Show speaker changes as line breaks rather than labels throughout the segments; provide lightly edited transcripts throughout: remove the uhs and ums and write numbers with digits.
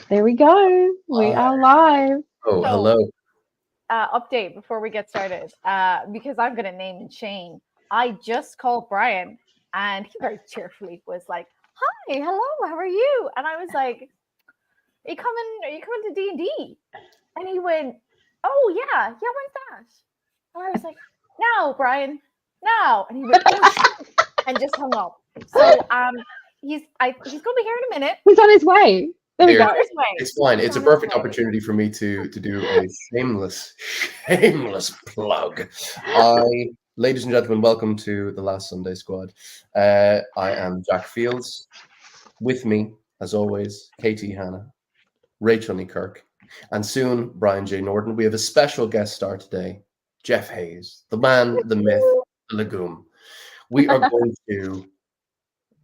There we go. We
Hi.
are live.
Oh,
So,
hello.
update before we get started, because I'm going to name and shame. I just called Brian, and he very cheerfully was like, "Hi, hello, how are you?" And I was like, "Are you coming? Are you coming to D&D?" And he went, "Oh yeah, when's that?" And I was like, "Now, Brian, now." And he went, "Oh shit," and just hung up. So he's going to be here in a minute.
He's on his way. There we
Here,
go.
On his way.
it's fine.
He's
It's a
on his
perfect
way.
opportunity for me to do a shameless plug. Ladies and gentlemen, welcome to the Last Sunday Squad. I am Jack Fields. With me, as always, Katie Hanna, Rachel Neekirk, and soon Brian J. Norton. We have a special guest star today, Jeff Hayes, the man, the myth, the legume. We are going to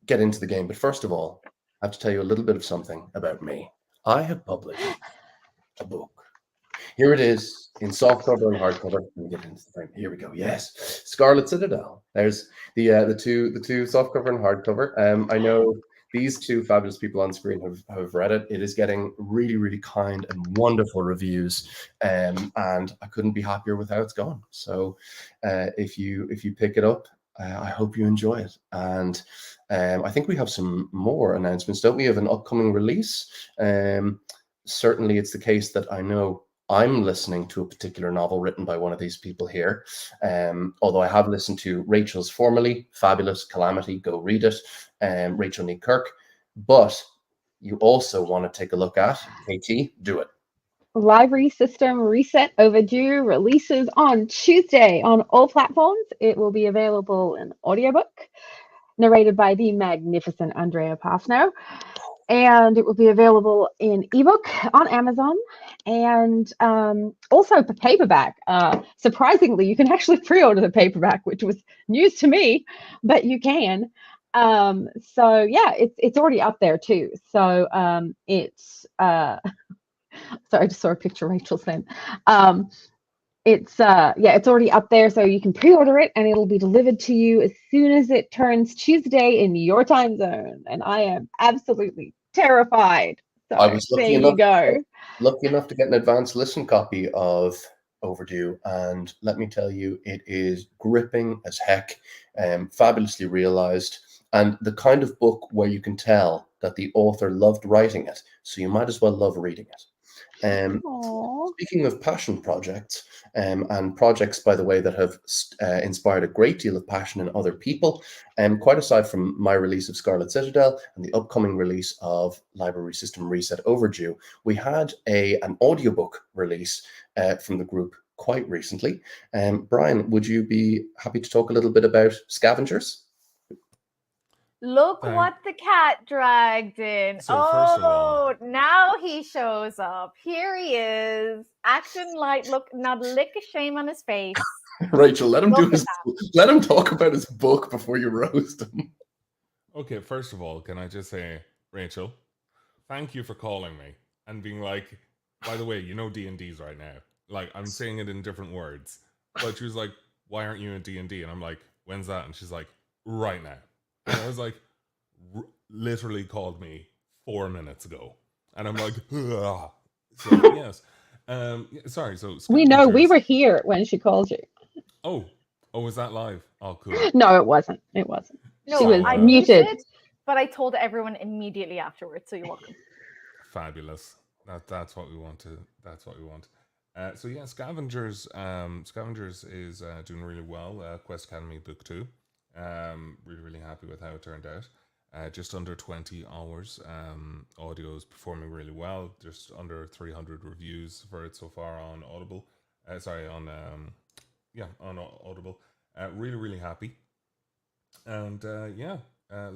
get into the game, but first of all, I have to tell you a little bit of something about me. I have published a book. Here it is in softcover and hardcover. Let me get into the frame. Here we go. Yes, Scarlet Citadel. There's the two softcover and hardcover. I know these two fabulous people on screen have read it. It is getting really kind and wonderful reviews, and I couldn't be happier with how it's gone. So, if you pick it up, I hope you enjoy it. And I think we have some more announcements, don't we? Have an upcoming release. Certainly, it's the case that I know I'm listening to a particular novel written by one of these people here. Although I have listened to Rachel's formerly fabulous Calamity, go read it, Rachel Neekirk. But you also want to take a look at KT, do it.
Library System Reset Overdue releases on Tuesday on all platforms. It will be available in audiobook, narrated by the magnificent Andrea Pasno. And it will be available in ebook on Amazon and also the paperback. Surprisingly, you can actually pre-order the paperback, which was news to me, but you can. So yeah, it's already up there too. So it's sorry, I just saw a picture of Rachel's then. It's already up there, so you can pre-order it and it'll be delivered to you as soon as it turns Tuesday in your time zone. And I am absolutely terrified. So
I was
there you go.
lucky enough to get an advanced listen copy of Overdue, and let me tell you, it is gripping as heck, fabulously realized, and the kind of book where you can tell that the author loved writing it, so you might as well love reading it.
Aww.
Speaking of passion projects, and projects, by the way, that have inspired a great deal of passion in other people, quite aside from my release of Scarlet Citadel and the upcoming release of Library System Reset Overdue, we had an audiobook release from the group quite recently. Brian, would you be happy to talk a little bit about Scavengers?
Look what the cat dragged in.
So first of all,
now he shows up. Here he is. Acting like, look, not a lick of shame on his face.
Rachel, let him let him talk about his book before you roast him.
Okay, first of all, can I just say, Rachel, thank you for calling me and being like, by the way, you know D&D's right now. Like, I'm saying it in different words. But she was like, why aren't you in D&D? And I'm like, when's that? And she's like, right now. And I was like, literally called me 4 minutes ago. And I'm like, ugh. So, yes. Sorry, so...
We know, we were here when she called you.
Oh, was that live? Oh, cool.
No, it wasn't. It wasn't.
No,
she was
I
muted.
muted, but I told everyone immediately afterwards, so you're welcome.
Fabulous. That's what we want to... That's what we want. So yeah, Scavengers. Scavengers is doing really well. Quest Academy Book 2. Really happy with how it turned out. Just under 20 hours. Audio is performing really well. Just under 300 reviews for it so far on Audible. On Audible. Really happy. And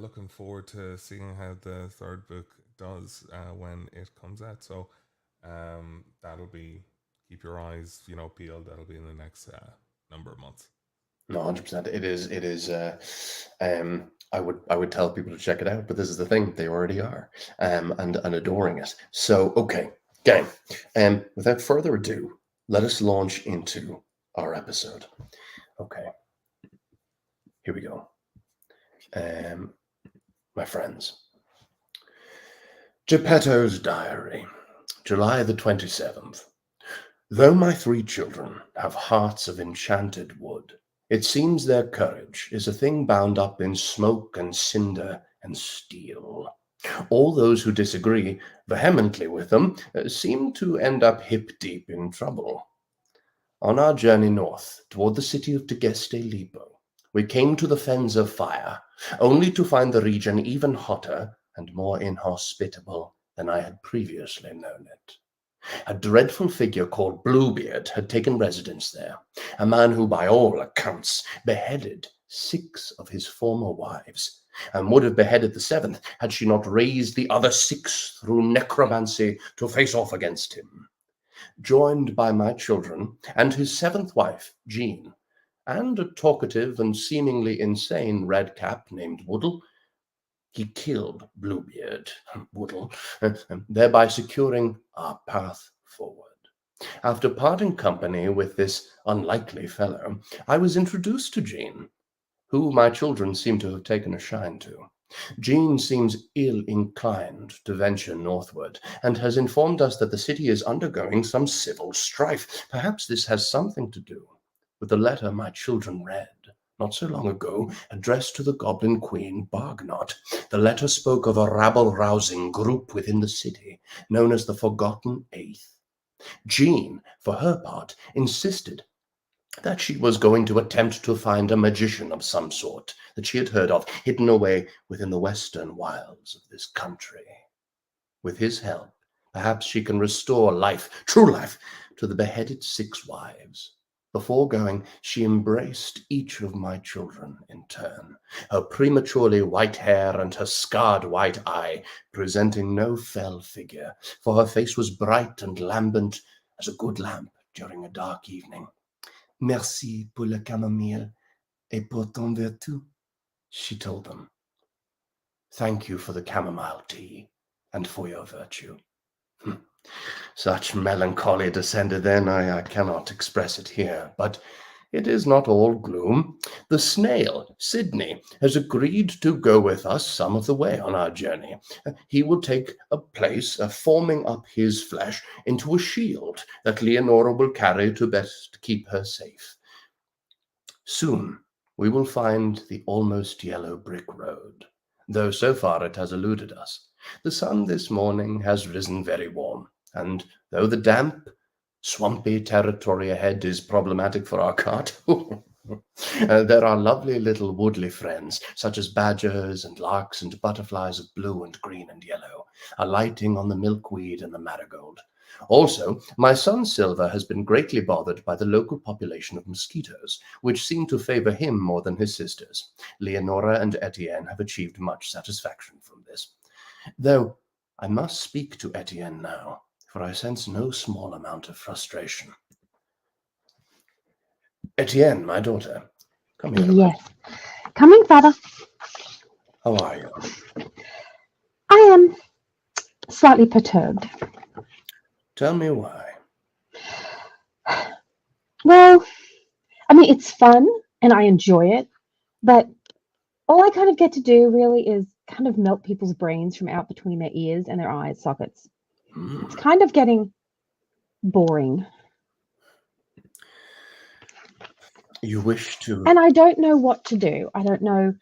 looking forward to seeing how the third book does when it comes out. So that'll be... Keep your eyes, peeled. That'll be in the next number of months.
No, 100%. It is. I would tell people to check it out, but this is the thing: they already are, and adoring it. So, okay, gang. Without further ado, let us launch into our episode. Okay, here we go. My friends, Geppetto's Diary, July the 27th. Though my 3 children have hearts of enchanted wood, it seems their courage is a thing bound up in smoke and cinder and steel. All those who disagree vehemently with them seem to end up hip-deep in trouble. On our journey north toward the city of Tegeste Lipo, we came to the Fens of Fire, only to find the region even hotter and more inhospitable than I had previously known it. A dreadful figure called Bluebeard had taken residence there, a man who, by all accounts, beheaded 6 of his former wives, and would have beheaded the 7th had she not raised the other 6 through necromancy to face off against him. Joined by my children and his 7th wife, Jean, and a talkative and seemingly insane redcap named Woodle, he killed Bluebeard, Woodle, thereby securing our path forward. After parting company with this unlikely fellow, I was introduced to Jean, who my children seem to have taken a shine to. Jean seems ill-inclined to venture northward, and has informed us that the city is undergoing some civil strife. Perhaps this has something to do with the letter my children read not so long ago, addressed to the Goblin Queen Bargnot. The letter spoke of a rabble-rousing group within the city, known as the Forgotten Eighth. Jean, for her part, insisted that she was going to attempt to find a magician of some sort that she had heard of, hidden away within the western wilds of this country. With his help, perhaps she can restore life, true life, to the beheaded 6 wives. Before going, she embraced each of my children in turn, her prematurely white hair and her scarred white eye presenting no fell figure, for her face was bright and lambent as a good lamp during a dark evening. Merci pour la camomille et pour ton vertu, she told them. Thank you for the chamomile tea and for your virtue. Such melancholy descended then, I cannot express it here, but it is not all gloom. The snail, Sidney, has agreed to go with us some of the way on our journey. He will take a place, forming up his flesh into a shield that Leonora will carry to best keep her safe. Soon we will find the almost yellow brick road, though so far it has eluded us. The sun this morning has risen very warm, and though the damp, swampy territory ahead is problematic for our cart, there are lovely little woodly friends, such as badgers and larks and butterflies of blue and green and yellow, alighting on the milkweed and the marigold. Also, my son Silver has been greatly bothered by the local population of mosquitoes, which seem to favor him more than his sisters. Leonora and Etienne have achieved much satisfaction from this. Though I must speak to Etienne now, for I sense no small amount of frustration. Etienne, my daughter, come here.
Yes. Coming, father.
How are you?
I am slightly perturbed.
Tell me why.
Well, I mean, it's fun and I enjoy it, but all I kind of get to do really is kind of melt people's brains from out between their ears and their eye sockets. It's kind of getting boring.
You wish to...
And I don't know what to do. I don't know.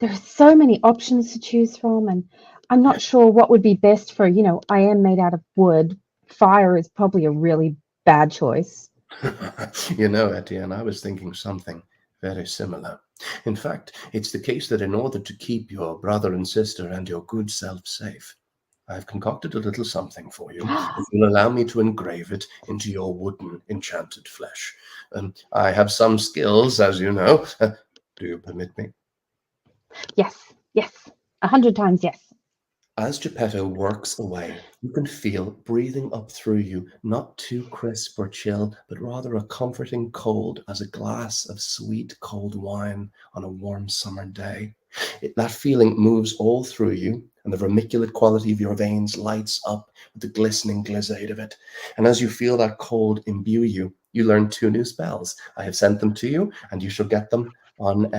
There are so many options to choose from, and I'm not sure what would be best for, I am made out of wood. Fire is probably a really bad choice.
Etienne, I was thinking something very similar. In fact, it's the case that in order to keep your brother and sister and your good self safe, I've concocted a little something for you. If you'll allow me to engrave it into your wooden enchanted flesh. I have some skills, as you know. Do you permit me?
Yes, 100 times yes.
As Geppetto works away, you can feel breathing up through you, not too crisp or chill, but rather a comforting cold as a glass of sweet cold wine on a warm summer day. That feeling moves all through you, and the vermiculate quality of your veins lights up with the glistening glizade of it. And as you feel that cold imbue you, you learn 2 new spells. I have sent them to you, and you shall get them on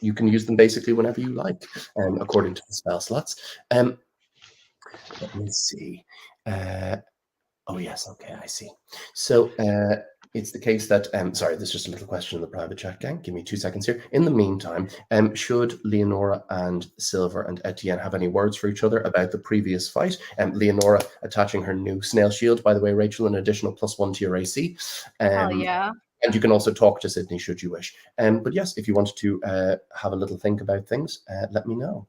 you can use them basically whenever you like, according to the spell slots. Let me see. Oh, yes. Okay, I see. So it's the case that, sorry, there's just a little question in the private chat, gang. Give me 2 seconds here. In the meantime, should Leonora and Silver and Etienne have any words for each other about the previous fight? Leonora attaching her new snail shield, by the way, Rachel, an additional +1 to your AC.
Hell yeah.
And you can also talk to Sydney should you wish. But yes, if you wanted to have a little think about things, let me know.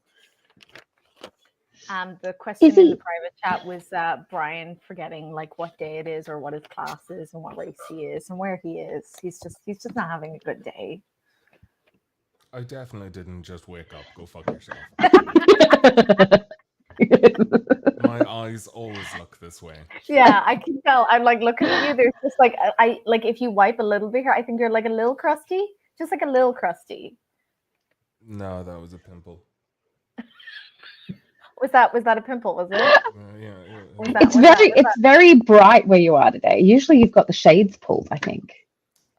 The question in the private chat was Brian forgetting like what day it is or what his class is and what race he is and where he is. He's just not having a good day.
I definitely didn't just wake up. Go fuck yourself. My eyes always look this way.
Yeah, I can tell. I'm like looking at you. There's just like I like if you wipe a little bit here, I think you're like a little crusty, just like a little crusty.
No, that was a pimple.
Was that a pimple? Was it?
Yeah.
It's very bright where you are today. Usually you've got the shades pulled, I think.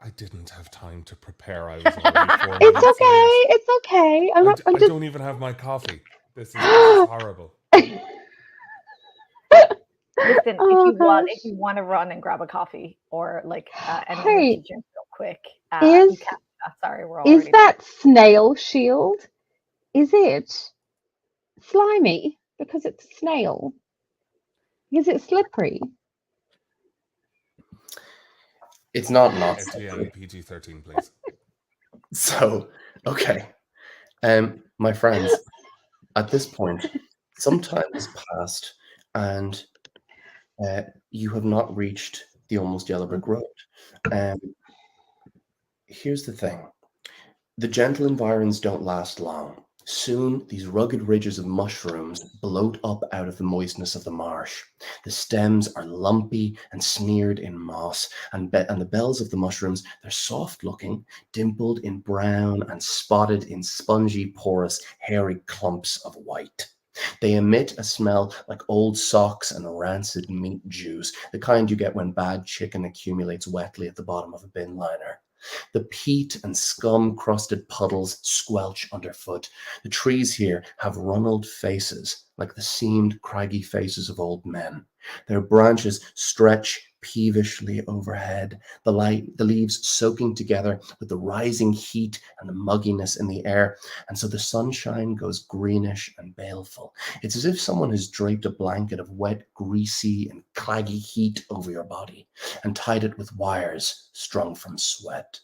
I didn't have time to prepare. I was already 4 minutes
It's okay.
late.
It's okay.
I don't even have my coffee. This is horrible.
Listen, if you want to run and grab a coffee or like and drink real quick, you can. Sorry, we're already.
Is that snail shield? Is it slimy because it's a snail? Is it slippery?
It's not
slippery. PG-13, please.
So, okay. My friends, at this point, some time has passed and you have not reached the Almost Yellow Brick Road. Here's the thing. The gentle environs don't last long. Soon, these rugged ridges of mushrooms bloat up out of the moistness of the marsh. The stems are lumpy and smeared in moss, and the bells of the mushrooms, they're soft-looking, dimpled in brown and spotted in spongy, porous, hairy clumps of white. They emit a smell like old socks and rancid meat juice, the kind you get when bad chicken accumulates wetly at the bottom of a bin liner. The peat and scum-crusted puddles squelch underfoot. The trees here have runneled faces, like the seamed, craggy faces of old men. Their branches stretch peevishly overhead, the leaves soaking together with the rising heat and the mugginess in the air, and so the sunshine goes greenish and baleful. It's as if someone has draped a blanket of wet, greasy, and claggy heat over your body and tied it with wires strung from sweat.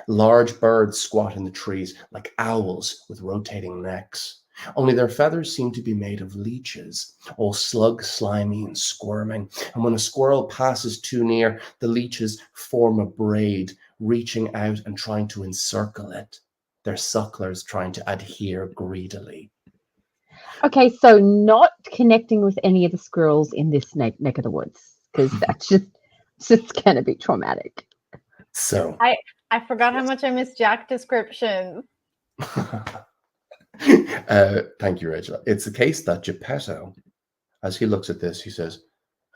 Large birds squat in the trees like owls with rotating necks. Only their feathers seem to be made of leeches, all slug, slimy, and squirming. And when a squirrel passes too near, the leeches form a braid, reaching out and trying to encircle it, their sucklers trying to adhere greedily.
Okay, so not connecting with any of the squirrels in this neck of the woods, because that's just going to be traumatic.
So
I forgot how much I missed Jack description.
Thank you, Rachel. It's the case that Geppetto, as he looks at this, he says,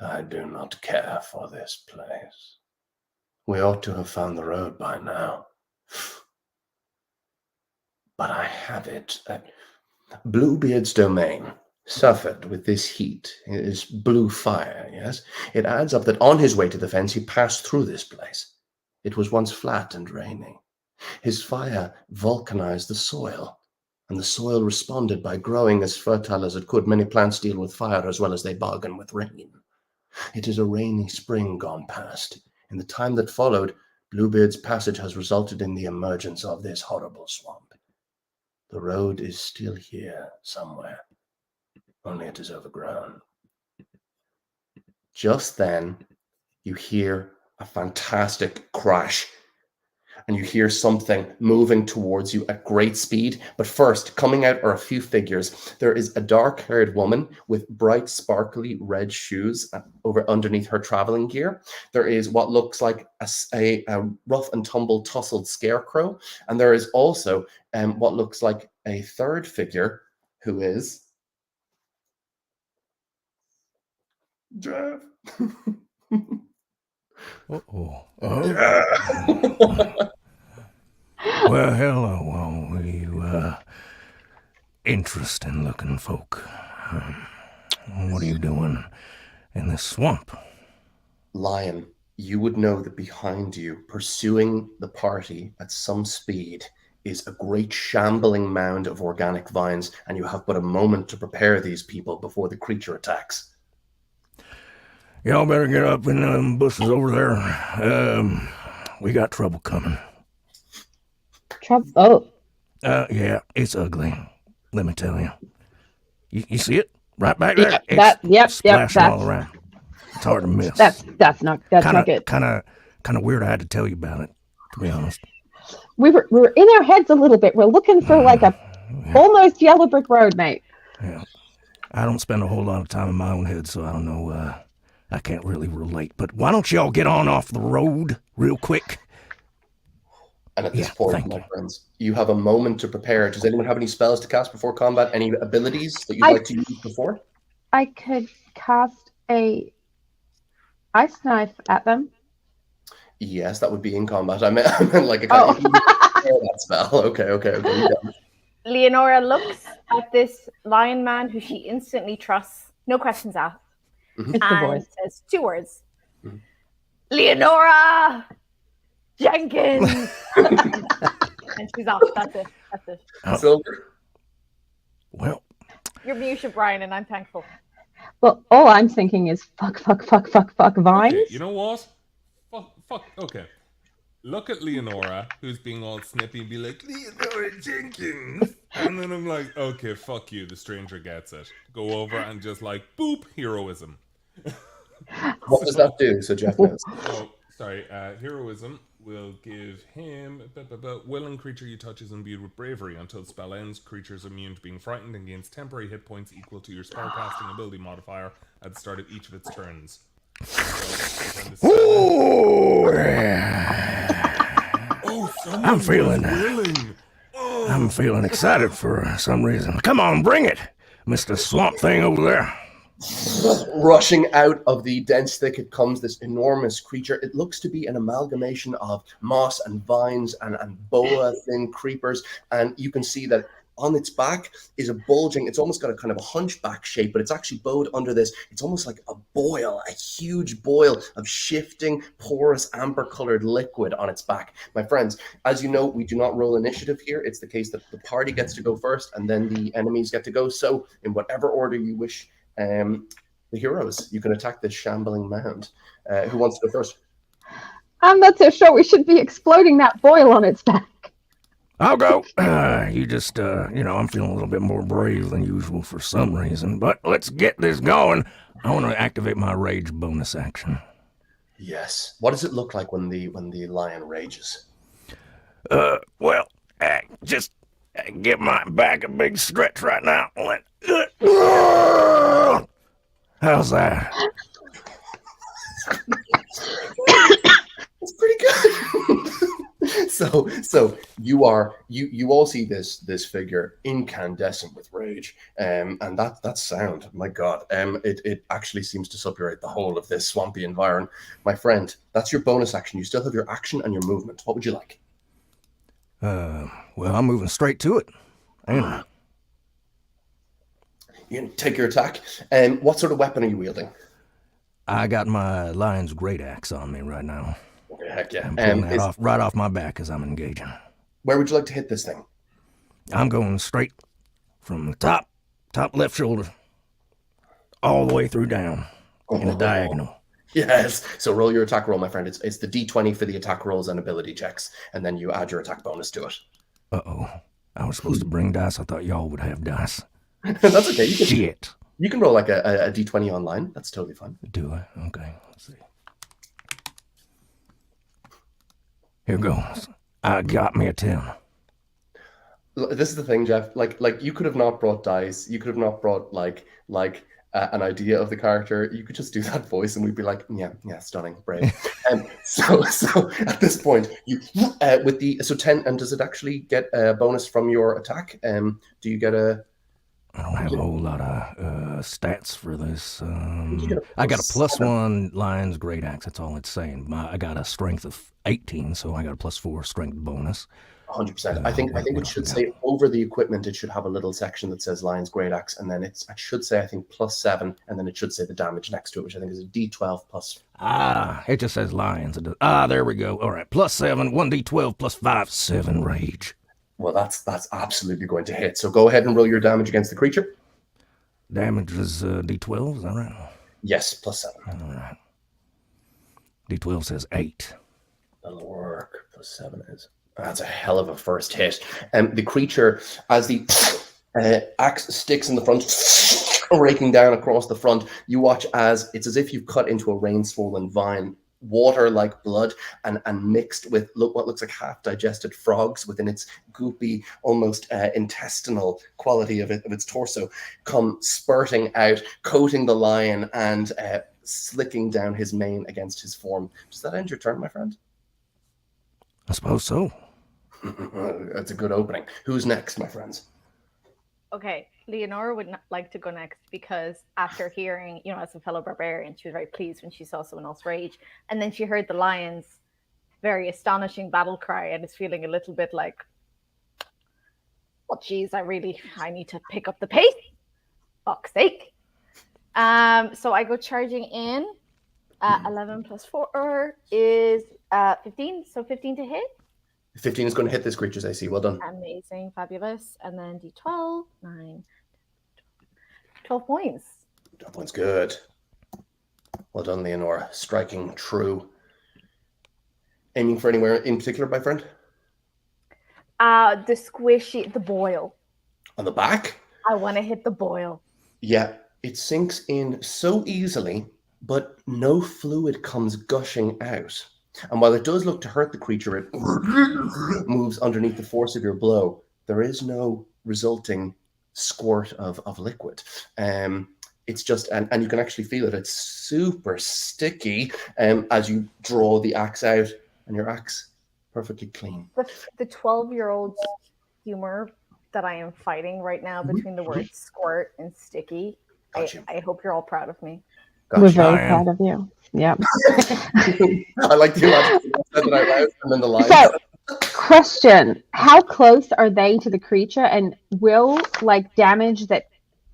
I do not care for this place. We ought to have found the road by now. But I have it. Bluebeard's domain suffered with this heat. It is blue fire, yes? It adds up that on his way to the fence, he passed through this place. It was once flat and rainy. His fire vulcanized the soil. And the soil responded by growing as fertile as it could. Many plants deal with fire as well as they bargain with rain. It is a rainy spring gone past. In the time that followed, Bluebeard's passage has resulted in the emergence of this horrible swamp. The road is still here somewhere, only it is overgrown. Just then, you hear a fantastic crash. And you hear something moving towards you at great speed. But first, coming out are a few figures. There is a dark-haired woman with bright, sparkly red shoes underneath her traveling gear. There is what looks like a rough and tumble tousled scarecrow. And there is also what looks like a third figure who is Jeff.
Well, hello, all you interesting-looking folk. What are you doing in this swamp?
Lion, you would know that behind you, pursuing the party at some speed, is a great shambling mound of organic vines, and you have but a moment to prepare these people before the creature attacks.
Y'all better get up in them bushes over there. We got trouble coming.
Trouble. Oh,
Yeah, it's ugly. Let me tell you. You see it? Right back there?
yeah,
It's
yep.
splashing all around. It's hard to miss.
That's not good.
Kind of weird I had to tell you about it, to be honest.
We were in our heads a little bit. We're looking for like a almost yellow brick road, mate.
Yeah. I don't spend a whole lot of time in my own head, so I don't know. I can't really relate. But why don't y'all get on off the road real quick?
And at this point, my friends, you have a moment to prepare. Does anyone have any spells to cast before combat? Any abilities that you'd like to use before?
I could cast a ice knife at them.
Yes, that would be in combat. I meant like a kind of that spell. Okay.
Leonora looks at this lion man who she instantly trusts, no questions asked, and says 2 words. Leonora Jenkins. And she's off. That's it.
Silver.
Well,
You're Musha, Brian, and I'm thankful.
Well, all I'm thinking is fuck vines.
Okay, you know what? Fuck. Okay. Look at Leonora, who's being all snippy, and be like, Leonora Jenkins. And then I'm like, okay, fuck you. The stranger gets it. Go over and just like, boop, heroism.
What does that do? So Jeff knows.
Oh, sorry. Heroism will give him willing creature you touch is imbued with bravery. Until the spell ends, creatures immune to being frightened and gains temporary hit points equal to your spellcasting ability modifier at the start of each of its turns.
I'm feeling excited for some reason. Come on, bring it, Mr. Swamp Thing over there.
Rushing out of the dense thicket comes this enormous creature. It looks to be an amalgamation of moss and vines and boa thin creepers, and you can see that on its back is a bulging, it's almost got a kind of a hunchback shape, but it's actually bowed under this. It's almost like a boil, a huge boil of shifting, porous, amber-colored liquid on its back. My friends, as you know, we do not roll initiative here. It's the case that the party gets to go first, and then the enemies get to go. So, in whatever order you wish, the heroes, you can attack this shambling mound. Who wants to go first?
I'm not so sure we should be exploding that boil on its back.
I'll go. You just, I'm feeling a little bit more brave than usual for some reason. But let's get this going. I want to activate my rage bonus action.
Yes. What does it look like when the lion rages?
Just give my back a big stretch right now. How's that?
It's pretty good. So you all see this figure incandescent with rage, and that sound, my God, it actually seems to suppurate the whole of this swampy environment. My friend, that's your bonus action. You still have your action and your movement. What would you like?
Well, I'm moving straight to it. Anyway.
You can take your attack. What sort of weapon are you wielding?
I got my lion's great axe on me right now.
Heck yeah.
I'm pulling that right off my back as I'm engaging.
Where would you like to hit this thing?
I'm going straight from the top left shoulder, all the way through down in a diagonal.
Yes. So roll your attack roll, my friend. It's the D20 for the attack rolls and ability checks, and then you add your attack bonus to it.
Uh-oh. I was supposed to bring dice. I thought y'all would have dice.
That's okay.
Shit.
You can roll like a D20 online. That's totally fine.
Do I? Okay. Let's see. Here goes. I got me a 10.
This is the thing, Jeff. Like you could have not brought dice. You could have not brought like an idea of the character. You could just do that voice, and we'd be like, yeah, stunning, brave. So at this point, you with the 10. And does it actually get a bonus from your attack? Do you get a?
I don't have a whole lot of stats for this. I got a +1 lion's great axe. That's all it's saying. I got a strength of 18, so I got a +4 strength bonus.
100%. I think it should say over the equipment, it should have a little section that says Lion's Great Axe, and then it should say, I think, +7, and then it should say the damage next to it, which I think is a D12 plus.
It just says lions. There we go. All right, +7, 1d12 plus 5, 7 rage.
Well, that's absolutely going to hit. So go ahead and roll your damage against the creature.
Damage is d12, is that right?
Yes, +7.
All right. d12 says 8.
That'll work. +7 is. That's a hell of a first hit. The creature, as the axe sticks in the front, raking down across the front, you watch as it's as if you've cut into a rain-swollen vine, water like blood, and mixed with what looks like half-digested frogs within its goopy, almost intestinal quality of its torso, come spurting out, coating the lion and slicking down his mane against his form. Does that end your turn, my friend?
I suppose so.
That's a good opening. Who's next, my friends?
Okay, Leonora would like to go next because after hearing, as a fellow barbarian, she was very pleased when she saw someone else rage. And then she heard the lion's very astonishing battle cry and is feeling a little bit like, well, geez, I need to pick up the pace. Fuck's sake. So I go charging in. 11 plus 4 is 15. So 15 to hit.
15 is going to hit this creature's AC. Well done.
Amazing, fabulous. And then D12, 9, 12 points.
12 points, good. Well done, Leonora. Striking true. Aiming for anywhere in particular, my friend?
The boil.
On the back?
I want to hit the boil.
Yeah, it sinks in so easily, but no fluid comes gushing out. And while it does look to hurt the creature, it moves underneath the force of your blow. There is no resulting squirt of liquid. It's just, and you can actually feel it. It's super sticky as you draw the axe out, and your axe perfectly clean.
The 12-year-old's humor that I am fighting right now between the words squirt and sticky. I hope you're all proud of me.
Gotcha.
We're very proud of you. Yep.
I like to imagine that out loud and then the line.
So, question: how close are they to the creature, and will damage that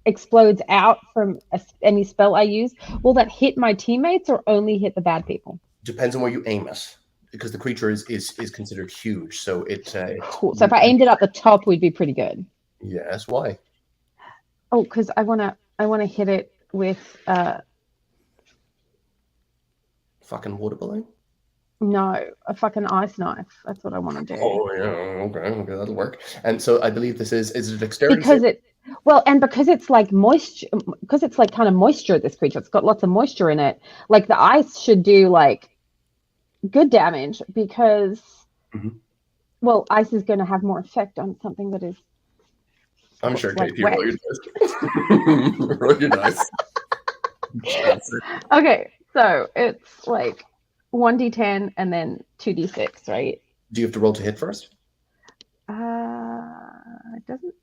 explodes out from any spell I use, will that hit my teammates or only hit the bad people?
Depends on where you aim it, because the creature is considered huge. So
cool. So if I aimed it at the top, we'd be pretty good.
Yes. Why?
Oh, because I wanna hit it with
fucking water balloon?
No, a fucking ice knife. That's what I want to do.
Oh yeah, okay, that'll work. And so I believe this is it dexterity?
Because it's like moisture, because it's like kind of moisture. This creature, it's got lots of moisture in it. Like the ice should do like good damage because, well, ice is going to have more effect on something that is.
I'm sure,
like
Katie, roll your dice. Roll your dice.
Okay, so it's like 1d10 and then 2d6, right?
Do you have to roll to hit first?
It doesn't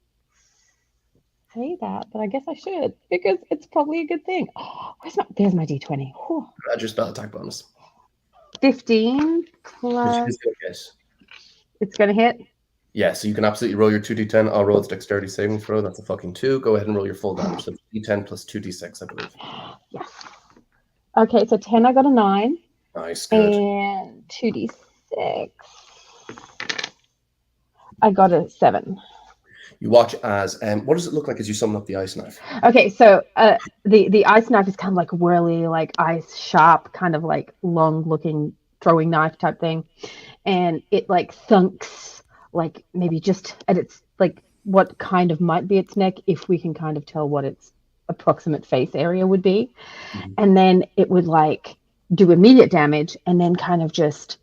say that, but I guess I should because it's probably a good thing. Oh, there's my d20. Whew.
Add your spell attack bonus.
15 plus. It's going to hit?
Yeah, so you can absolutely roll your 2d10. I'll roll its dexterity saving throw. That's a fucking 2. Go ahead and roll your full damage. So d10 plus 2d6, I believe.
Yes. Okay, so 10, I got a 9.
Nice, good.
And 2d6, I got a 7.
You watch as, what does it look like as you summon up the ice knife?
Okay, so the ice knife is kind of like whirly, like ice sharp, kind of like long-looking throwing knife type thing. And it like thunks, like maybe just at its, like what kind of might be its neck, if we can kind of tell what its approximate face area would be. And then it would like do immediate damage and then kind of just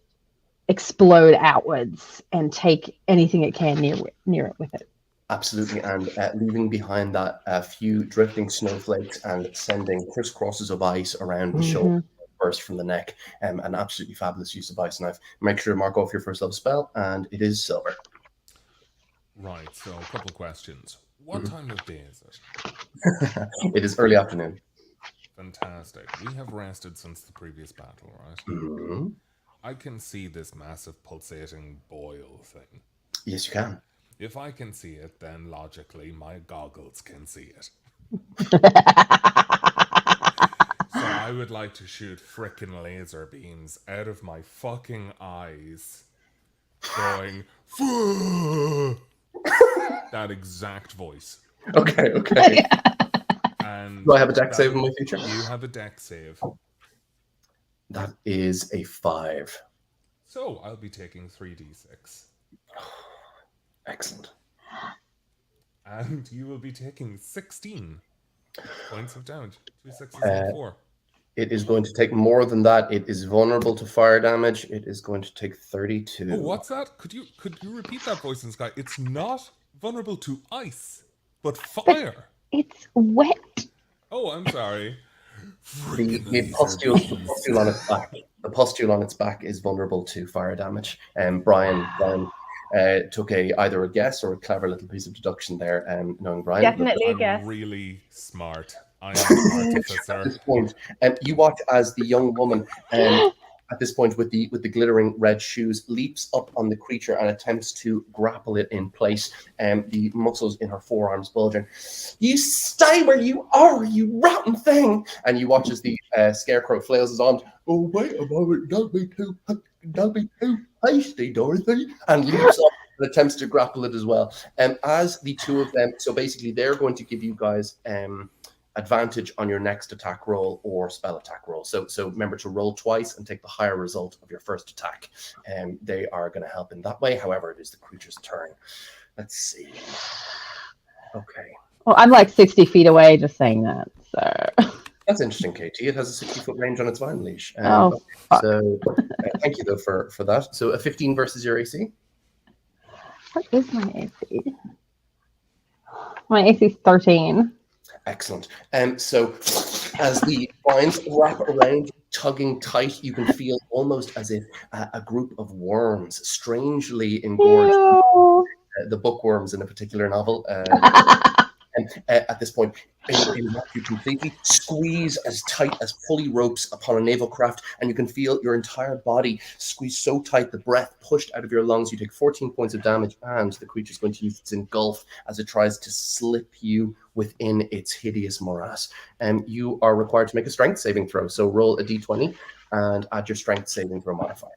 explode outwards and take anything it can near it with it.
Absolutely, and leaving behind that a few drifting snowflakes and sending crisscrosses of ice around the shoulder, burst from the neck. An absolutely fabulous use of ice knife. Make sure to mark off your first level spell, and it is silver.
Right, so a couple of questions. What time of day is it?
It is early afternoon.
Fantastic. We have rested since the previous battle, right? I can see this massive pulsating boil thing.
Yes, you can.
If I can see it, then logically my goggles can see it. So I would like to shoot frickin' laser beams out of my fucking eyes, going, "Fuh!" That exact voice.
Okay.
And
Do I have a deck save in my future?
You have a deck save.
That is a 5.
So I'll be taking 3d6.
Excellent.
And you will be taking 16 points of damage. 2 6s and 4.
It is going to take more than that. It is vulnerable to fire damage. It is going to take 32.
Oh, what's that? Could you repeat that voice in Sky? It's not vulnerable to ice, but fire.
It's wet.
Oh, I'm sorry.
The pustule on its back is vulnerable to fire damage. Brian took either a guess or a clever little piece of deduction there, knowing Brian.
Definitely a
I'm
guess.
really smart. I am the artificer.
At this point, you watch as the young woman, at this point with the glittering red shoes, leaps up on the creature and attempts to grapple it in place. The muscles in her forearms bulging. You stay where you are, you rotten thing! And you watch as the scarecrow flails his arms. Oh, wait a moment! Don't be too hasty, Dorothy! And leaps up and attempts to grapple it as well. As the two of them, so basically, they're going to give you guys advantage on your next attack roll or spell attack roll. So remember to roll twice and take the higher result of your first attack. They are going to help in that way. However, it is the creature's turn. Let's see. Okay.
Well, I'm like 60 feet away just saying that. So
That's interesting, KT. It has a 60-foot range on its vine leash.
Oh, fuck.
So thank you, though, for that. So a 15 versus your AC?
What is my AC? My AC is 13.
Excellent. So as the vines wrap around, tugging tight, you can feel almost as if a group of worms, strangely engorged,
Ew.
the bookworms in a particular novel, at this point, you completely squeeze as tight as pulley ropes upon a naval craft, and you can feel your entire body squeeze so tight, the breath pushed out of your lungs. You take 14 points of damage, and the creature's going to use its engulf as it tries to slip you within its hideous morass. You are required to make a strength saving throw, so roll a d20 and add your strength saving throw modifier.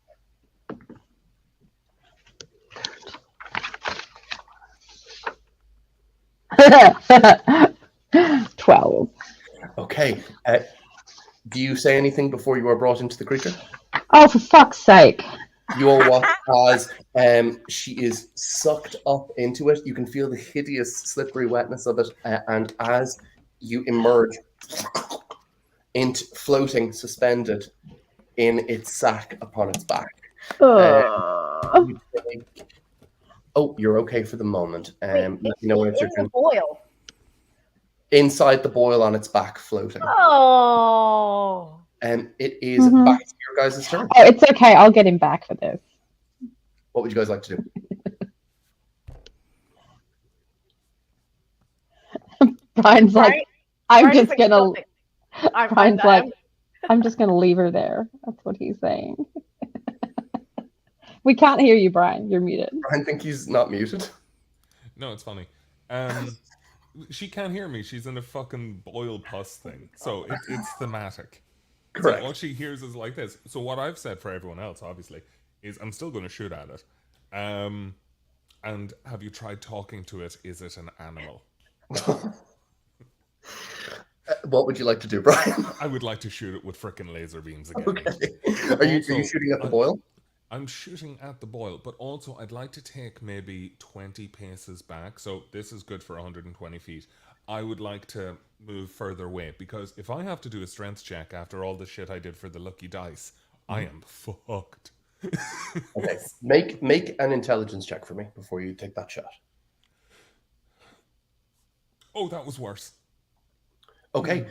12.
Okay. Do you say anything before you are brought into the creature?
Oh, for fuck's sake.
You all watch as she is sucked up into it. You can feel the hideous slippery wetness of it, and as you emerge into floating, suspended in its sack upon its back. Oh, you're okay for the moment. Let me know when it's your turn.
Boil.
Inside the boil on its back, floating.
Oh.
It is back to your guys' turn.
Oh, it's okay. I'll get him back for this.
What would you guys like to do?
Brian's like, I'm just gonna.
I'm
Brian's like, I'm just gonna leave her there. That's what he's saying. We can't hear you, Brian. You're muted.
I think he's not muted.
No, it's funny. She can't hear me. She's in a fucking boil pus thing. So it's thematic.
Correct.
So what she hears is like this. So what I've said for everyone else, obviously, is I'm still going to shoot at it. And have you tried talking to it? Is it an animal?
What would you like to do, Brian?
I would like to shoot it with frickin' laser beams again.
Okay. Are you shooting at the boil?
I'm shooting at the boil, but also I'd like to take maybe 20 paces back. So this is good for 120 feet. I would like to move further away, because if I have to do a strength check after all the shit I did for the lucky dice, I am fucked.
Okay. Make an intelligence check for me before you take that shot.
Oh, that was worse.
Okay.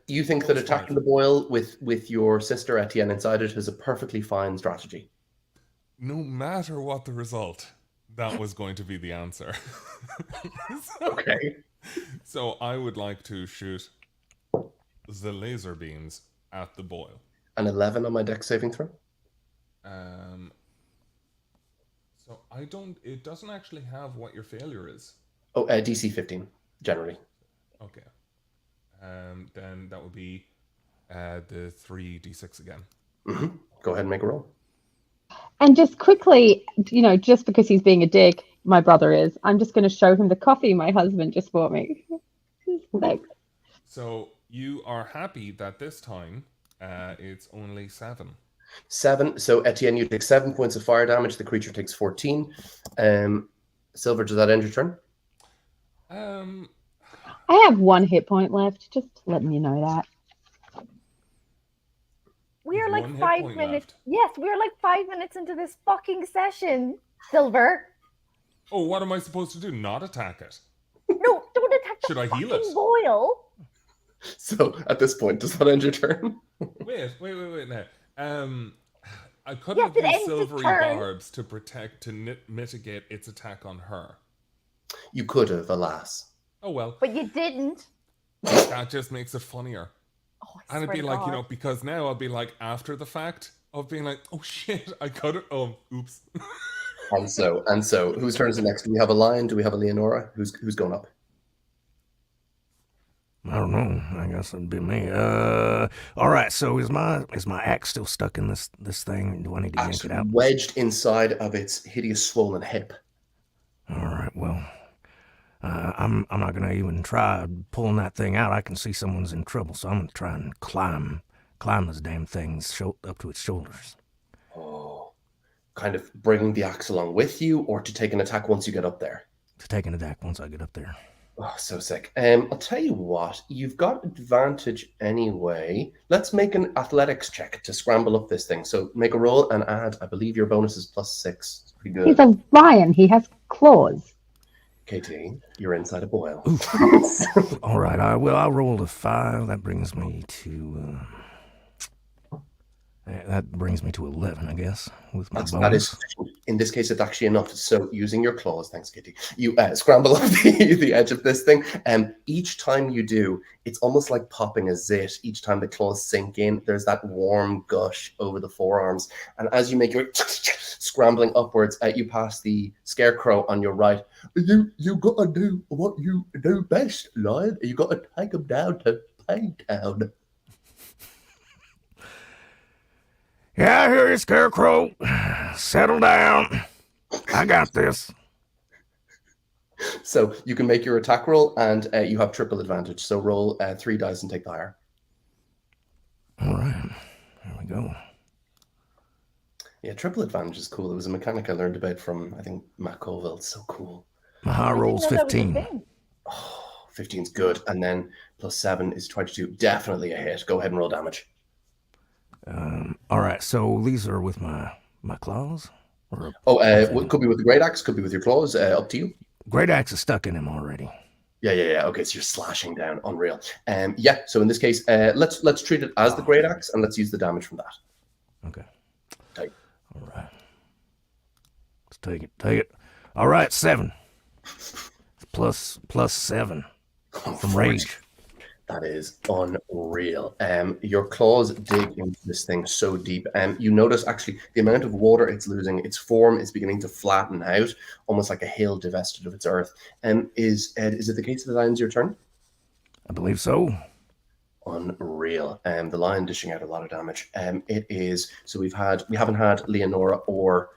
You think that attacking the boil with your sister Etienne inside it is a perfectly fine strategy?
No matter what the result, that was going to be the answer.
Okay.
So I would like to shoot the laser beams at the boil.
An 11 on my dex saving throw?
So it doesn't actually have what your failure is.
Oh, DC 15, generally.
Okay. Then that would be the 3d6 again.
Go ahead and make a roll.
And just quickly, just because he's being a dick, my brother is, I'm just going to show him the coffee my husband just bought me. Thanks.
So you are happy that this time it's only 7.
7. So Etienne, you take 7 points of fire damage. The creature takes 14. Silver, does that end your turn?
I have 1 hit point left. Just letting you know that.
We are
One
like
hit
5
point
minutes.
left.
Yes, we are like 5 minutes into this fucking session, Silver.
Oh, what am I supposed to do? Not attack it?
No, don't attack the
Should I heal
fucking
it?
boil.
So at this point, does that end your turn?
Wait now. I could
Yes,
have
it
used
ends the
silvery
turn.
barbs to mitigate its attack on her.
You could have, alas.
Oh well,
But you didn't.
that just makes it funnier.
Oh,
And it'd be like, because now I'll be like after the fact of being like, oh shit, I cut it. Oh, oops.
And so, whose turn is it next? Do we have a lion? Do we have a Leonora? Who's going up?
I don't know. I guess it'd be me. All right. So is my axe still stuck in this thing? Do I need to yank
Axe
it out?
wedged inside of its hideous swollen hip.
All right. Well, I'm not gonna even try pulling that thing out. I can see someone's in trouble, so I'm gonna try and climb this damn thing up to its shoulders.
Oh, kind of bringing the axe along with you, or to take an attack once you get up there.
To take an attack once I get up there.
Oh, so sick. I'll tell you what, you've got advantage anyway. Let's make an athletics check to scramble up this thing. So make a roll and add, I believe your bonus is +6. It's pretty good.
He's a lion. He has claws.
KT, you're inside a boil.
All right. I rolled a 5. That brings me to. That brings me to 11, I guess, with my bonus.
That is, in this case, it's actually enough. So using your claws, thanks, Kitty, you scramble up the edge of this thing. And each time you do, it's almost like popping a zit. Each time the claws sink in, there's that warm gush over the forearms. And as you make your scrambling upwards, you pass the scarecrow on your right. You gotta do what you do best, lion. You gotta take him down to Paytown.
Yeah, I hear you, Scarecrow. Settle down. I got this.
So you can make your attack roll, and you have triple advantage. So roll 3 dice and take the higher.
All right. There we go.
Yeah, triple advantage is cool. It was a mechanic I learned about from, I think, Matt Colville. It's so cool.
My high roll's 15.
Oh, 15's good. And then +7 is 22. Definitely a hit. Go ahead and roll damage.
All right, so these are with my claws?
Could be with the great axe, could be with your claws. Up to you.
Great axe is stuck in him already.
Yeah. Okay, so you're slashing down. Unreal. So in this case, let's treat it as the great axe, and let's use the damage from that.
Okay.
Take.
All right. Let's take it. All right, 7. Plus 7 from rage.
That is unreal. Your claws dig into this thing so deep. You notice actually the amount of water it's losing, its form is beginning to flatten out, almost like a hill divested of its earth. Is it the case that that ends your turn?
I believe so.
Unreal. The lion dishing out a lot of damage. It is so we haven't had Leonora or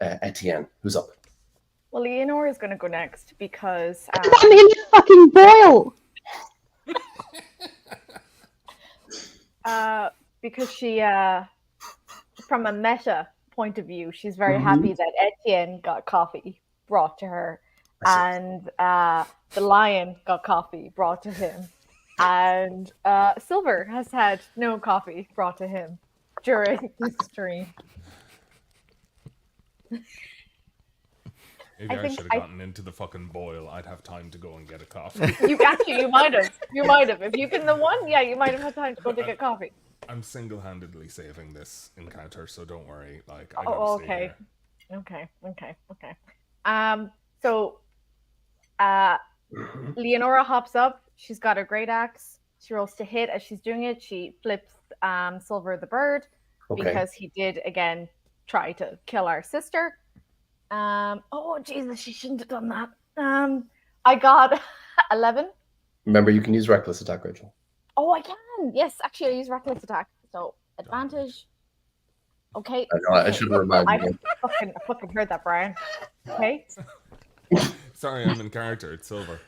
Etienne. Who's up?
Well, Leonora is going to go next because
I'm in the fucking boil.
because she, from a meta point of view, she's very happy that Etienne got coffee brought to her, and the lion got coffee brought to him, and Silver has had no coffee brought to him during this stream.
Maybe I should have gotten into the fucking boil. I'd have time to go and get a coffee.
You might have. You might have. If you've been the one, yeah, you might have had time to go to get coffee.
I'm single-handedly saving this encounter, so don't worry. Like, I
Oh,
gotta stay
okay.
here.
Okay. So, Leonora hops up. She's got her great axe. She rolls to hit. As she's doing it, she flips Silver the bird because he did again try to kill our sister. Oh Jesus, she shouldn't have done that. I got 11.
Remember, you can use reckless attack, Rachel.
Oh, I can. Yes, actually, I use reckless attack. So advantage. Okay.
I know, I should have reminded you.
I fucking heard that, Brian. Okay.
Sorry, I'm in character. It's silver.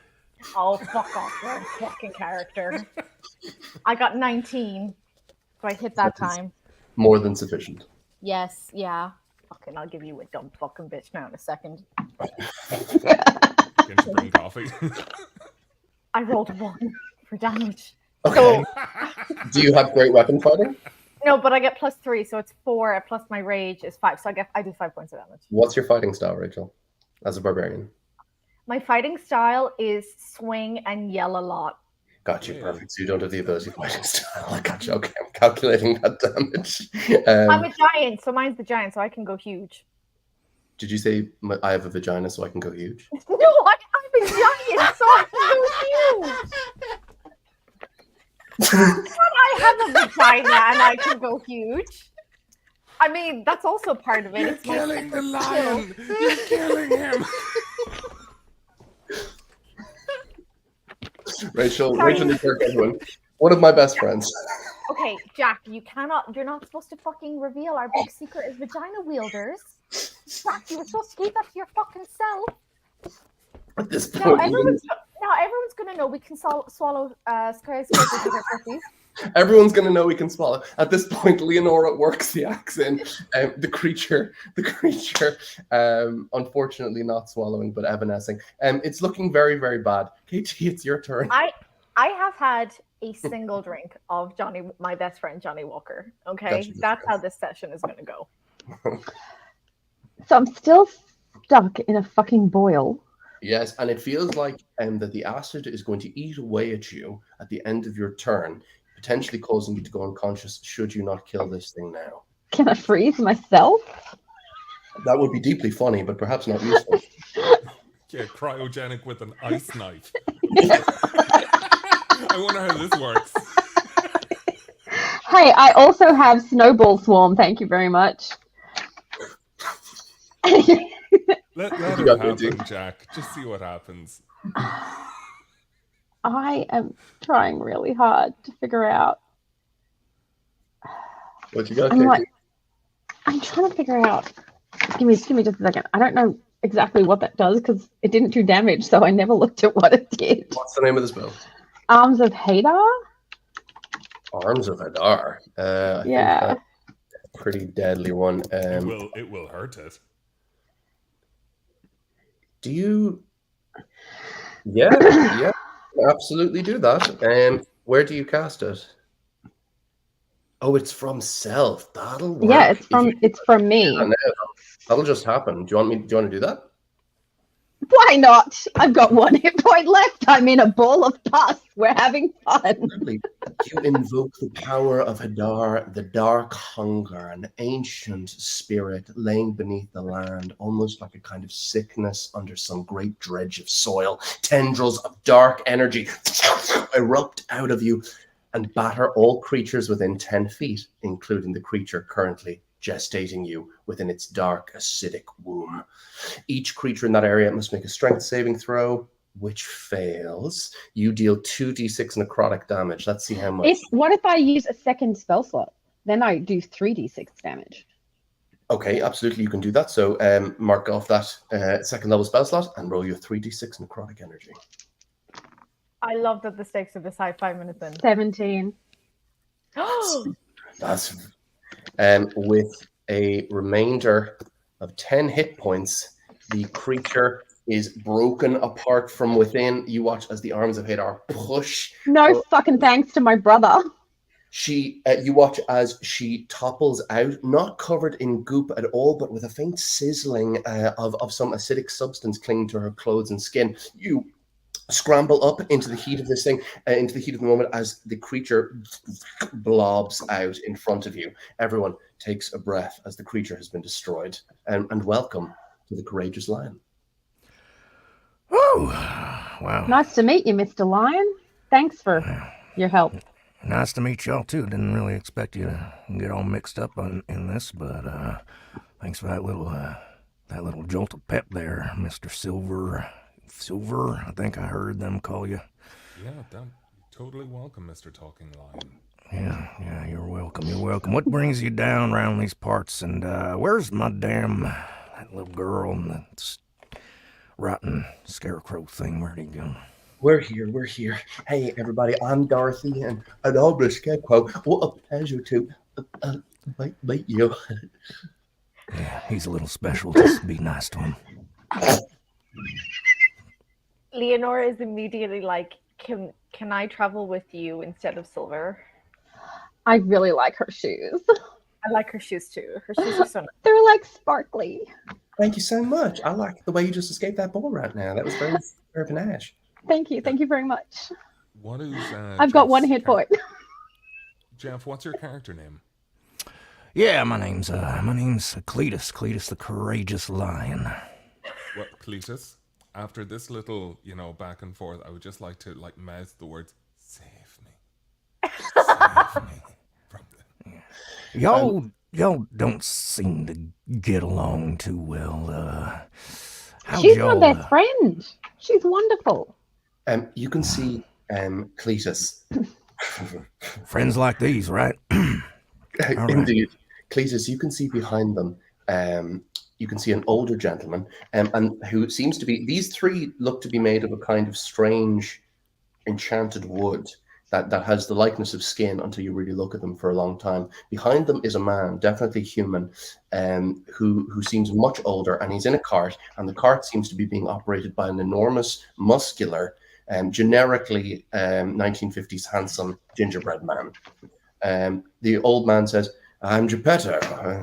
Oh, fuck off, you're a fucking character. I got 19. So I hit that time.
More than sufficient.
Yes, yeah. Fucking, I'll give you a dumb fucking bitch now in a second.
Can you bring coffee?
I rolled a 1 for damage.
Okay.
So,
Do you have great weapon fighting?
no, but I get +3, so it's 4 plus my rage is 5. So I do 5 points of damage.
What's your fighting style, Rachel, as a barbarian?
My fighting style is swing and yell a lot.
Got you,
Yeah.
perfect. So you don't have the ability of fighting style. I got you. Okay, I'm calculating that damage.
I'm a giant, so mine's the giant, so I can go huge.
Did you say I have a vagina so I can go huge?
No, I'm a giant, so I can go huge. But I have a vagina and I can go huge. I mean, that's also part of it.
You're
It's my
killing the
second
lion.
skill.
You're killing him.
Rachel
Sorry.
is Kirk Edwin, one of my best friends.
Okay, Jack, you're not supposed to fucking reveal our big secret as vagina wielders. Jack, you were supposed to keep that to your fucking self.
At this
Now
point,
everyone's gonna know we can swallow skyscrapers with our pussies.
everyone's going to know we can swallow. At this point, Leonora works the axe in. The creature, unfortunately not swallowing, but evanescing. It's looking very, very bad. KT, it's your turn.
I have had a single drink of my best friend Johnny Walker. Okay,
Gotcha.
that's how this session is gonna go.
So I'm still stuck in a fucking boil.
Yes, and it feels like that the acid is going to eat away at you at the end of your turn, potentially causing you to go unconscious should you not kill this thing now.
Can I freeze myself?
That would be deeply funny, but perhaps not useful.
Yeah, cryogenic with an ice knife. I wonder how this works.
Hey, I also have Snowball Swarm. Thank you very much.
Let
You
it
got me,
happen,
dude.
Jack. Just see what happens.
I am trying really hard to figure out.
What you got,
I'm
KT?
like, I'm trying to figure out. Give me just a second. I don't know exactly what that does because it didn't do damage, so I never looked at what it did.
What's the name of the spell?
Arms of Hadar?
Arms of Hadar. I think
Yeah.
that's a pretty deadly one.
It will hurt it.
Do you? Yeah, absolutely do that. Where do you cast it? Oh, it's from self. That'll work.
Yeah,
If
it's from me.
you- That'll just happen. Do you want to do that?
Why not? I've got 1 hit point left. I'm in a ball of pus. We're having fun.
Absolutely. You invoke the power of Hadar, the dark hunger, an ancient spirit laying beneath the land, almost like a kind of sickness under some great dredge of soil. Tendrils of dark energy erupt out of you and batter all creatures within 10 feet, including the creature currently gestating you within its dark, acidic womb. Each creature in that area must make a strength saving throw, which fails. You deal 2d6 necrotic damage. Let's see how much.
What if I use a second spell slot? Then I do 3d6 damage.
Okay, absolutely, you can do that. So mark off that second level spell slot and roll your 3d6 necrotic energy.
I love that the stakes are this high 5 minutes in.
17.
That's with a remainder of 10 hit points, the creature is broken apart from within. You watch as the arms of Hadar push.
No fucking thanks to my brother.
You watch as she topples out, not covered in goop at all, but with a faint sizzling of some acidic substance clinging to her clothes and skin. You scramble up into the heat of this thing, into the heat of the moment as the creature blobs out in front of you. Everyone takes a breath as the creature has been destroyed. And welcome to the Courageous Lion.
Oh, wow.
Nice to meet you, Mr. Lion. Thanks for your help.
Nice to meet y'all, too. Didn't really expect you to get all mixed up in this, but thanks for that little that little jolt of pep there, Mr. Silver. Silver, I think I heard them call you.
Yeah, totally welcome, Mr. Talking Lion.
Yeah, you're welcome, you're welcome. What brings you down around these parts, and where's my that little girl and that rotten scarecrow thing? Where'd he go?
We're here. Hey, everybody, I'm Dorothy, and I'm the Scarecrow. What a pleasure to meet you.
Yeah, he's a little special. Just be nice to him.
Leonora is immediately like, can I travel with you instead of Silver?
I really like her shoes.
I like her shoes too. Her shoes are so nice.
They're like sparkly.
Thank you so much. I like the way you just escaped that ball right now. That was very panache.
Thank you very much.
What is
I've got one hit point.
Jeff, what's your character name?
Yeah, my name's Cletus. Cletus the Courageous Lion.
What, Cletus? After this little, back and forth, I would just like to mouth the words, save me. Save me from the...
Y'all don't seem to get along too well.
She's my best friend. She's wonderful.
You can see Cletus.
Friends like these, right?
Indeed. Cletus, you can see behind them, you can see an older gentleman, and who seems to be, these three look to be made of a kind of strange enchanted wood that has the likeness of skin until you really look at them for a long time. Behind them is a man, definitely human, who seems much older, and he's in a cart, and the cart seems to be being operated by an enormous, muscular, generically 1950s handsome gingerbread man. The old man says, I'm Geppetto,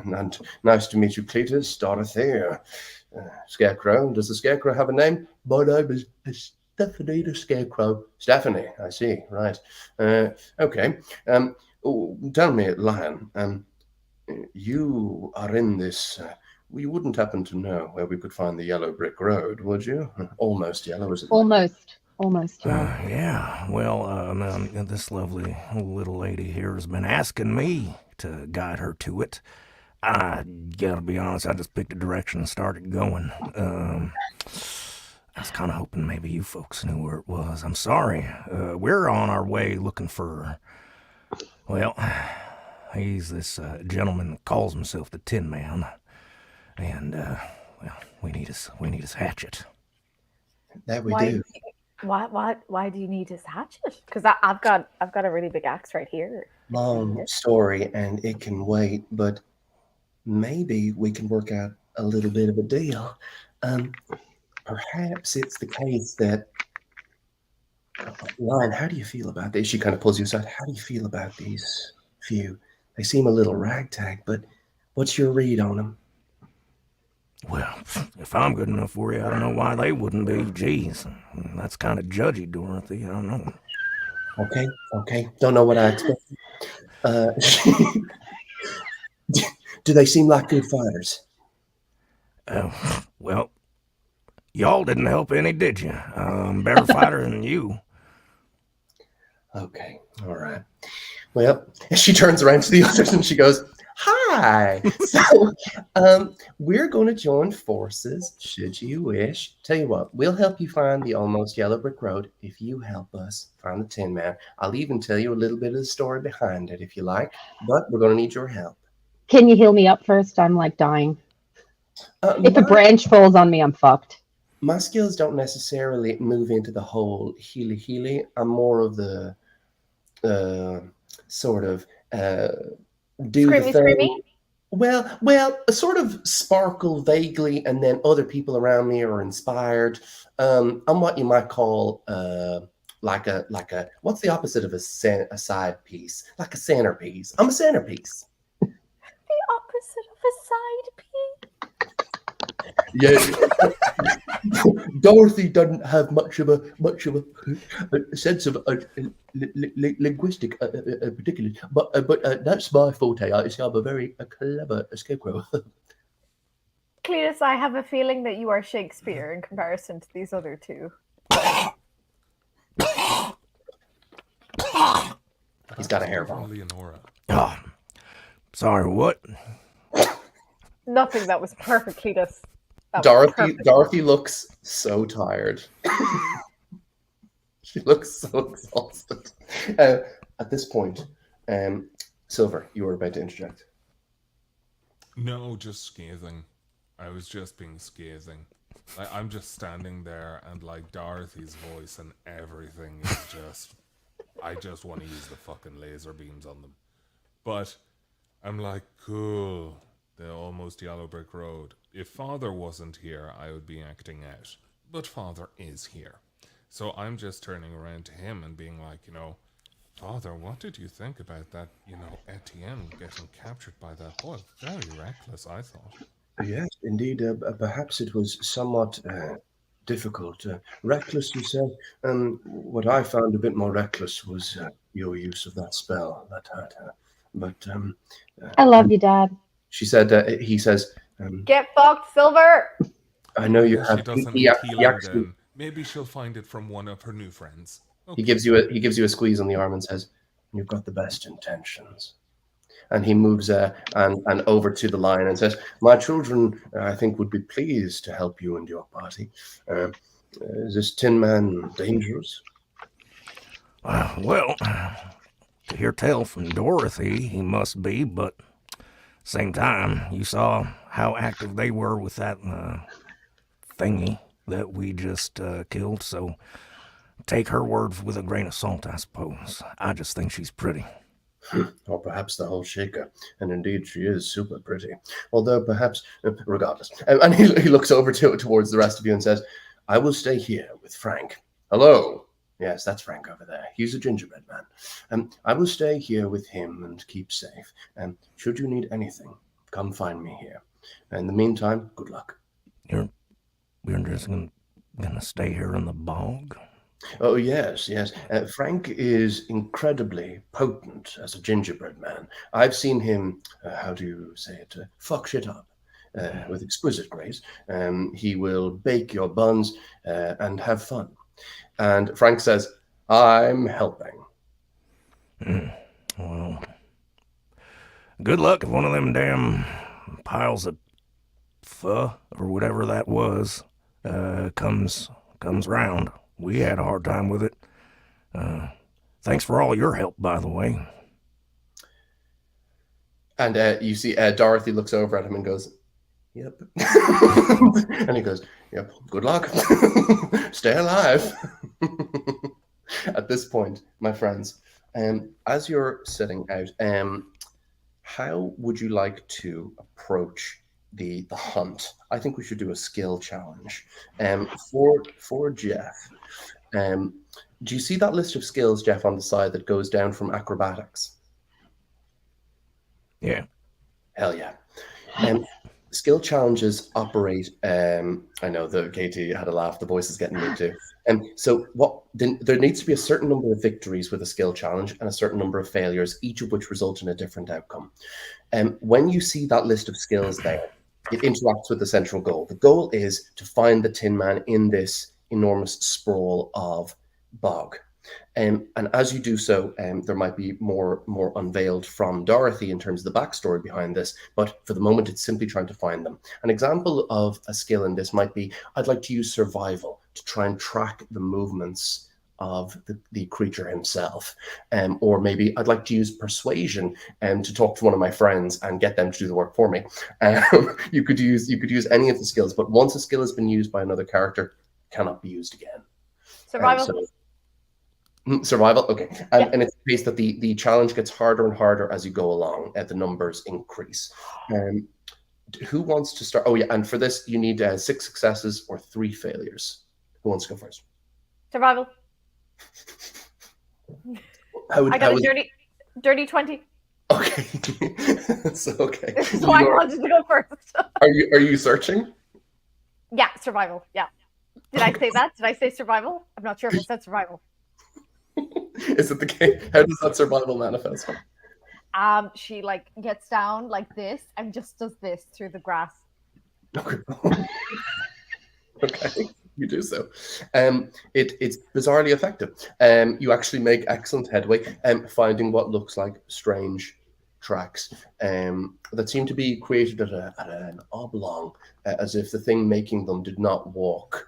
and nice to meet you, Cletus, Dorothy, Scarecrow. Does the Scarecrow have a name? My name is Stephanie the Scarecrow. Stephanie, I see, right. Okay. Tell me, Lion, you are in this... you wouldn't happen to know where we could find the yellow brick road, would you? Almost yellow, is it?
Almost, yeah.
Yeah, well, this lovely little lady here has been asking me to guide her to it. I gotta be honest, I just picked a direction and started going. I was kind of hoping maybe you folks knew where it was. I'm sorry. We're on our way looking for... Well, he's this gentleman that calls himself the Tin Man. And, we need his hatchet.
That we do.
Why do you need his hatchet? Because I've got a really big axe right here.
Long story, and it can wait, but maybe we can work out a little bit of a deal. Perhaps it's the case that... Lion, how do you feel about this? She kind of pulls you aside. How do you feel about these few? They seem a little ragtag, but what's your read on them?
Well, if I'm good enough for you, I don't know why they wouldn't be. Jeez, that's kind of judgy, Dorothy. I don't know.
Okay. Don't know what I expected. Do they seem like good fighters?
Well, y'all didn't help any, did you? Better fighter than you.
Okay, all right. Well, she turns around to the others and she goes, hi. So we're going to join forces, should you wish. Tell you what, we'll help you find the almost yellow brick road if you help us find the Tin Man. I'll even tell you a little bit of the story behind it if you like, but we're going to need your help.
Can you heal me up first? I'm like dying. If a branch falls on me, I'm fucked.
My skills don't necessarily move into the whole healy. I'm more of the sort of do
Screamy,
the thing.
screamy?
Well, a sort of sparkle vaguely, and then other people around me are inspired. I'm what you might call like a what's the opposite of a side piece? Like a centerpiece. I'm a centerpiece.
The opposite of a side piece.
Yeah, Dorothy doesn't have much of a sense of linguistic particularly, but that's my forte. I'm a very clever scarecrow.
Cletus, I have a feeling that you are Shakespeare in comparison to these other two.
He's got a hairball.
Leonora.
Oh, sorry, what?
Nothing. That was perfect, Cletus. That was perfect.
Dorothy looks so tired. She looks so exhausted. At this point, Silver, you were about to interject.
No, just scathing. I was just being scathing. Like, I'm just standing there and like Dorothy's voice and everything is just... I just want to use the fucking laser beams on them. But I'm like, cool. The almost yellow brick road. If Father wasn't here, I would be acting out. But Father is here. So I'm just turning around to him and being like, Father, what did you think about that, Etienne getting captured by that boy? Very reckless, I thought.
Yes, indeed. Perhaps it was somewhat difficult. Reckless, you said? What I found a bit more reckless was your use of that spell that hurt her. But
I love you, Dad.
she said, he says,
Get fucked, Silver!
I know you
If
have...
she doesn't
he
need
actually-
healing, then maybe she'll find it from one of her new friends.
He gives you a squeeze on the arm and says, "You've got the best intentions." And he moves and over to the lion and says, "My children, I think, would be pleased to help you and your party. Is this Tin Man dangerous?"
Well, to hear tell from Dorothy, he must be, but same time, you saw how active they were with that thingy that we just killed, so take her word with a grain of salt, I suppose. I just think she's pretty.
Or perhaps the whole shaker. And indeed, she is super pretty. Although perhaps, regardless. And he looks over towards the rest of you and says, "I will stay here with Frank." Hello. Yes, that's Frank over there. He's a gingerbread man. I will stay here with him and keep safe. Should you need anything, come find me here. In the meantime, good luck.
We're just gonna stay here in the bog?
Oh, yes. Frank is incredibly potent as a gingerbread man. I've seen him, how do you say it, fuck shit up with exquisite grace. He will bake your buns and have fun. And Frank says, "I'm helping."
Well, good luck if one of them damn piles of pho, or whatever that was, comes round. We had a hard time with it. Thanks for all your help, by the way.
And you see Dorothy looks over at him and goes, "Yep." And he goes, "Yep, good luck. Stay alive." At this point, my friends, as you're setting out, how would you like to approach the hunt? I think we should do a skill challenge. For Jeff, do you see that list of skills, Jeff, on the side that goes down from acrobatics?
Yeah.
Hell yeah. Skill challenges operate. I know that Katie had a laugh. The voice is getting me too. So there needs to be a certain number of victories with a skill challenge and a certain number of failures, each of which result in a different outcome. When you see that list of skills there, it interacts with the central goal. The goal is to find the Tin Man in this enormous sprawl of bog. And as you do so, there might be more unveiled from Dorothy in terms of the backstory behind this. But for the moment, it's simply trying to find them. An example of a skill in this might be, I'd like to use survival to try and track the movements of the creature himself. Or maybe I'd like to use persuasion to talk to one of my friends and get them to do the work for me. You could use any of the skills, but once a skill has been used by another character, it cannot be used again.
Survival.
Survival, okay. And it's the case that the challenge gets harder and harder as you go along, the numbers increase. Who wants to start? Oh yeah, and for this you need 6 successes or 3 failures. Who wants to go first?
Survival. I got a dirty 20.
Okay. So okay.
So I wanted to go first.
Are you searching?
Yeah, survival. Yeah. Did I say that? Did I say survival? I'm not sure if I said survival.
Is it the case? How does that survival manifest?
She gets down like this and just does this through the grass.
Okay. Okay, you do so. It's bizarrely effective. You actually make excellent headway, finding what looks like strange tracks that seem to be created at an oblong, as if the thing making them did not walk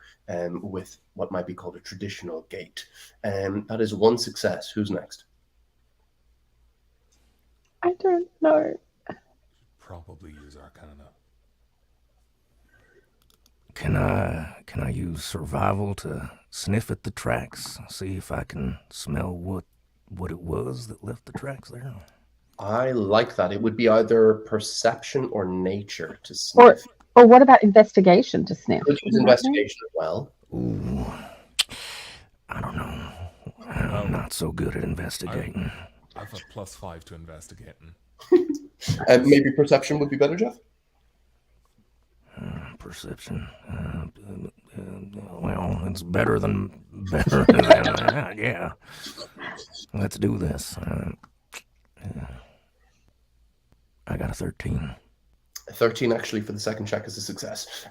with what might be called a traditional gait. That is one success. Who's next?
I don't know.
Probably use Arcana.
Can I use survival to sniff at the tracks, see if I can smell what it was that left the tracks there?
I like that. It would be either perception or nature to sniff.
Or what about investigation to sniff?
Could use investigation as well.
Ooh, I don't know. I'm not so good at investigating.
I have a +5 to investigating.
Maybe perception would be better, Jeff?
Perception. Well, it's better than that. Yeah. Let's do this. I got a 13.
13 actually for the second check is a success.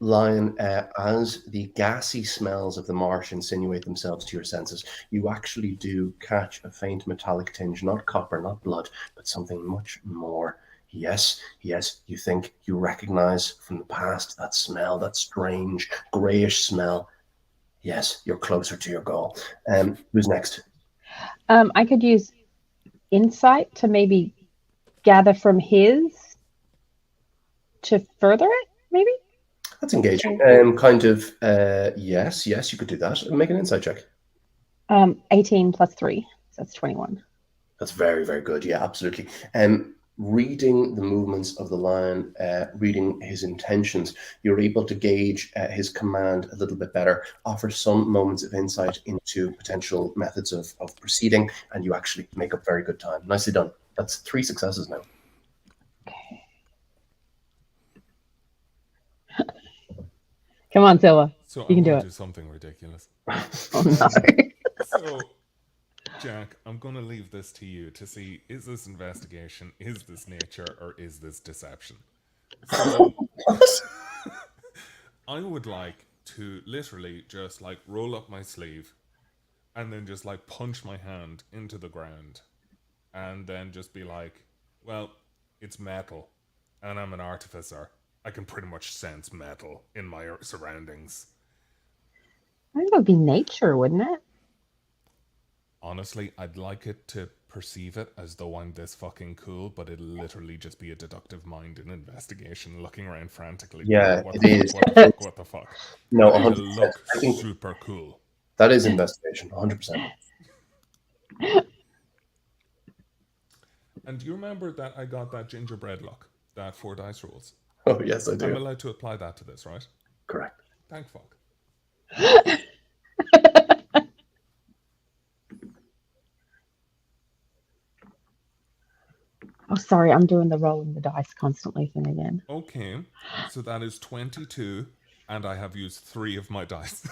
Lion, as the gassy smells of the marsh insinuate themselves to your senses, you actually do catch a faint metallic tinge, not copper, not blood, but something much more. Yes, you think you recognize from the past that smell, that strange grayish smell. Yes, you're closer to your goal. Who's next?
I could use insight to maybe gather from his to further it, maybe?
That's engaging. Yes, you could do that. Make an insight check.
18 plus 3, so that's 21.
That's very, very good. Yeah, absolutely. Reading the movements of the lion, reading his intentions, you're able to gauge his command a little bit better, offer some moments of insight into potential methods of proceeding, and you actually make up very good time. Nicely done. That's 3 successes now.
Okay. Come on, Silva.
So
You can do
I'm
it.
do something ridiculous.
Oh, no.
So, Jack, I'm going to leave this to you to see, is this investigation, is this nature, or is this deception? So, I would like to literally just like roll up my sleeve and then just like punch my hand into the ground and then just be like, well, it's metal and I'm an artificer. I can pretty much sense metal in my surroundings.
I think it would be nature, wouldn't it?
Honestly, I'd like it to perceive it as though I'm this fucking cool, but it'll literally just be a deductive mind in investigation, looking around frantically.
Yeah,
What
it
the
is.
fuck, what the fuck?
No,
But it'll
100%.
look
I think
super cool.
that is investigation, 100%.
And do you remember that I got that gingerbread luck, that 4 dice rolls?
Oh, yes, I
I'm
do.
allowed to apply that to this, right?
Correct.
Thank fuck.
Oh, sorry, I'm doing the rolling the dice constantly thing again.
Okay, so that is 22, and I have used 3 of my dice.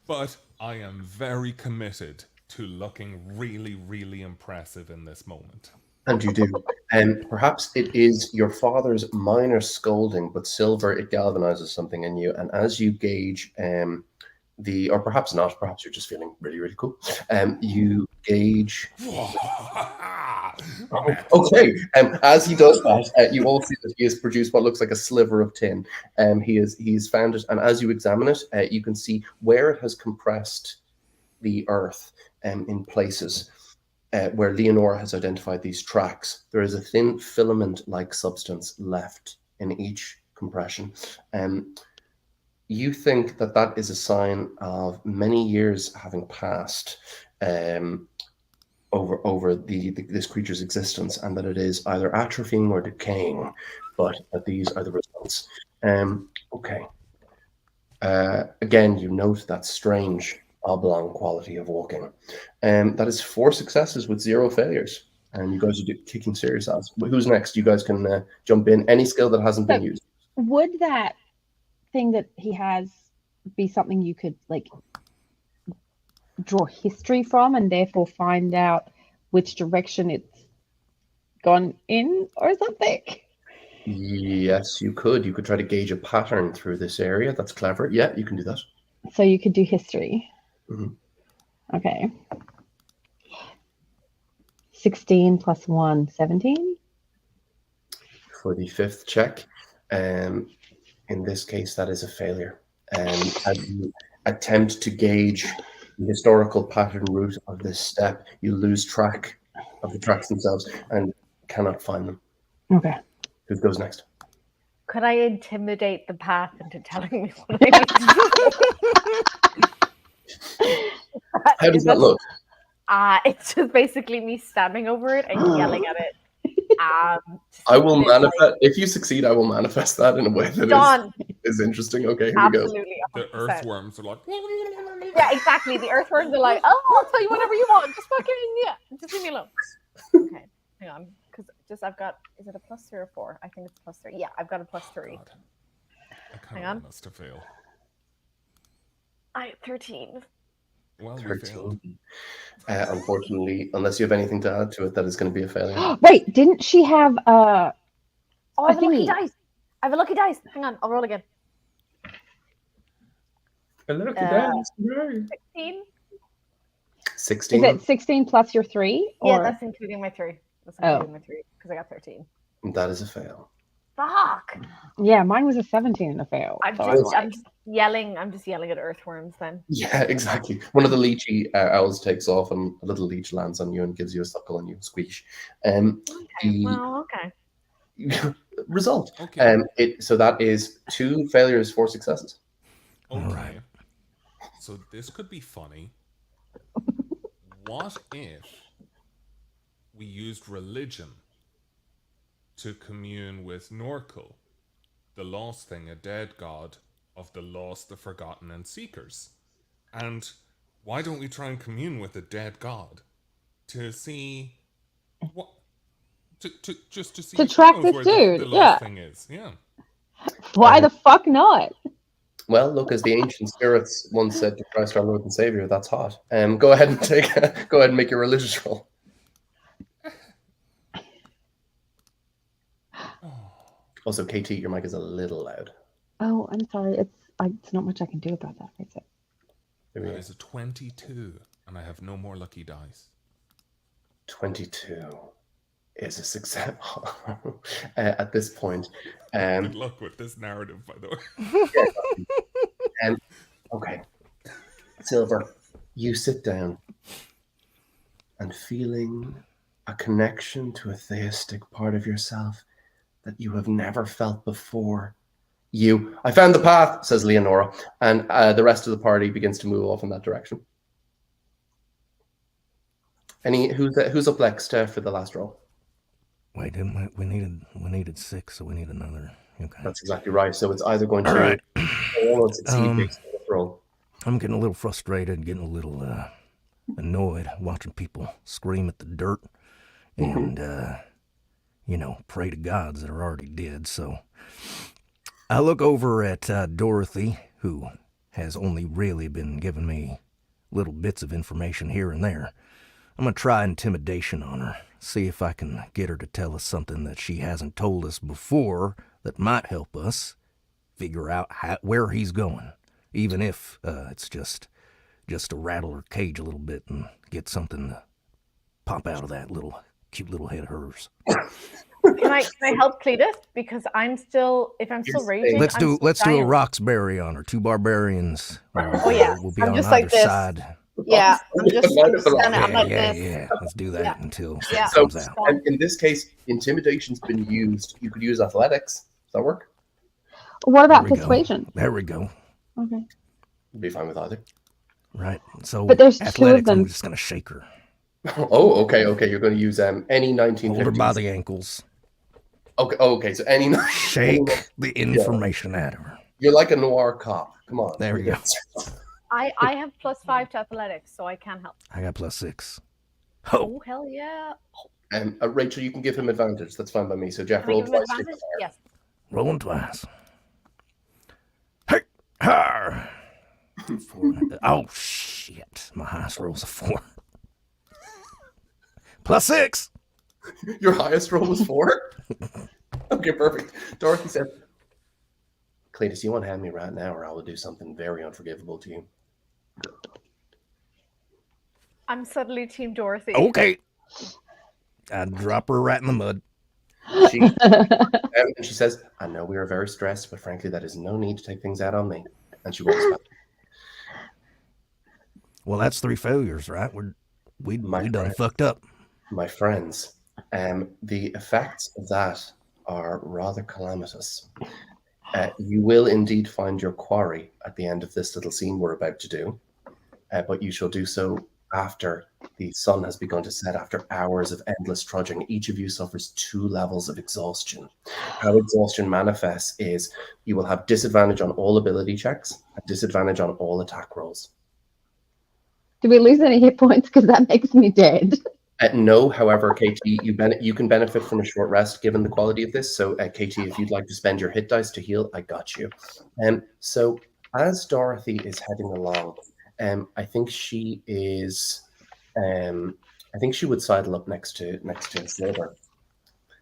But I am very committed to looking really, really impressive in this moment.
And you do. And perhaps it is your father's minor scolding, but Silver, it galvanizes something in you. And as you gauge or perhaps not, perhaps you're just feeling really, really cool. You gauge. Okay. As he does that, you all see that he has produced what looks like a sliver of tin. He's found it, and as you examine it, you can see where it has compressed the earth in places. Where Leonora has identified these tracks, there is a thin filament-like substance left in each compression. You think that that is a sign of many years having passed over this creature's existence, and that it is either atrophying or decaying, but that these are the results. Okay. Again, you note that strange oblong quality of walking. That is 4 successes with 0 failures. And you guys are kicking serious ass. Who's next? You guys can jump in. Any skill that hasn't been used.
Would that thing that he has be something you could like draw history from and therefore find out which direction it's gone in or something?
Yes, you could. You could try to gauge a pattern through this area. That's clever. Yeah, you can do that.
So you could do history.
Mhm.
Okay. 16 plus 1, 17.
For the fifth check, in this case, that is a failure. As you attempt to gauge the historical pattern route of this step, you lose track of the tracks themselves and cannot find them.
Okay.
Who goes next?
Could I intimidate the path into telling me what I need to do?
How does that look?
It's just basically me standing over it and yelling at it.
I will manifest. If you succeed, I will manifest that in a way that
Done.
is interesting. Okay, here we go.
Absolutely.
The
100%.
earthworms are like,
Yeah, exactly. The earthworms are like, oh, I'll tell you whatever you want. Just fucking, yeah. Just leave me alone. Okay, hang on. Because I've got, is it a +3 or 4? I think it's +3. Yeah, I've got a +3.
God, I kind
Hang
of
on.
want us to fail.
I 13.
Well, we failed.
13. Unfortunately, unless you have anything to add to it, that is going to be a failure.
Wait, didn't she have
Oh, I have a lucky
thingy.
dice. I have a lucky dice. Hang on, I'll roll again.
A lucky
dice.
dice.
16?
16.
Is it 16 plus your 3?
Yeah,
Or
that's including my 3. That's
Oh.
including my 3 because I got 13.
That is a fail.
Fuck!
yeah, mine was a 17 and a fail.
I'm
so I was
just,
like,
I'm just yelling. I'm just yelling at earthworms then.
Yeah, exactly. One of the leechy owls takes off, and a little leech lands on you and gives you a suckle, and you squeash.
Okay.
The
Well, okay.
result.
Okay.
So that is 2 failures, 4 successes.
Okay.
Alright.
So this could be funny. What if we used religion to commune with Norkel, the lost thing, a dead god of the lost, the forgotten, and seekers? And why don't we try and commune with a dead god to see what? Just to see
To
who
track
knows
this
where
dude,
the
yeah.
lost thing is. Yeah.
why the fuck not?
Well, look, as the ancient spirits once said to Christ our Lord and Savior, that's hot. Go ahead and go ahead and make your religious roll. Also, KT, your mic is a little loud.
Oh, I'm sorry. It's not much I can do about that. Is it?
There we
That
go.
is a 22, and I have no more lucky dice.
22 is a success at this point.
Good luck with this narrative, by the way.
Okay, Silver, you sit down and feeling a connection to a theistic part of yourself that you have never felt before. I found the path, says Leonora, and the rest of the party begins to move off in that direction. Who's up next for the last roll?
Wait, didn't we needed 6, so we need another. Okay.
That's exactly right. So it's either going to
All right.
fail or succeed based on this roll.
I'm getting a little frustrated, getting a little annoyed watching people scream at the dirt and, pray to gods that are already dead. So I look over at Dorothy, who has only really been giving me little bits of information here and there. I'm going to try intimidation on her, see if I can get her to tell us something that she hasn't told us before that might help us figure out where he's going, even if it's just to rattle her cage a little bit and get something to pop out of that cute little head of hers.
Can I help Cletus? Because I'm still, if I'm still raging,
Let's
I'm
do
still
a
dying.
Roxbury on her. 2 barbarians.
Oh, yeah.
We'll be
I'm
on
just
either
like this.
side.
Yeah, I'm just standing. I'm
Yeah,
like
yeah,
this.
yeah. Let's do that until
Yeah.
something comes out.
And in this case, intimidation's been used. You could use athletics. Does that work?
What about
There we go.
persuasion?
There we go.
Okay.
Be fine with either.
Right. So
But there's 2 of
athletics,
them.
I'm just going to shake her.
Oh, okay. You're going to use any 1950s.
Hold her by the ankles.
Okay. So any.
Shake the information at her.
You're like a noir cop. Come on.
There we go.
I have +5 to athletics, so I can help.
I got +6.
Oh, hell yeah.
Rachel, you can give him advantage. That's fine by me. So Jeff,
Can I
roll
give him
twice.
advantage? Yes.
Rolling twice. Hey, har. 4. Oh shit! My highest roll's a 4. +6.
Your highest roll was 4? Okay, perfect. Dorothy said, Cletus, you want to hand me right now, or I will do something very unforgivable to you.
I'm suddenly Team Dorothy.
Okay. I'd drop her right in the mud.
And she says, I know we are very stressed, but frankly, that is no need to take things out on me. And she walks back.
Well, that's 3 failures, right? We done fucked up.
My friends, the effects of that are rather calamitous. You will indeed find your quarry at the end of this little scene we're about to do, but you shall do so after the sun has begun to set, after hours of endless trudging. Each of you suffers 2 levels of exhaustion. How exhaustion manifests is you will have disadvantage on all ability checks, and disadvantage on all attack rolls.
Do we lose any hit points? Because that makes me dead.
No, however, KT, you can benefit from a short rest given the quality of this. So, KT, if you'd like to spend your hit dice to heal, I got you. So, as Dorothy is heading along, I think she is. I think she would sidle up next to Silver.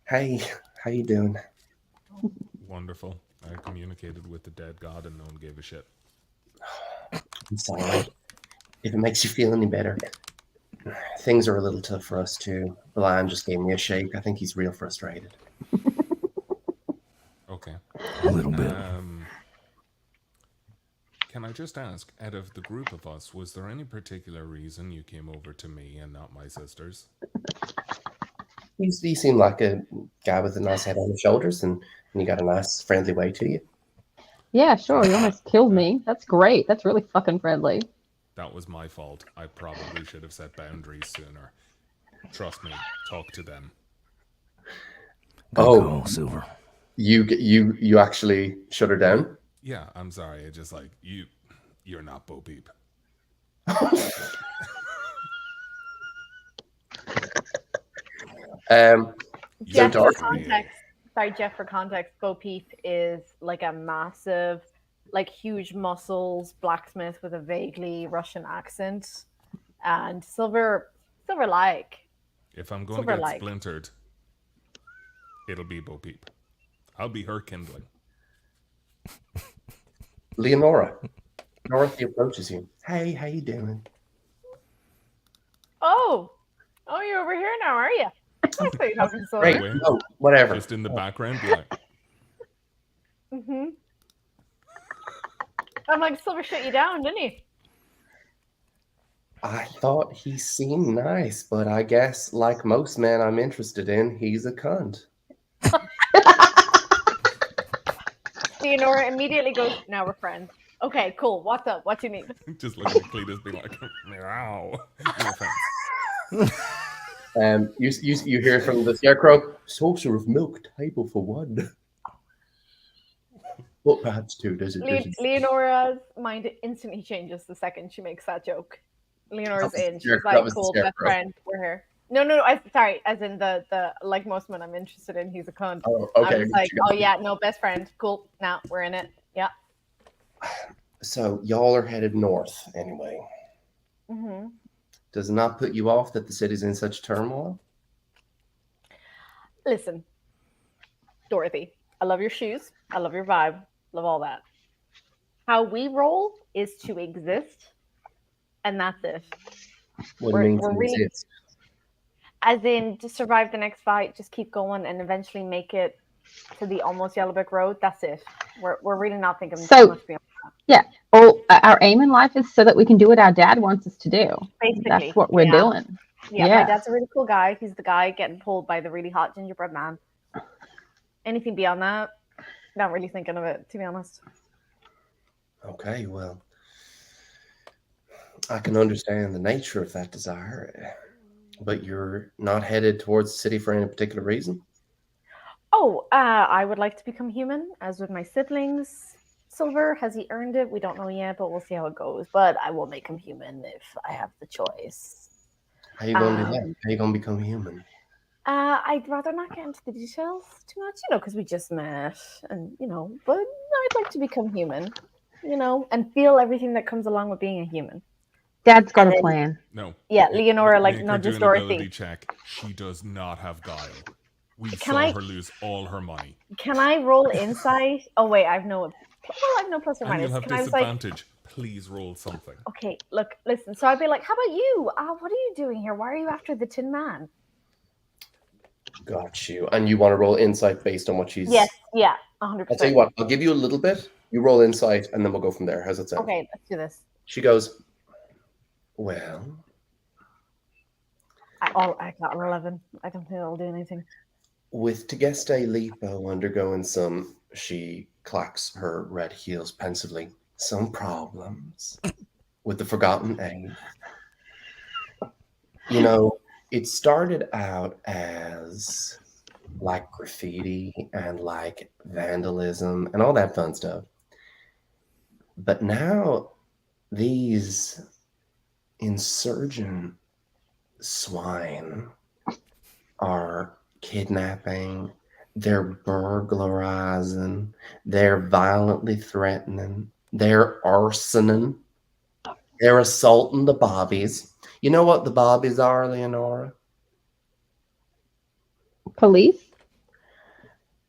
Hey, how you doing?
Wonderful. I communicated with the dead god and no one gave a shit.
I'm sorry. If it makes you feel any better. Things are a little tough for us too. The lion just gave me a shake. I think he's real frustrated.
Okay.
A little bit.
Can I just ask, out of the group of us, was there any particular reason you came over to me and not my sisters?
You seem like a guy with a nice head on his shoulders, and you got a nice, friendly way to you.
Yeah, sure. You almost killed me. That's great. That's really fucking friendly.
That was my fault. I probably should have set boundaries sooner. Trust me, talk to them.
Good call, Silver.
You actually shut her down?
Yeah, I'm sorry. I just like you're not Bo Peep.
Jeff, for context, Jeff, for context, Bo Peep is like a massive, like huge muscles blacksmith with a vaguely Russian accent, and Silver like.
If I'm going to get splintered, it'll be Bo Peep. I'll be her kindling.
Leonora, Dorothy approaches you. Hey, how you doing?
Oh, you're over here now, are you? I thought you were talking to Silver.
Great. No, whatever.
Just in the background, be like.
I'm like, Silver shut you down, didn't he?
I thought he seemed nice, but I guess, like most men I'm interested in, he's a cunt.
Leonora immediately goes, now we're friends. Okay, cool. What's up? What do you need?
Just look at Cletus being like, meow.
You hear from the scarecrow, saucer of milk, table for one. What perhaps two?
Leonora's mind instantly changes the second she makes that joke. Leonora's in. She's
That
like,
was the
cool, best
scarecrow.
friend, we're here. No, sorry, as in the like most men I'm interested in, he's a cunt.
Oh, okay.
I was like, oh yeah, no, best friend, cool. Now we're in it. Yeah.
So y'all are headed north anyway.
Mm-hmm.
Does it not put you off that the city's in such turmoil?
Listen, Dorothy, I love your shoes. I love your vibe. Love all that. How we roll is to exist, and that's it.
What do you mean
we're
to
really-
exist?
As in, to survive the next fight, just keep going and eventually make it to the almost Yellow Brick Road. That's it. We're really not thinking
So-
too much beyond that.
Our aim in life is so that we can do what our dad wants us to do.
Basically,
That's what we're doing.
Yeah,
Yeah.
my dad's a really cool guy. He's the guy getting pulled by the really hot gingerbread man. Anything beyond that, not really thinking of it, to be honest.
Okay, well, I can understand the nature of that desire, but you're not headed towards the city for any particular reason?
Oh, I would like to become human, as with my siblings. Silver, has he earned it? We don't know yet, but we'll see how it goes. But I will make him human if I have the choice.
How you going to do that? How you going to become human?
I'd rather not get into the details too much, because we just met, and but I'd like to become human, and feel everything that comes along with being a human.
Dad's got a plan.
No.
Yeah, Leonora,
Make
no,
her
just
do an ability
Dorothy.
check. She does not have guile. We
Can
saw
I-
her lose all her money.
Can I roll insight? Oh wait, I have no plus or
And you'll
minus.
have
Can I was like,
disadvantage. Please roll something.
okay, listen. So I'd be like, how about you? What are you doing here? Why are you after the Tin Man?
Got you. And you want to roll insight based on what she's...
Yes, yeah, 100%.
I'll tell you what, I'll give you a little bit. You roll insight, and then we'll go from there. How's it sound?
Okay, let's do this.
She goes, well...
I got an 11. I don't think that'll do anything.
With Tegeste Lipo undergoing some, she clacks her red heels pensively, some problems with the Forgotten Egg. You know, it started out as like graffiti and like vandalism and all that fun stuff. But now these insurgent swine are kidnapping, they're burglarizing, they're violently threatening, they're arsoning, they're assaulting the bobbies. You know what the bobbies are, Leonora?
Police?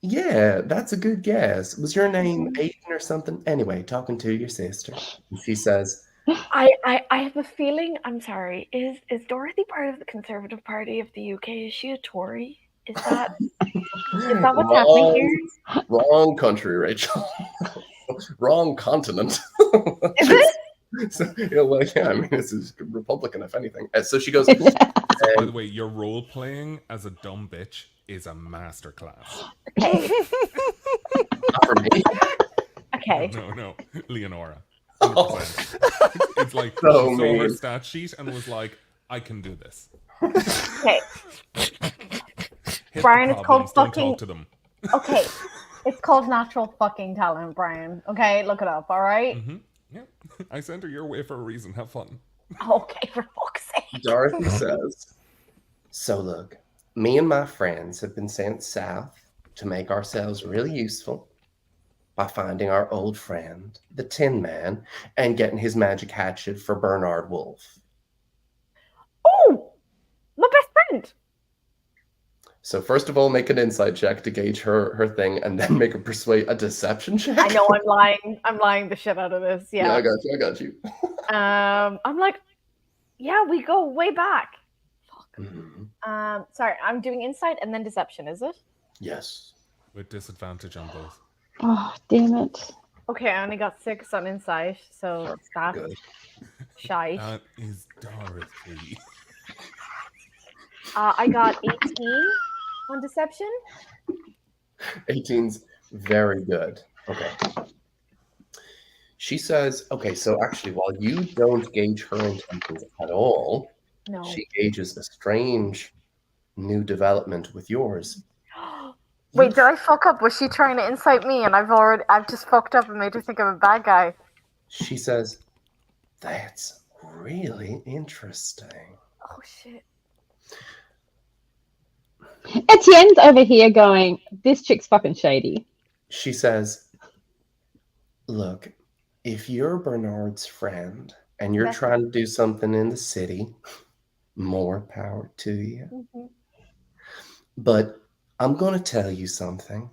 Yeah, that's a good guess. Was your name Aiden or something? Anyway, talking to your sister. She says,
I have a feeling. I'm sorry. Is Dorothy part of the Conservative Party of the UK? Is she a Tory? Is that what's happening here?
Wrong country, Rachel. Wrong continent.
Is it?
So, yeah, I mean, this is Republican, if anything. So she goes,
By the way, your role playing as a dumb bitch is a masterclass.
Okay.
not for me.
Okay.
No, Leonora.
Oh.
It's like
So
she saw her
mean.
stat sheet and was like, I can do this.
Okay.
Hit
Brian,
the
it's called
problems, don't
fucking-
talk to them.
Okay. It's called natural fucking talent, Brian. Okay, look it up, all right?
Mm-hmm. Yeah, I sent her your way for a reason. Have fun.
Okay, for fuck's sake.
Dorothy says, so look, me and my friends have been sent south to make ourselves really useful by finding our old friend, the Tin Man, and getting his magic hatchet for Bernard Wolf.
Oh, my best friend.
So first of all, make an insight check to gauge her thing, and then make a deception check.
I know I'm lying. I'm lying the shit out of this.
Yeah,
Yeah.
I got you.
I'm like, yeah, we go way back. Fuck.
Mhm.
Sorry, I'm doing insight and then deception, is it?
Yes.
With disadvantage on both.
Oh, damn it.
Okay, I only got 6 on insight, so that's
Good.
shite.
That is Dorothy.
I got 18 on deception.
18's very good. Okay. She says, okay, so actually, while you don't gauge her intentions at all,
No.
she gauges a strange new development with yours.
Wait, did I fuck up? Was she trying to incite me and I've just fucked up and made her think I'm a bad guy?
She says, that's really interesting.
Oh shit.
Etienne's over here going, this chick's fucking shady.
She says, look, if you're Bernard's friend and you're
Yes.
trying to do something in the city, more power to you.
Mhm,
But I'm going to tell you something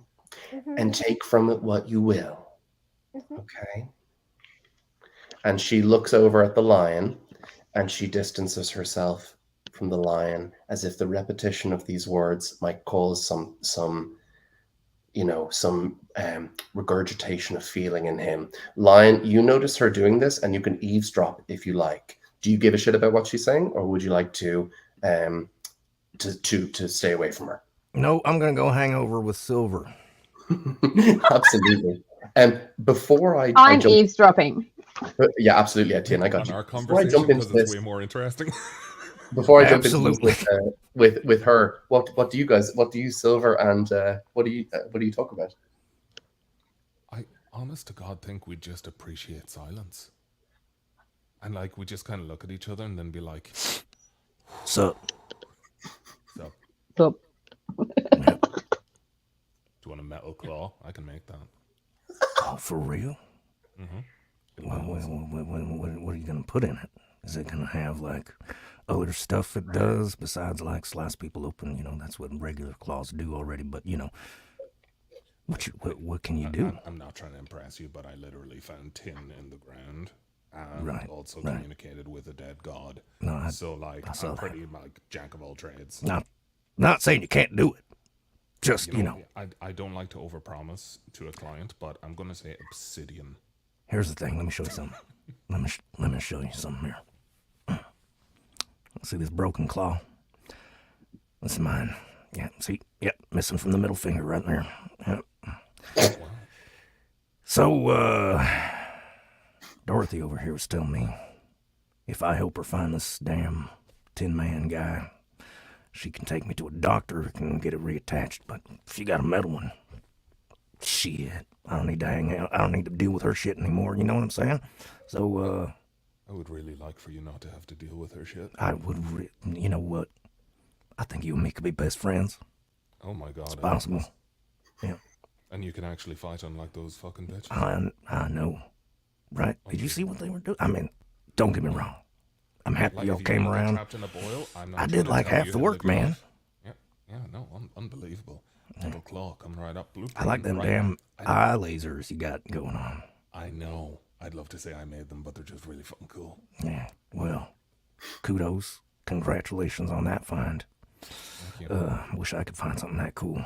mhm,
and take from it what you will.
mhm.
Okay? And she looks over at the lion and she distances herself from the lion as if the repetition of these words might cause some regurgitation of feeling in him. Lion, you notice her doing this and you can eavesdrop if you like. Do you give a shit about what she's saying, or would you like to stay away from her?
No, I'm gonna go hang over with Silver.
Absolutely. And before I
I'm
jump,
eavesdropping.
yeah, absolutely, Etienne, I got
On
you.
our
Before I
conversation,
jump into
because it's
this,
way more interesting.
before I jump into
Absolutely.
this with her, what do you, Silver, and what do you talk about?
I, honest to God, think we just appreciate silence. And like, we just kind of look at each other and then be like,
So,
so,
So,
do you want a metal claw? I can make that.
oh, for real?
Mm-hmm.
What are you gonna put in it? Is it gonna have like other stuff it does besides like slice people open? You know, that's what regular claws do already. But you know, what can you do?
I'm not trying to impress you, but I literally found tin in the ground and
Right,
also
right.
communicated with a dead god.
No,
So like,
I saw
I'm
that.
pretty like jack of all trades.
not saying you can't do it. Just,
I don't like to overpromise to a client, but I'm gonna say obsidian.
here's the thing. Let me show you something. Let me show you something here. See this broken claw? That's mine. Yeah, see? Yep, missing from the middle finger right there. Yep.
Wow.
So, Dorothy over here was telling me if I help her find this damn Tin Man guy, she can take me to a doctor who can get it reattached. But if she got a metal one, shit, I don't need to hang out. I don't need to deal with her shit anymore. You know what I'm saying? So,
I would really like for you not to have to deal with her shit.
I would, you know what? I think you and me could be best friends.
Oh my god.
It's possible. Yeah.
And you can actually fight unlike those fucking bitches.
I know. Right? Did you see what they were doing? I mean, don't get me wrong. I'm happy
Like,
y'all
if you
came
wanna get
around.
trapped in a boil, I'm not
I
trying
did
to
like
tell
half
you
the
how to
work,
live your
man.
life. Yeah, no, unbelievable. Double claw coming right up. Blueprint
I like them
right
damn
now.
eye lasers you got going on.
I know. I'd love to say I made them, but they're just really fucking cool.
Yeah, well, kudos. Congratulations on that find.
Thank you.
Wish I could find something that cool.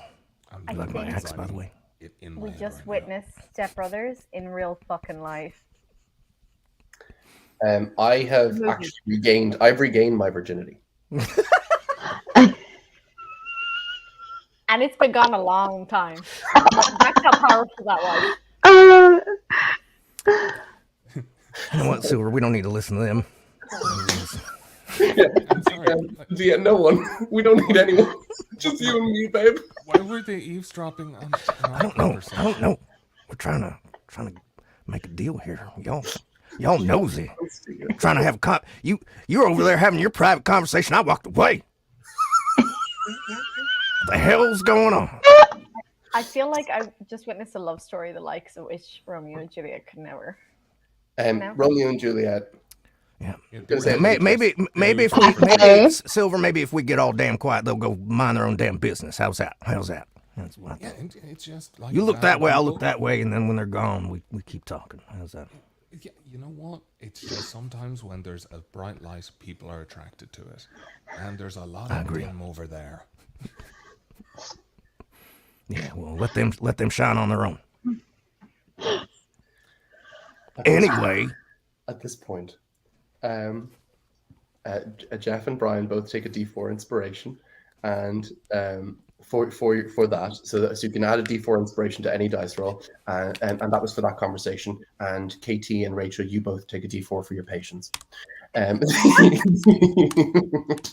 I'm
You like my
think-
axe, by the way?
It in
We
my head
just
right now.
witnessed Step Brothers in real fucking life.
I have
Movie.
actually regained. I've regained my virginity.
And it's been gone a long time. That's how powerful that was.
You know what, Silver? We don't need to listen to them.
I'm sorry.
Yeah, no one. We don't need anyone. Just you and me, babe.
Why were they eavesdropping on
I don't know. I don't know. We're trying to make a deal here. Y'all nosy. Trying to have a you're over there having your private conversation. I walked away. What the hell's going on?
I feel like I just witnessed a love story the likes of which Romeo and Juliet could never. No.
Romeo and Juliet.
Yeah.
Gonna say
Maybe if we Silver, maybe if we get all damn quiet, they'll go mind their own damn business. How's that? That's what I
Yeah,
thought.
it's just like
You look that way, I'll look
people-
that way, and then when they're gone, we keep talking. How's that?
Yeah, you know what? It's just sometimes when there's a bright light, people are attracted to it, and there's a lot
I
of
agree.
them over there.
Yeah, well, let them shine on their own. Anyway,
At this point, Jeff and Brian both take a D4 inspiration, and for that, so you can add a D4 inspiration to any dice roll, and that was for that conversation. And KT and Rachel, you both take a D4 for your patience.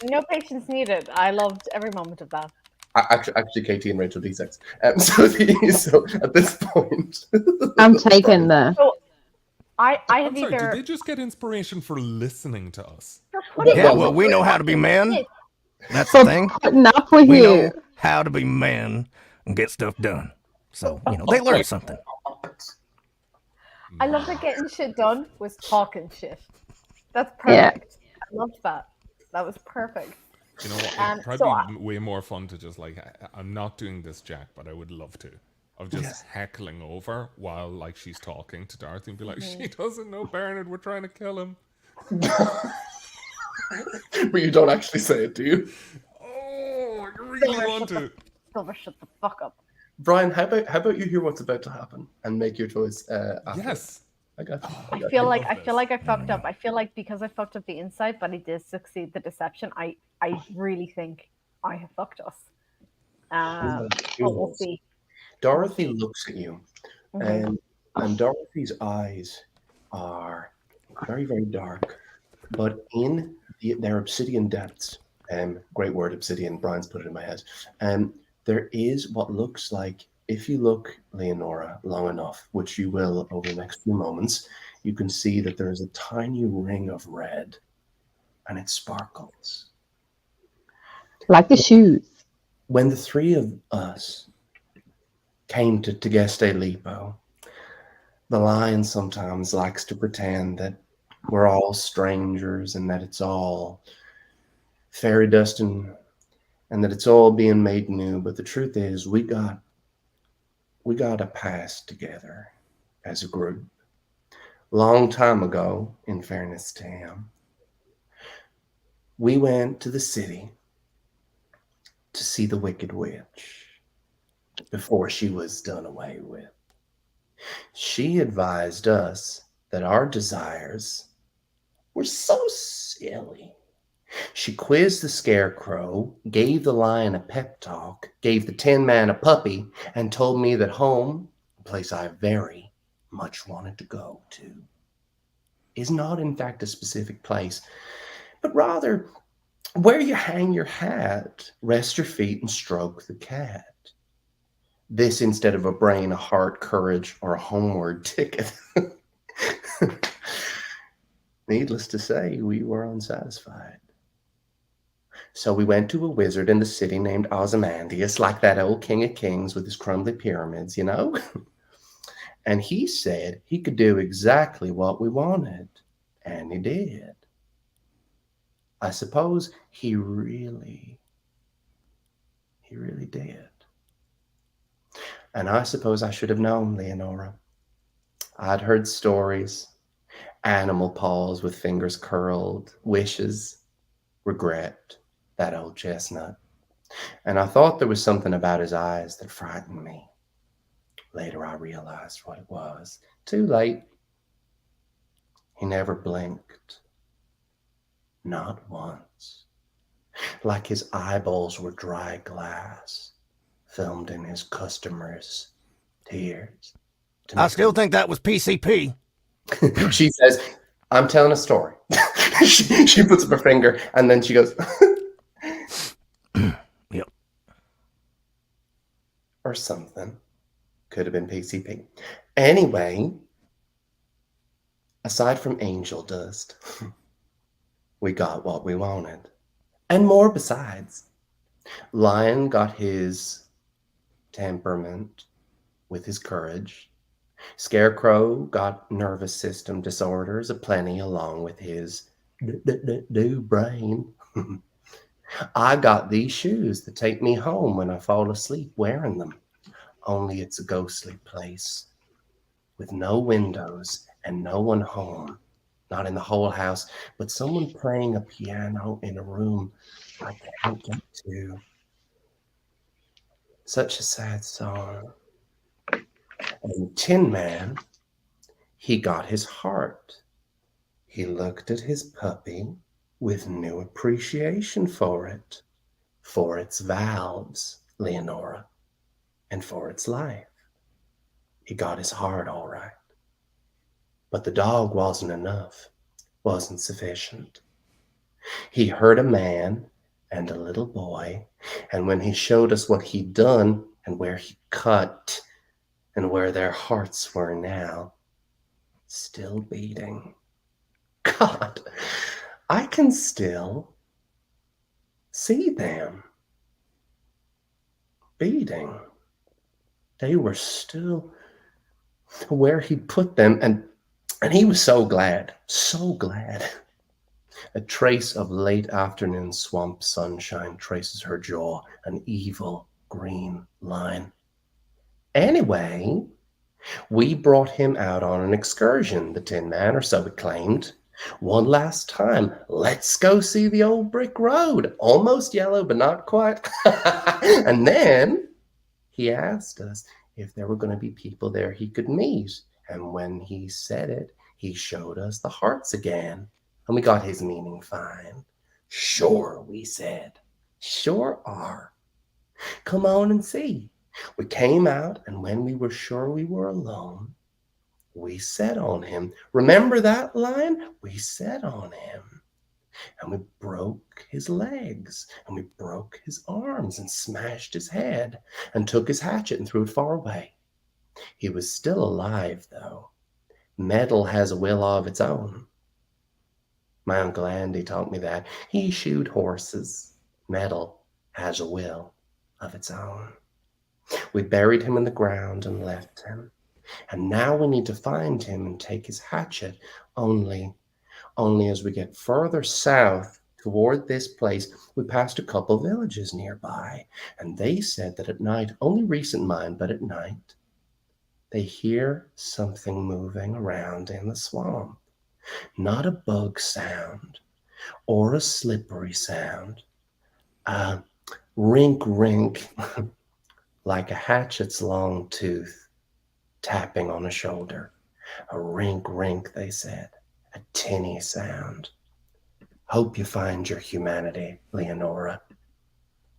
No patience needed. I loved every moment of that.
Actually, KT and Rachel D6. So at this point,
I'm taking the.
I have
I'm sorry,
either
did they just get inspiration for listening to us?
for putting
yeah,
up
well, we know how to be men.
shit.
That's the thing.
Putting up with
We
you.
know how to be men and get stuff done. So, they learn something.
I love that getting shit done was talking shit. That's
Yeah.
perfect. I loved that. That was perfect.
You know what? It'd
so
probably be way more fun to just I'm not doing this, Jack, but I would love to. Of just heckling over while like she's talking to Dorothy and be like, she doesn't know Bernard, we're trying to kill him.
but you don't actually say it, do you?
Oh, I really want to.
Silver, shut the fuck up.
Brian, how about you hear what's about to happen and make your choice? After?
Yes.
I got you.
I feel like
love
I fucked up. I feel like because I fucked up the inside, but I did succeed the deception. I really think I have fucked us. But we'll see.
Dorothy looks at you,
Mhm.
and Dorothy's eyes are very, very dark, but in their obsidian depths, great word, obsidian, Brian's put it in my head, there is what looks like, if you look, Leonora, long enough, which you will over the next few moments, you can see that there is a tiny ring of red, and it sparkles.
Like the shoes.
When the three of us came to Tegeste Lipo, the lion sometimes likes to pretend that we're all strangers and that it's all fairy dust and that it's all being made new. But the truth is, we got a past together as a group. Long time ago, in fairness to him, we went to the city to see the Wicked Witch. before she was done away with. She advised us that our desires were so silly. She quizzed the Scarecrow, gave the Lion a pep talk, gave the Tin Man a puppy, and told me that home, a place I very much wanted to go to, is not in fact a specific place, but rather where you hang your hat, rest your feet, and stroke the cat. This instead of a brain, a heart, courage, or a homeward ticket. Needless to say, we were unsatisfied. So we went to a wizard in the city named Ozymandias, like that old king of kings with his crumbly pyramids, you know? And he said he could do exactly what we wanted. And he did. I suppose he really did. And I suppose I should have known, Leonora. I'd heard stories, animal paws with fingers curled, wishes, regret, that old chestnut. And I thought there was something about his eyes that frightened me. Later I realized what it was. Too late. He never blinked. Not once. Like his eyeballs were dry glass, filmed in his customers' tears.
I still think that was PCP.
She says, I'm telling a story. she puts up her finger and then she goes,
Yep.
Or something. Could have been PCP. Anyway, aside from angel dust, we got what we wanted. And more besides. Lion got his temperament with his courage. Scarecrow got nervous system disorders aplenty along with his brain. I got these shoes that take me home when I fall asleep wearing them. Only it's a ghostly place with no windows and no one home. Not in the whole house, but someone playing a piano in a room I can't get to. Such a sad song. And Tin Man, he got his heart. He looked at his puppy with new appreciation for its valves, Leonora, and for its life. He got his heart all right. But the dog wasn't enough, wasn't sufficient. He heard a man and a little boy, and when he showed us what he'd done and where he cut and where their hearts were now, still beating. God, I can still see them beating. They were still where he put them, and he was so glad, so glad. A trace of late afternoon swamp sunshine traces her jaw, an evil green line. Anyway, we brought him out on an excursion, the Tin Man, or so he claimed. One last time, let's go see the old brick road. Almost yellow, but not quite. And then he asked us if there were going to be people there he could meet. And when he said it, he showed us the hearts again. And we got his meaning fine. Sure, we said. Sure are. Come on and see. We came out, and when we were sure we were alone, we set on him. Remember that line? We set on him. And we broke his legs, and we broke his arms, and smashed his head, and took his hatchet and threw it far away. He was still alive, though. Metal has a will of its own. My Uncle Andy taught me that. He shoed horses. Metal has a will of its own. We buried him in the ground and left him. And now we need to find him and take his hatchet. Only as we get further south toward this place, we passed a couple villages nearby. And they said that at night, only recent mind, but at night, they hear something moving around in the swamp. Not a bug sound or a slippery sound. Rink, rink. like a hatchet's long tooth tapping on a shoulder. A rink, rink, they said, a tinny sound. Hope you find your humanity, Leonora.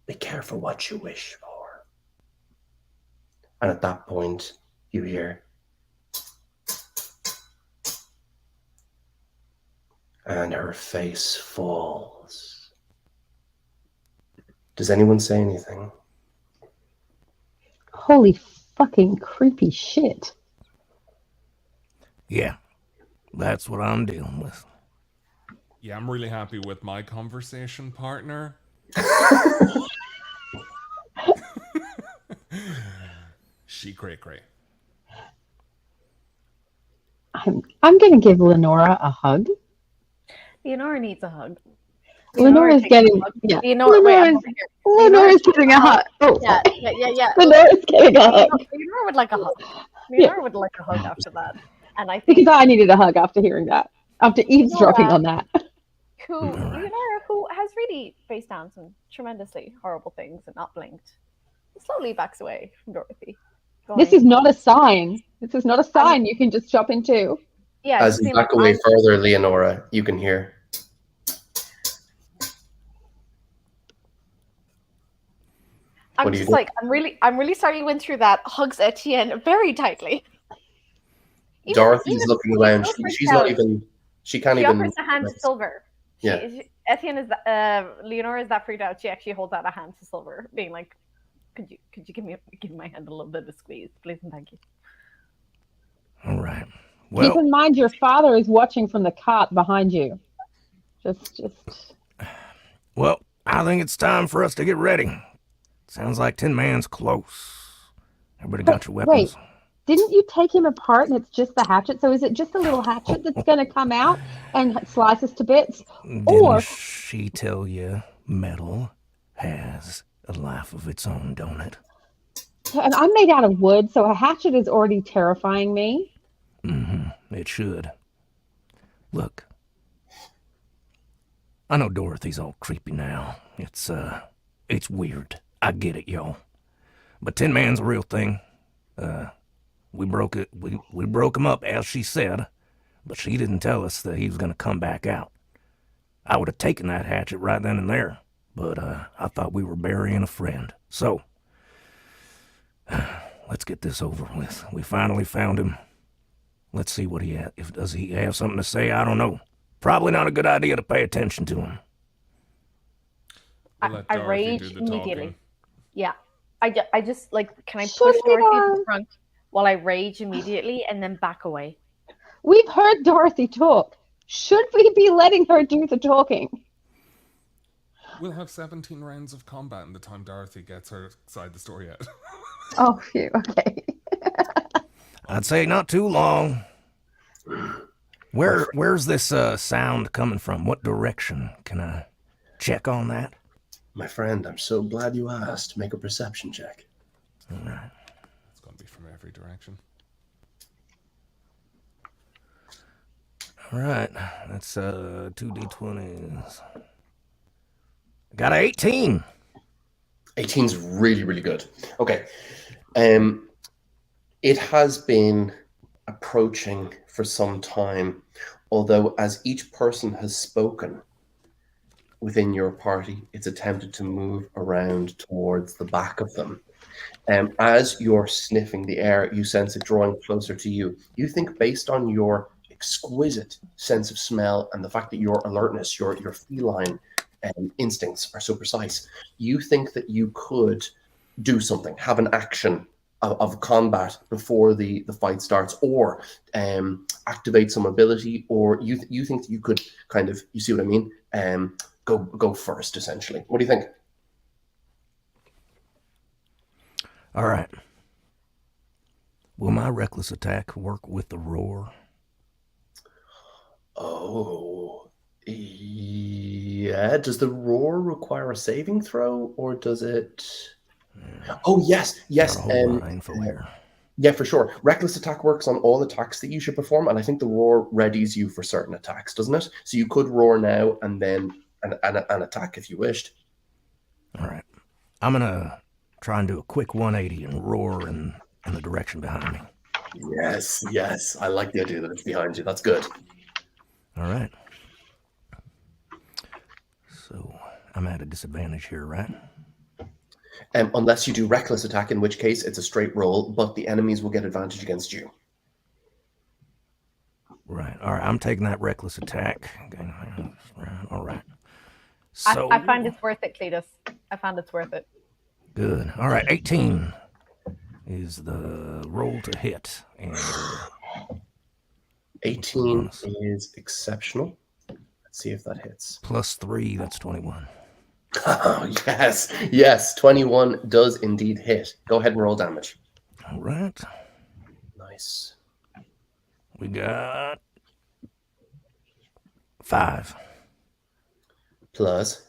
Be careful what you wish for. And at that point, you hear, and her face falls. Does anyone say anything?
Holy fucking creepy shit.
Yeah, that's what I'm dealing with.
Yeah, I'm really happy with my conversation partner. She cray.
I'm gonna give Lenora a hug.
Leonora needs a hug.
Lenora's
takes a
getting
hug.
yeah.
Leonora, wait, I'm over here.
Lenora's getting a hug. Oh,
Yeah.
Lenora's getting a hug.
Leonora would like a hug. Leonora would like a hug after that. And I think
Because I needed a hug after hearing that. After eavesdropping on that.
Leonora, who has really faced down some tremendously horrible things and not blinked, slowly backs away from Dorothy.
This is not a sign. This is not a sign you can just jump into.
Yeah.
As you back away further, Leonora, you can hear.
I'm just like, I'm really sorry you went through that. Hugs Etienne very tightly.
Dorothy's looking around. She's not even. She can't even.
She offers a hand to Silver.
Yeah.
Etienne is Leonora is that freaked out. She actually holds out a hand to Silver, being like, "Could you give my hand a little bit of a squeeze, please and thank you."
All right. Well,
keep in mind your father is watching from the cart behind you. Just.
Well, I think it's time for us to get ready. Sounds like Tin Man's close. Everybody got your weapons?
Wait, didn't you take him apart and it's just the hatchet? So is it just a little hatchet that's going to come out and slice us to bits?
Didn't she tell you metal has a life of its own, don't it?
And I'm made out of wood, so a hatchet is already terrifying me.
Mm-hmm. It should. Look, I know Dorothy's all creepy now. It's weird. I get it, y'all. But Tin Man's a real thing. We broke it. We broke him up, as she said, but she didn't tell us that he was going to come back out. I would have taken that hatchet right then and there, but I thought we were burying a friend. So, let's get this over with. We finally found him. Let's see what he has. Does he have something to say? I don't know. Probably not a good idea to pay attention to him.
I rage immediately. Yeah. I just like, can I push Dorothy to the front while I rage immediately and then back away?
We've heard Dorothy talk. Should we be letting her do the talking?
We'll have 17 rounds of combat in the time Dorothy gets her side of the story out.
Oh, phew. Okay.
I'd say not too long. Where's this sound coming from? What direction? Can I check on that?
My friend, I'm so glad you asked. Make a perception check.
All right.
It's going to be from every direction.
All right. That's 2d20s. I got an 18.
18's really, really good. Okay. It has been approaching for some time, although as each person has spoken within your party, it's attempted to move around towards the back of them. As you're sniffing the air, you sense it drawing closer to you. You think, based on your exquisite sense of smell and the fact that your alertness, your feline instincts are so precise, you think that you could do something, have an action of combat before the fight starts, or activate some ability, or you think that you could kind of, you see what I mean? Go first, essentially. What do you think?
All right. Will my reckless attack work with the roar?
Oh, yeah. Does the roar require a saving throw, or does it? Oh, yes.
Got a whole lot of info here.
Yeah, for sure. Reckless attack works on all attacks that you should perform, and I think the roar readies you for certain attacks, doesn't it? So you could roar now and then an attack if you wished.
All right. I'm gonna try and do a quick 180 and roar in the direction behind me.
Yes, yes. I like the idea that it's behind you. That's good.
All right. So I'm at a disadvantage here, right?
Unless you do reckless attack, in which case it's a straight roll, but the enemies will get advantage against you.
Right. All right. I'm taking that reckless attack. Okay. All right. So
I find it's worth it, Cletus. I found it's worth it.
good. All right. 18 is the roll to hit, and
18 is exceptional. Let's see if that hits.
+3. That's 21.
Oh, yes. Yes. 21 does indeed hit. Go ahead and roll damage.
All right.
Nice.
We got 5.
Plus.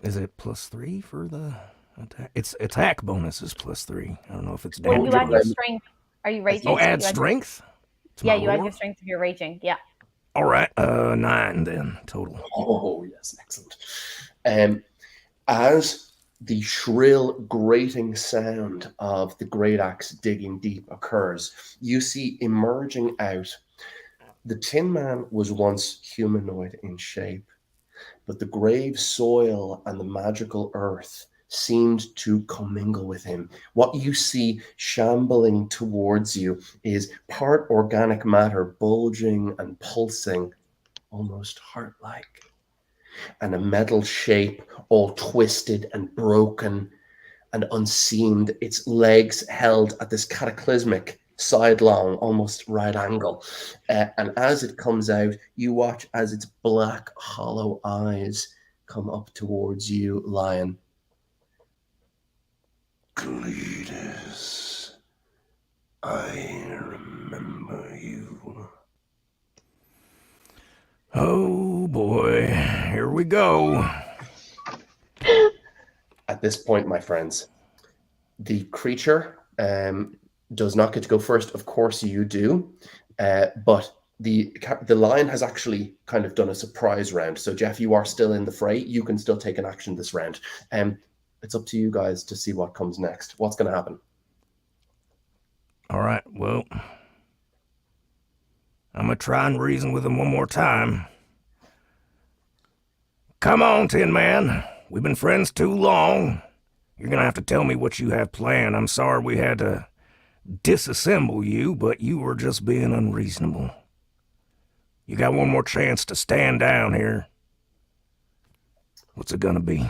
Is it +3 for the attack? Its attack bonus is +3. I don't know if it's
Well,
damage.
you add your strength. Are you raging?
Oh, add
You
strength?
Yeah, you add your strength if you're raging. Yeah.
All right. 9 then total.
Oh, yes. Excellent. As the shrill, grating sound of the great axe digging deep occurs, you see emerging out. The Tin Man was once humanoid in shape, but the grave soil and the magical earth seemed to commingle with him. What you see shambling towards you is part organic matter bulging and pulsing, almost heart-like, and a metal shape all twisted and broken and unseamed, its legs held at this cataclysmic sidelong, almost right angle. And as it comes out, you watch as its black, hollow eyes come up towards you, Lion. Cletus, I remember you.
Oh boy, here we go.
At this point, my friends, the creature does not get to go first. Of course you do, but the lion has actually kind of done a surprise round. So Jeff, you are still in the fray. You can still take an action this round. It's up to you guys to see what comes next. What's going to happen?
All right, well, I'm going to try and reason with him one more time. Come on, Tin Man. We've been friends too long. You're going to have to tell me what you have planned. I'm sorry we had to disassemble you, but you were just being unreasonable. You got one more chance to stand down here. What's it going to be?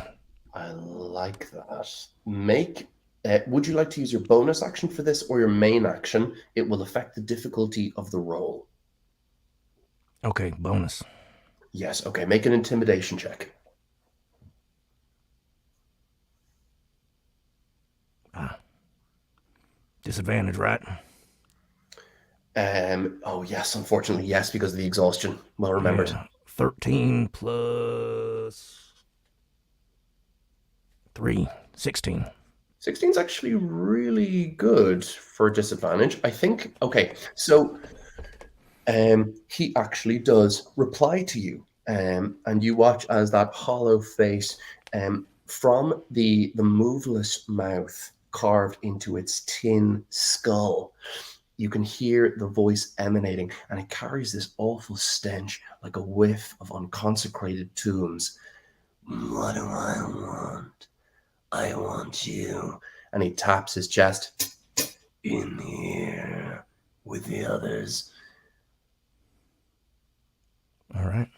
I like that. Would you like to use your bonus action for this or your main action? It will affect the difficulty of the roll.
Okay, bonus.
Yes, okay. Make an intimidation check.
Disadvantage, right?
Oh, yes, unfortunately, yes, because of the exhaustion. Well remembered.
Yeah. 13 plus 3, 16.
16 is actually really good for disadvantage. I think, okay, so he actually does reply to you, and you watch as that hollow face from the moveless mouth carved into its tin skull. You can hear the voice emanating, and it carries this awful stench like a whiff of unconsecrated tombs. What do I want? I want you. And he taps his chest. In here with the others.
All right.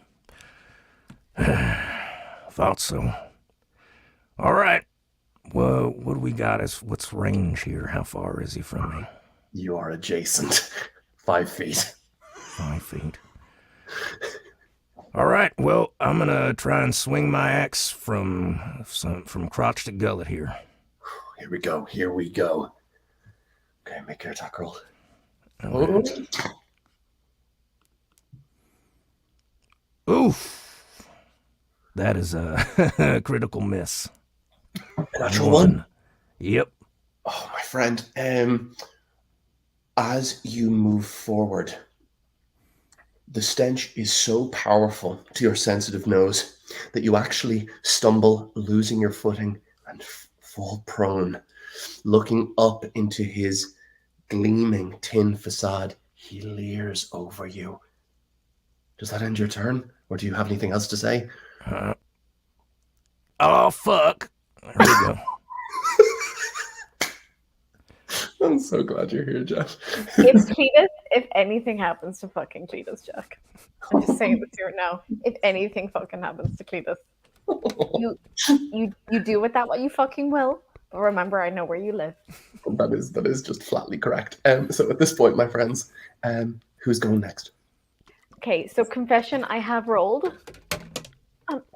Thought so. All right. Well, what do we got? What's range here? How far is he from me?
You are adjacent. 5 feet.
5 feet. All right. Well, I'm gonna try and swing my axe from crotch to gullet here.
Here we go. Here we go. Okay, make your attack roll.
Right. Oof. That is a critical miss.
Natural one?
Yep.
Oh, my friend. As you move forward, the stench is so powerful to your sensitive nose that you actually stumble, losing your footing, and fall prone, looking up into his gleaming tin facade. He leers over you. Does that end your turn, or do you have anything else to say?
Oh, fuck. There we go.
I'm so glad you're here, Jeff.
If anything happens to fucking Cletus, Jack, I'm just saying this here now. If anything fucking happens to Cletus, you do with that what you fucking will. But remember, I know where you live.
That is just flatly correct. So at this point, my friends, who's going next?
Okay, so confession, I have rolled,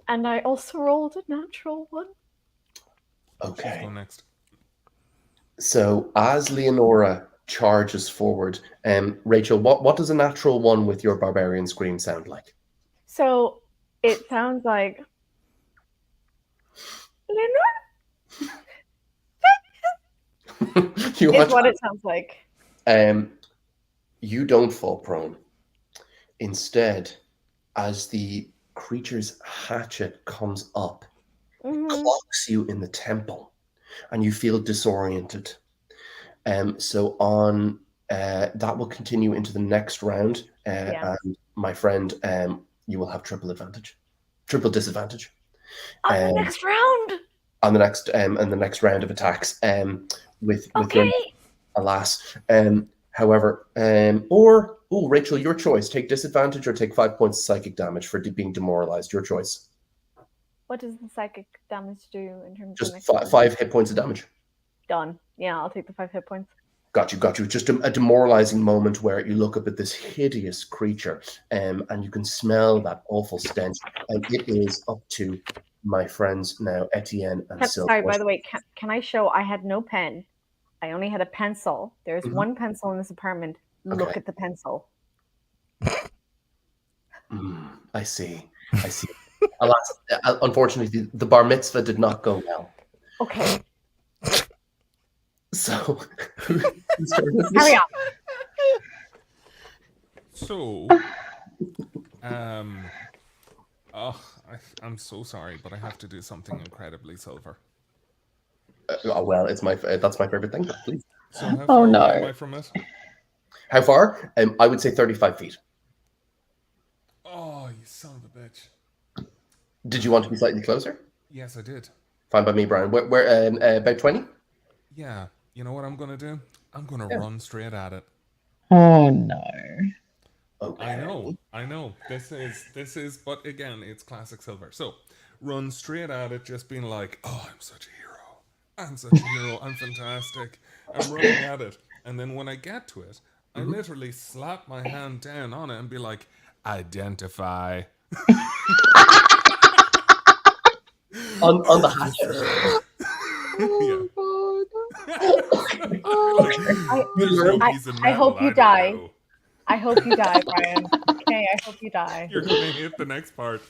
and I also rolled a natural one.
Okay.
Go next.
So as Leonora charges forward, Rachel, what does a natural one with your barbarian scream sound like?
So it sounds like Leonora. Is what it sounds like.
You don't fall prone. Instead, as the creature's hatchet comes up, clocks you in the temple, and you feel disoriented. So on that will continue into the next round, and my friend, you will have triple disadvantage.
On the next round.
On the next round of attacks. With
Okay.
your, alas. However, Rachel, your choice. Take disadvantage or take 5 points of psychic damage for being demoralized. Your choice.
What does the psychic damage do in terms
Just
of
five hit points of damage.
Done. Yeah, I'll take the 5 hit points.
Got you. Just a demoralizing moment where you look up at this hideous creature, and you can smell that awful stench. And it is up to my friends now, Etienne and Sylvie.
Sorry, by the way, can I show? I had no pen. I only had a pencil. There's one pencil in this apartment. Look at the pencil.
I see. Alas, unfortunately, the bar mitzvah did not go well.
Okay.
So,
carry on.
So, I'm so sorry, but I have to do something incredibly silver.
Well, that's my favorite thing. Please.
So how far away am I from it?
How far? I would say 35 feet.
Oh, you son of a bitch!
Did you want to be slightly closer?
Yes, I did.
Fine by me, Brian. Where about 20?
Yeah. You know what I'm gonna do? I'm gonna run straight at it.
Oh no.
Okay.
I know. This is, but again, it's classic silver. So, run straight at it, just being like, oh, I'm such a hero. I'm fantastic. I'm running at it. And then when I get to it, I literally slap my hand down on it and be like, identify.
on the hatchet.
I hope you die. I hope you die, Brian. Okay, I hope you die.
You're gonna hit the next part.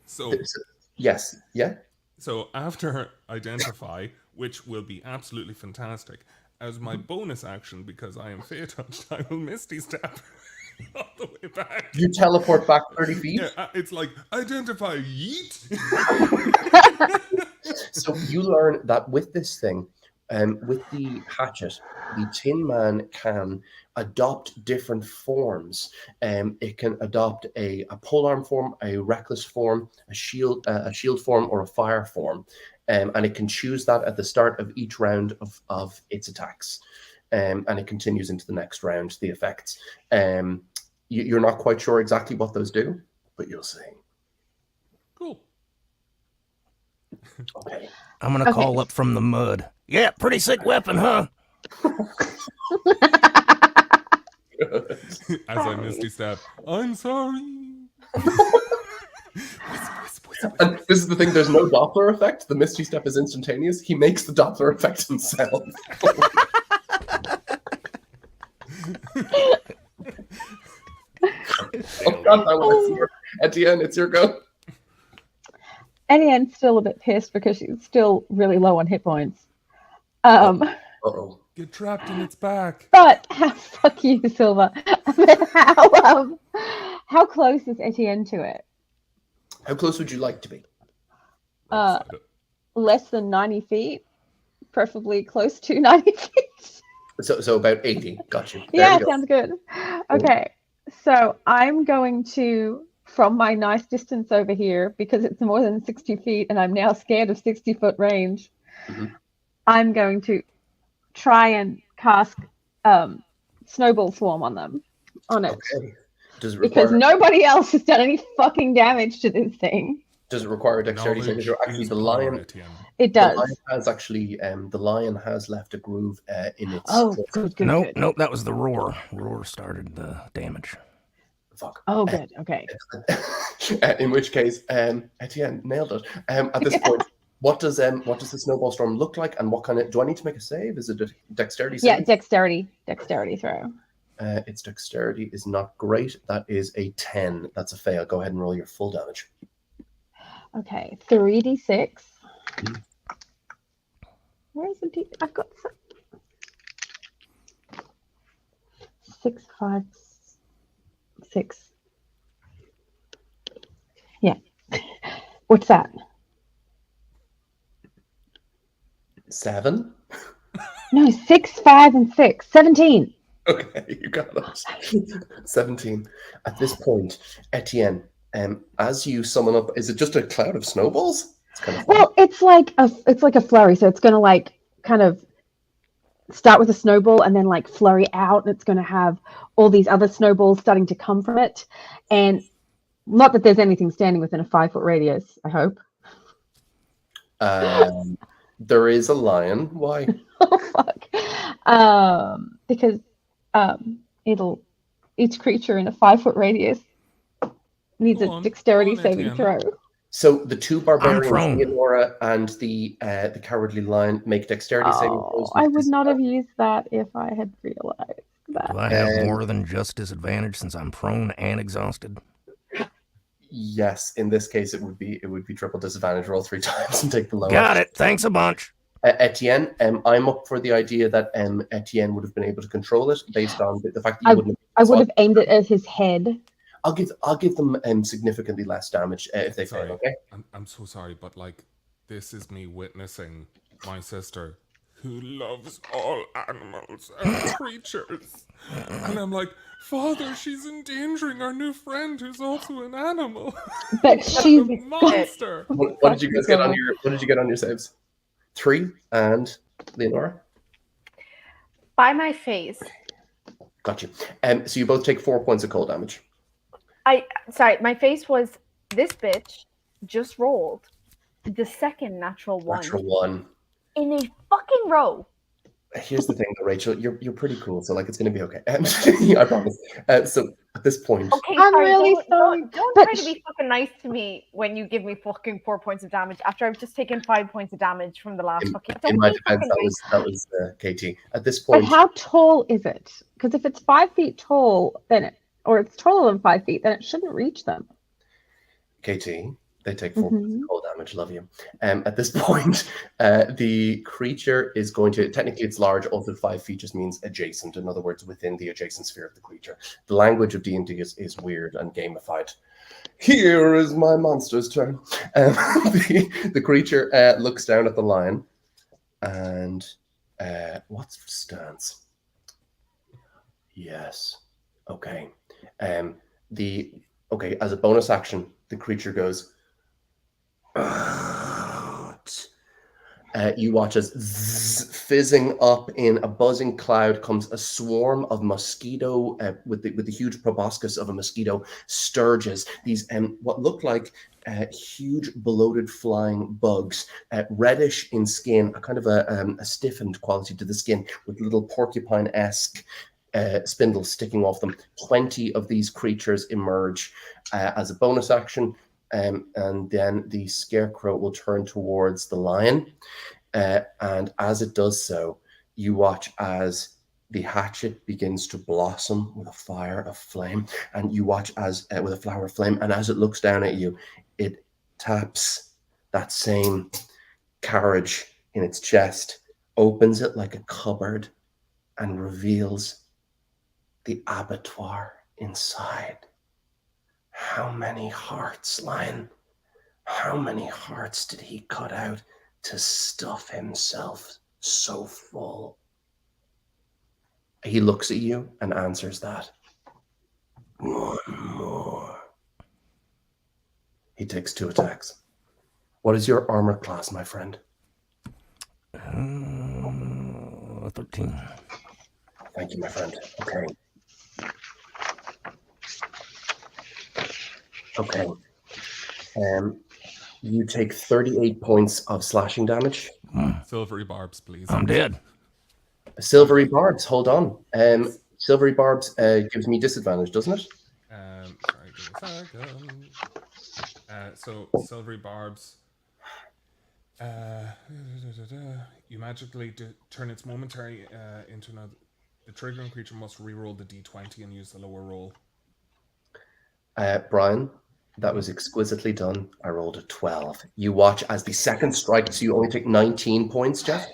So
yes, yeah.
So after identify, which will be absolutely fantastic, as my bonus action, because I am Fey touched, I will Misty Step all the way back.
You teleport back 30 feet?
Yeah, it's like, identify, yeet!
So you learn that with this thing, with the hatchet, the Tin Man can adopt different forms. It can adopt a polearm form, a reckless form, a shield form, or a fire form. And it can choose that at the start of each round of its attacks. And it continues into the next round, the effects. You're not quite sure exactly what those do, but you'll see.
Cool.
Okay.
I'm going to call up from the mud. Yeah, pretty sick weapon, huh?
As I Misty Step, I'm sorry.
And this is the thing, there's no Doppler effect. The Misty Step is instantaneous. He makes the Doppler effect himself. Oh God, that was Etienne, it's your go.
Etienne's still a bit pissed because she's still really low on hit points.
Uh-oh.
Get trapped in its back.
But fuck you, Silver. How close is Etienne to it?
How close would you like to be?
less than 90 feet, preferably close to 90 feet.
So about 80. Got you. There
Yeah,
you go.
sounds good. Okay, so I'm going to, from my nice distance over here, because it's more than 60 feet and I'm now scared of 60-foot range,
Mhm.
I'm going to try and cast Snowball Swarm on it.
Okay. Does it
Because
require
nobody else has done any fucking damage to this thing.
a dexterity saving
Knowledge
throw? Actually,
is
the
power,
lion.
It
Etienne.
The
does.
lion has actually the lion has left a groove in its
Oh,
throat.
good.
Nope, that was the roar. Roar started the damage.
Fuck.
Oh, good. Okay.
In which case, Etienne nailed it. At this point, what does the snowball storm look like, and what kind of do I need to make a save? Is it a dexterity
Yeah,
save?
dexterity throw.
Its dexterity is not great. That is a 10. That's a fail. Go ahead and roll your full damage.
Okay, 3d6. Where's the d? I've got 6, 5, 6. Yeah. What's that?
7.
No, 6, 5, and 6. 17.
Okay, you got it. 17. At this point, Etienne, as you summon up, is it just a cloud of snowballs? It's kind of fun.
Well, it's like a flurry, so it's gonna like kind of start with a snowball and then like flurry out, and it's gonna have all these other snowballs starting to come from it. And not that there's anything standing within a 5-foot radius, I hope.
There is a lion. Why?
Oh fuck. Because each creature in a 5-foot radius needs
Go
a
on,
dexterity
go on,
saving
Etienne.
throw.
So the two barbarians,
prone.
Leonora and the cowardly lion, make dexterity saving throws.
I would not have used that if I had realized that.
Do I have more than just disadvantage since I'm prone and exhausted?
Yes, in this case, it would be triple disadvantage. Roll 3 times and take the lower.
Got it. Thanks a bunch.
Etienne, I'm up for the idea that Etienne would have been able to control it based on the fact that you wouldn't.
I would have aimed it at his head.
I'll give them significantly less damage if they fail.
Sorry,
Okay.
I'm so sorry, but like, this is me witnessing my sister who loves all animals and creatures. And I'm like, Father, she's endangering our new friend who's also an animal.
But she's
a monster.
What did you guys get on your? What did you get on your saves? 3 and Leonora.
By my face.
Got you. So you both take 4 points of cold damage.
Sorry, my face was this bitch just rolled the second natural one
Natural 1.
in a fucking row.
Here's the thing, though, Rachel. You're pretty cool, so like it's gonna be okay. I promise. So at this point,
Okay,
I'm
sorry,
really
don't
sorry,
try to be fucking nice to me when you give me fucking 4 points of damage after I've just taken 5 points of damage from the last fucking.
in
Don't
my
be
defense,
fucking
that was KT. At this
But
point,
how tall is it? Because if it's 5 feet tall, or it's taller than 5 feet, then it shouldn't reach them.
KT, they take 4 points of cold damage. Love you. At this point, the creature is going to technically it's large. Also, 5 feet just means adjacent. In other words, within the adjacent sphere of the creature. The language of D&D is weird and gamified. Here is my monster's turn. The creature looks down at the lion, and what's for stance? Yes. Okay. As a bonus action, the creature goes. You watch as fizzing up in a buzzing cloud comes a swarm of mosquito with the huge proboscis of a mosquito sturges. These what look like huge bloated flying bugs, reddish in skin, a kind of a stiffened quality to the skin with little porcupine-esque spindles sticking off them. 20 of these creatures emerge as a bonus action. And then the scarecrow will turn towards the lion. And as it does so, you watch as the hatchet begins to blossom with a fire of flame. And you watch as with a flower of flame. And as it looks down at you, it taps that same carriage in its chest, opens it like a cupboard, and reveals the abattoir inside. How many hearts, lion? How many hearts did he cut out to stuff himself so full. He looks at you and answers that. One more. He takes 2 attacks. What is your armor class, my friend?
13.
Thank you, my friend. Okay. Okay. You take 38 points of slashing damage.
Silvery barbs, please.
I'm dead.
Silvery barbs, hold on. Silvery barbs gives me disadvantage, doesn't it?
Sorry, give me a second. So silvery barbs. You magically turn its momentary into another. The triggering creature must reroll the d20 and use the lower roll.
Brian, that was exquisitely done. I rolled a 12. You watch as the second strikes, you only take 19 points, Jeff.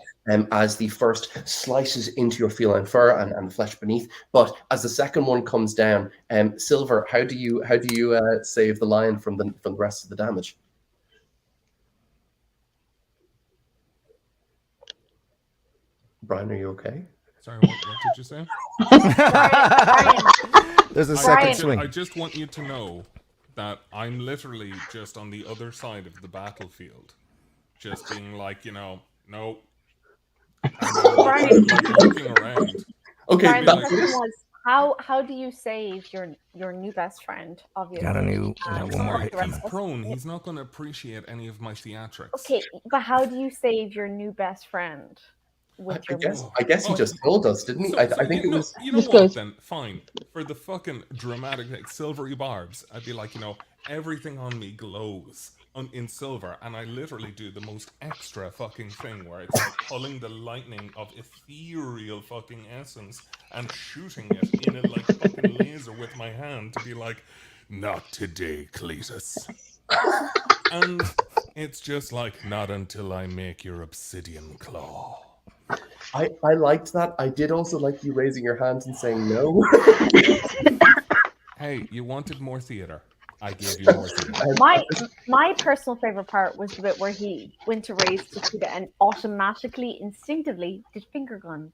As the first slices into your feline fur and flesh beneath, but as the second one comes down, Silver, how do you save the lion from the rest of the damage? Brian, are you okay?
Sorry, what did you say?
There's a second
Brian.
swing.
I just want you to know that I'm literally just on the other side of the battlefield, just being like, no.
Brian.
Looking around.
Okay,
Brian, the question was, how do you save your new best friend? Obviously,
Got one more hit
the rest
coming.
of us.
Prone, he's not going to appreciate any of my theatrics.
Okay, but how do you save your new best friend? With your
I guess he just told us, didn't he?
So,
I
so
think
you
it
know,
was.
you know
Just
what
goes.
then? Fine. For the fucking dramatic, like, silvery barbs, I'd be like, everything on me glows in silver, and I literally do the most extra fucking thing where it's like pulling the lightning of ethereal fucking essence and shooting it in a like fucking laser with my hand to be like, not today, Cletus. And it's just like, not until I make your obsidian claw.
I liked that. I did also like you raising your hands and saying no.
Hey, you wanted more theater. I gave you more theater.
My personal favorite part was the bit where he went to raise Takeda and automatically, instinctively did finger gun.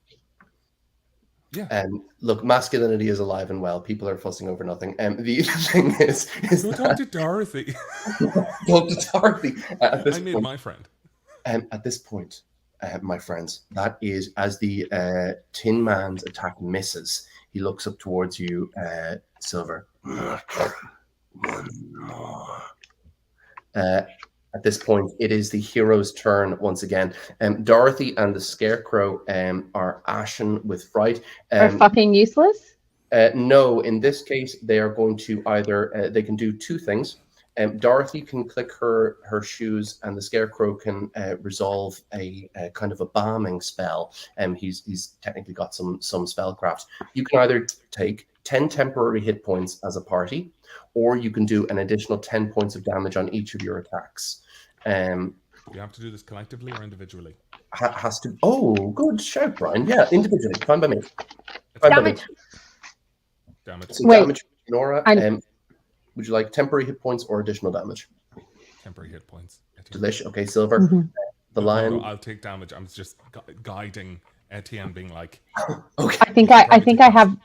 Yeah.
Look, masculinity is alive and well. People are fussing over nothing. The thing is
Go talk to Dorothy.
talk to Dorothy. At this
I made
point,
my friend.
at this point, my friends, that is as the Tin Man's attack misses. He looks up towards you, Silver. One more. At this point, it is the hero's turn once again. Dorothy and the Scarecrow are ashen with fright.
Are fucking useless.
No, in this case, they are going to either they can do 2 things. Dorothy can click her shoes, and the Scarecrow can resolve a kind of a balming spell. He's technically got some spellcraft. You can either take 10 temporary hit points as a party, or you can do an additional 10 points of damage on each of your attacks.
You have to do this collectively or individually?
Has to. Oh, good shout, Brian. Yeah, individually. Fine by me. Fine by me.
Damage.
Damn it.
So
Wait,
damage, Nora.
I'm-
Would you like temporary hit points or additional damage?
Temporary hit points.
Delish. Okay, Silver.
Mhm.
The lion.
No, I'll take damage. I'm just guiding Etienne, being like,
Okay.
I think I have.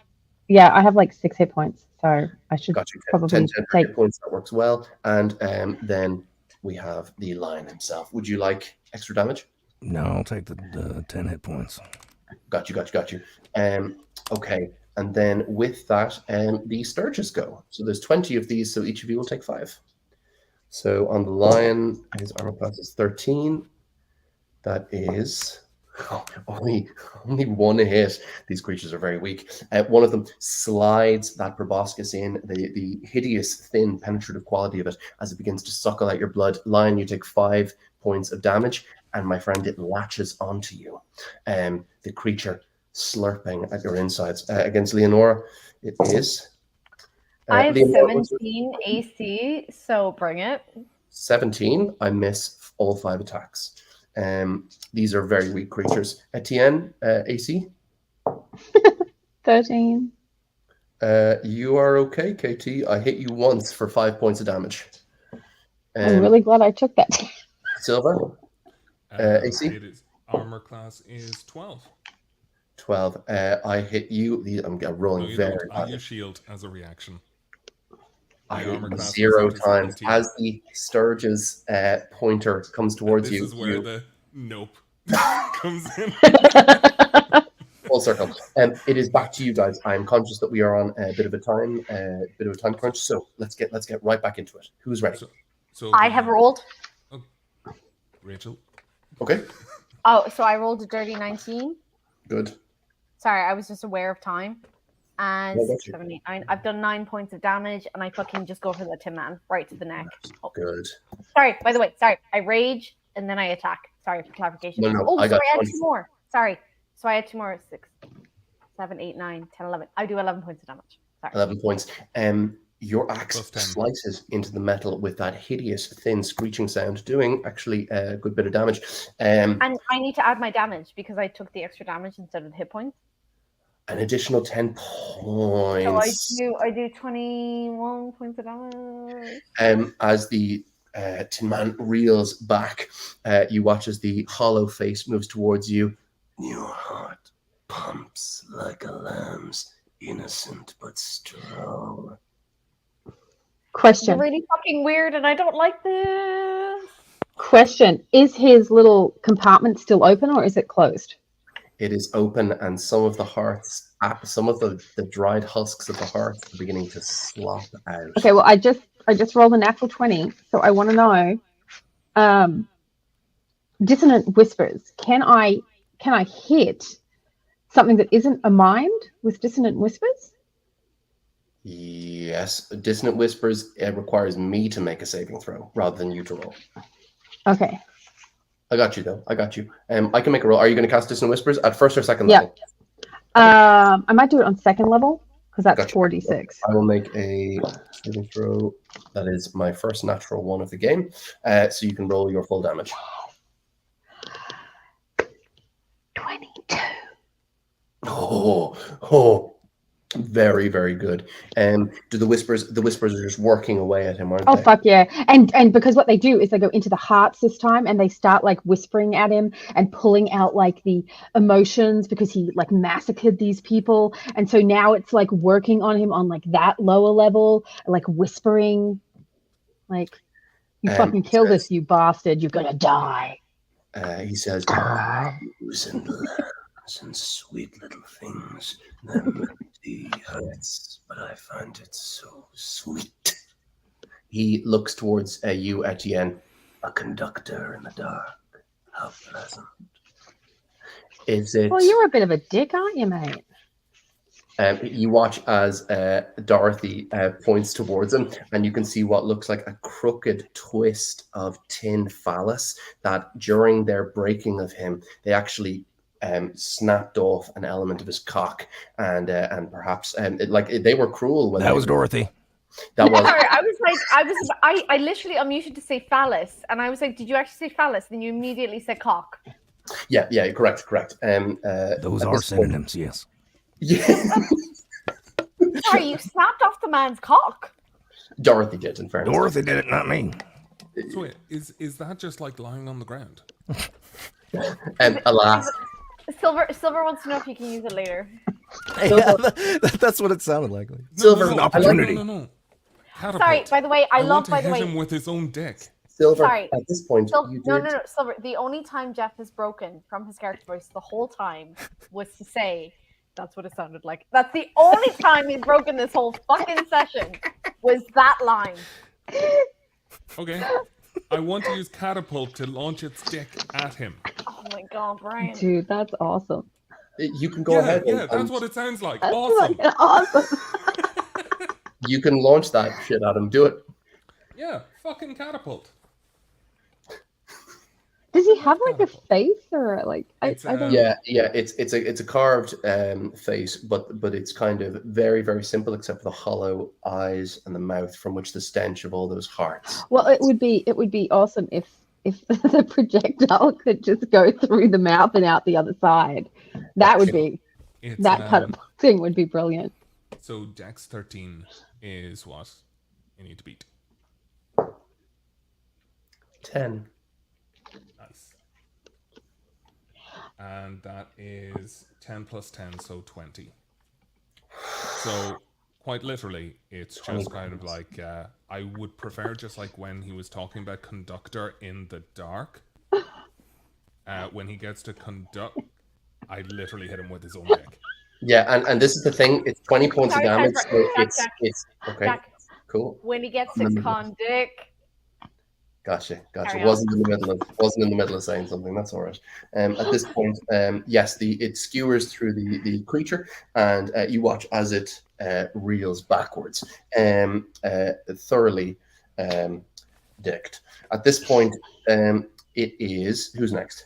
Yeah, I have like 6 hit points, so I should
Got you.
probably
10
take.
hit points. That works well. And then we have the lion himself. Would you like extra damage?
No, I'll take the 10 hit points.
Got you. Okay. And then with that, the Sturges go. So there's 20 of these, so each of you will take 5. So on the lion, his armor class is 13. That is only 1 hit. These creatures are very weak. One of them slides that proboscis in, the hideous, thin, penetrative quality of it, as it begins to suckle out your blood. Lion, you take 5 points of damage, and my friend, it latches onto you. The creature slurping at your insides. Against Leonora, it is.
I have
Leonora,
17 AC, so bring it.
17. I miss all 5 attacks. These are very weak creatures. Etienne, AC?
13.
You are okay, KT. I hit you once for 5 points of damage.
I'm really glad I took that.
Silver? AC?
It is armor class is 12.
12. I hit you. I'm rolling
No, you
very
don't. I
badly.
use shield as a reaction.
I
My
hit
armor
you
class
0
result is
times.
18.
As the Sturge's pointer comes
And
towards
this
you,
is where
you
the nope comes in.
full circle. It is back to you guys. I'm conscious that we are on a bit of a time crunch. So let's get right back into it. Who's ready?
So
I have rolled.
Oh, Rachel.
Okay,
Oh, so I rolled a dirty 19.
good.
Sorry, I was just aware of time. And
Yeah, that's
6, 7, 8, 9. I've done 9 points of damage, and I fucking just go for the Tin Man right to the neck. Oh.
Good.
Sorry, by the way, sorry. I rage and then I attack. Sorry for clarification.
No,
Oh,
I
sorry,
got
I had
20.
2 more. Sorry. So I had 2 more. 6, 7, 8, 9, 10, 11. I do 11 points of damage. Sorry.
11 points. Your axe
Plus 10.
slices into the metal with that hideous, thin, screeching sound, doing actually a good bit of damage.
And I need to add my damage because I took the extra damage instead of the hit points.
An additional 10 points.
So I do 21 points of damage.
As the Tin Man reels back, you watch as the hollow face moves towards you. Your heart pumps like a lamb's, innocent but strong.
Question.
You're really fucking weird and I don't like this.
Question. Is his little compartment still open or is it closed?
It is open, and some of the hearts, some of the dried husks of the hearts are beginning to slop out.
Okay, well, I just rolled a natural 20, so I want to know. Dissonant whispers. Can I hit something that isn't a mind with dissonant whispers?
Yes, dissonant whispers. It requires me to make a saving throw rather than you to roll.
Okay.
I got you though. I got you. I can make a roll. Are you going to cast dissonant whispers at first or second
Yeah.
level?
I might do it on second level because that's
Gotcha.
4d6.
I will make a saving throw. That is my first natural one of the game. So you can roll your full damage.
22.
Oh, very, very good. Do the whispers are just working away at him, aren't
Oh
they?
fuck yeah. And because what they do is they go into the hearts this time and they start like whispering at him and pulling out like the emotions because he like massacred these people. And so now it's like working on him on like that lower level, like whispering like you fucking kill this, you bastard, you're gonna die.
He says,
Die.
"Booze and lambs and sweet little things. That melody hurts, but I find it so sweet." He looks towards you, Etienne. A conductor in the dark. How pleasant. Is it?
Well, you're a bit of a dick, aren't you, mate?
You watch as Dorothy points towards him, and you can see what looks like a crooked twist of tin phallus that during their breaking of him, they actually snapped off an element of his cock, and perhaps they were cruel when
That was Dorothy.
That was
Sorry, I literally unmuted to say phallus, and I was like, "Did you actually say phallus?" Then you immediately said cock.
yeah, correct.
Those
at
are
this point-
synonyms, yes.
Yeah,
Sorry, you snapped off the man's cock.
Dorothy did, in fairness.
Dorothy did it, not me.
So wait, is that just like lying on the ground?
And alas,
Silver wants to know if you can use it later.
Yeah, that's what it sounded like.
Silver,
an
I like-
opportunity.
No. Catapult.
Sorry, by the way, I
want
love.
to
By the
hit
way,
him with his own dick.
Silver.
Sorry.
At this point, you did.
No, Silver. The only time Jeff has broken from his character voice the whole time was to say, "That's what it sounded like." That's the only time he's broken this whole fucking session. Was that line?
Okay. I want to use catapult to launch its dick at him.
Oh my god, Brian!
Dude, that's awesome.
You can go ahead.
Yeah,
and-
that's what it sounds like.
That's
Awesome.
fucking awesome.
You can launch that shit at him. Do it.
Yeah, fucking catapult.
Does he have like a face or like I
It's,
don't
Yeah. It's a carved face, but it's kind of very, very simple, except for the hollow eyes and the mouth from which the stench of all those hearts.
Well, it would be awesome if the projectile could just go through the mouth and out the other side. That would be
It's,
that kind of thing would be brilliant.
So Dex 13 is what you need to beat.
10.
Nice. and that is 10 plus 10, so 20. So quite literally, it's just kind of like I would prefer just like when he was talking about conductor in the dark. When he gets to conduct, I literally hit him with his own dick.
Yeah, and this is the thing. It's 20 points of damage.
Jack,
So it's okay.
Jack,
Cool.
when he gets to conduct.
Gotcha.
Carry on.
Wasn't in the middle of saying something. That's all right. At this point, yes, it skewers through the creature, and you watch as it reels backwards, thoroughly dicked. At this point, it is who's next?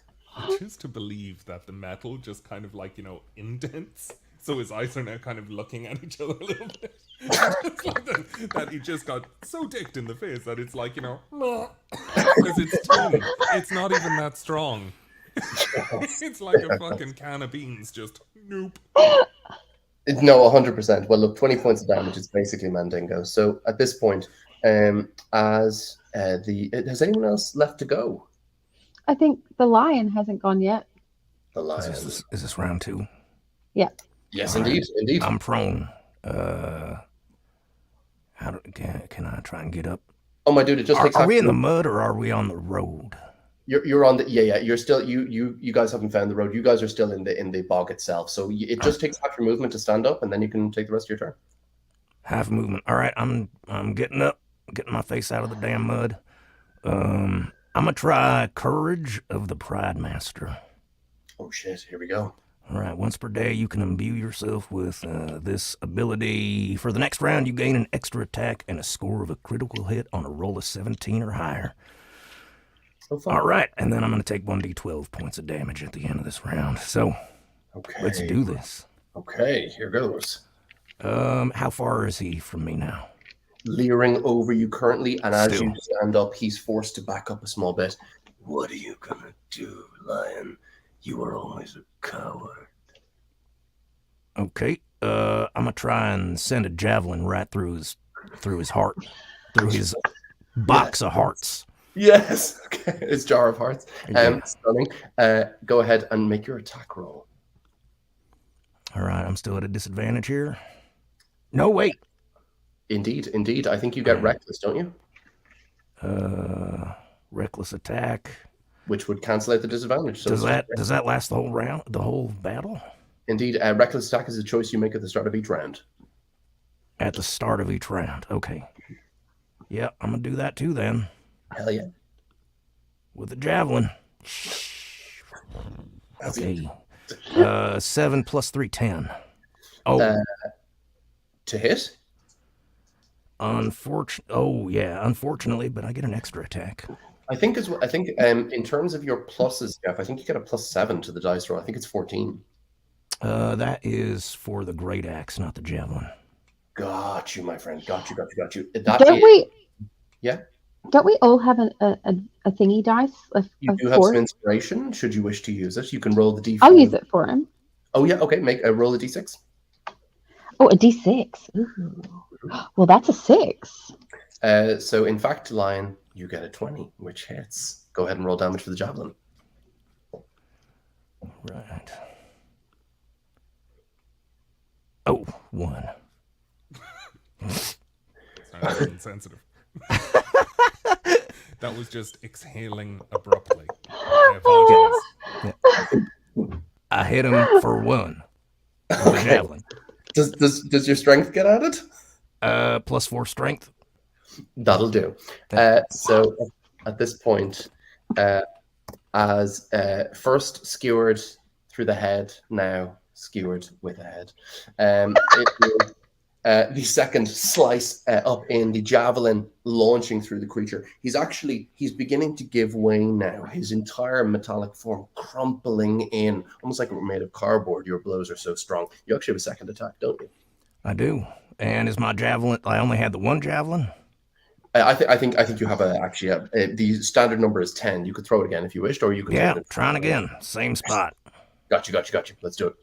Just to believe that the metal just kind of like, indents. So his eyes are now kind of looking at each other a little bit. Just like that he just got so dicked in the face that it's like, because it's tin. It's not even that strong. It's like a fucking can of beans, just nope.
No, 100%. Well, look, 20 points of damage is basically Mandingo. So at this point, has anyone else left to go?
I think the lion hasn't gone yet.
The lion.
Is this round 2?
Yeah.
Yes,
All
indeed.
I'm prone. Can I try and get up?
Oh my dude, it just takes.
Are we in the mud or are we on the road?
You're on the You're still you guys haven't found the road. You guys are still in the bog itself. So it just takes half your movement to stand up, and then you can take the rest of your turn.
Half movement. All right, I'm getting up, getting my face out of the damn mud. I'm gonna try Courage of the Pride Master.
Oh shit! Here we go.
All right, once per day, you can imbue yourself with this ability. For the next round, you gain an extra attack and a score of a critical hit on a roll of 17 or higher.
So fun.
All right, and then I'm going to take 1d12 points of damage at the end of this round. So,
okay,
let's do this.
Okay, here goes.
How far is he from me now?
Leering over you currently, and as you stand up, he's forced to back up a small bit. What are you gonna do, lion? You were always a coward.
Okay, I'm gonna try and send a javelin right through his heart, through his box of hearts.
Yes, okay, his jar of hearts.
Yeah.
Stunning. Go ahead and make your attack roll.
All right, I'm still at a disadvantage here. No, wait.
Indeed. I think you get reckless, don't you?
Reckless attack.
Which would cancel out the disadvantage. So
does that last the whole round, the whole battle?
Indeed, reckless attack is a choice you make at the start of each round.
At the start of each round, okay. Yeah, I'm gonna do that too then.
Hell yeah.
With the javelin. Okay. 7 plus 3, 10. Oh.
To hit?
Unfortunately, but I get an extra attack.
I think in terms of your pluses, Jeff, I think you get a +7 to the dice roll. I think it's 14.
That is for the great axe, not the javelin.
Got you, my friend. Got you. Yeah.
Don't we all have a thingy dice?
You do have some inspiration. Should you wish to use it, you can roll the d4.
I'll use it for him.
Oh yeah, okay. Make a roll a d6.
Oh, a d6. Ooh. Well, that's a 6.
So in fact, lion, you get a 20, which hits. Go ahead and roll damage for the javelin.
Right. Oh, 1.
Sounds insensitive. That was just exhaling abruptly. I apologize.
I hit him for 1. With the javelin.
Does your strength get added?
+4 strength.
That'll do. So at this point, as first skewered through the head, now skewered with a head, it will, the second slice up in the javelin launching through the creature. He's beginning to give way now. His entire metallic form crumpling in, almost like it were made of cardboard. Your blows are so strong. You actually have a second attack, don't you?
I do. And is my javelin? I only had the 1 javelin.
I think you have the standard number is 10. You could throw it again if you wished, or you could.
Yeah, trying again. Same spot.
Got you. Let's do it.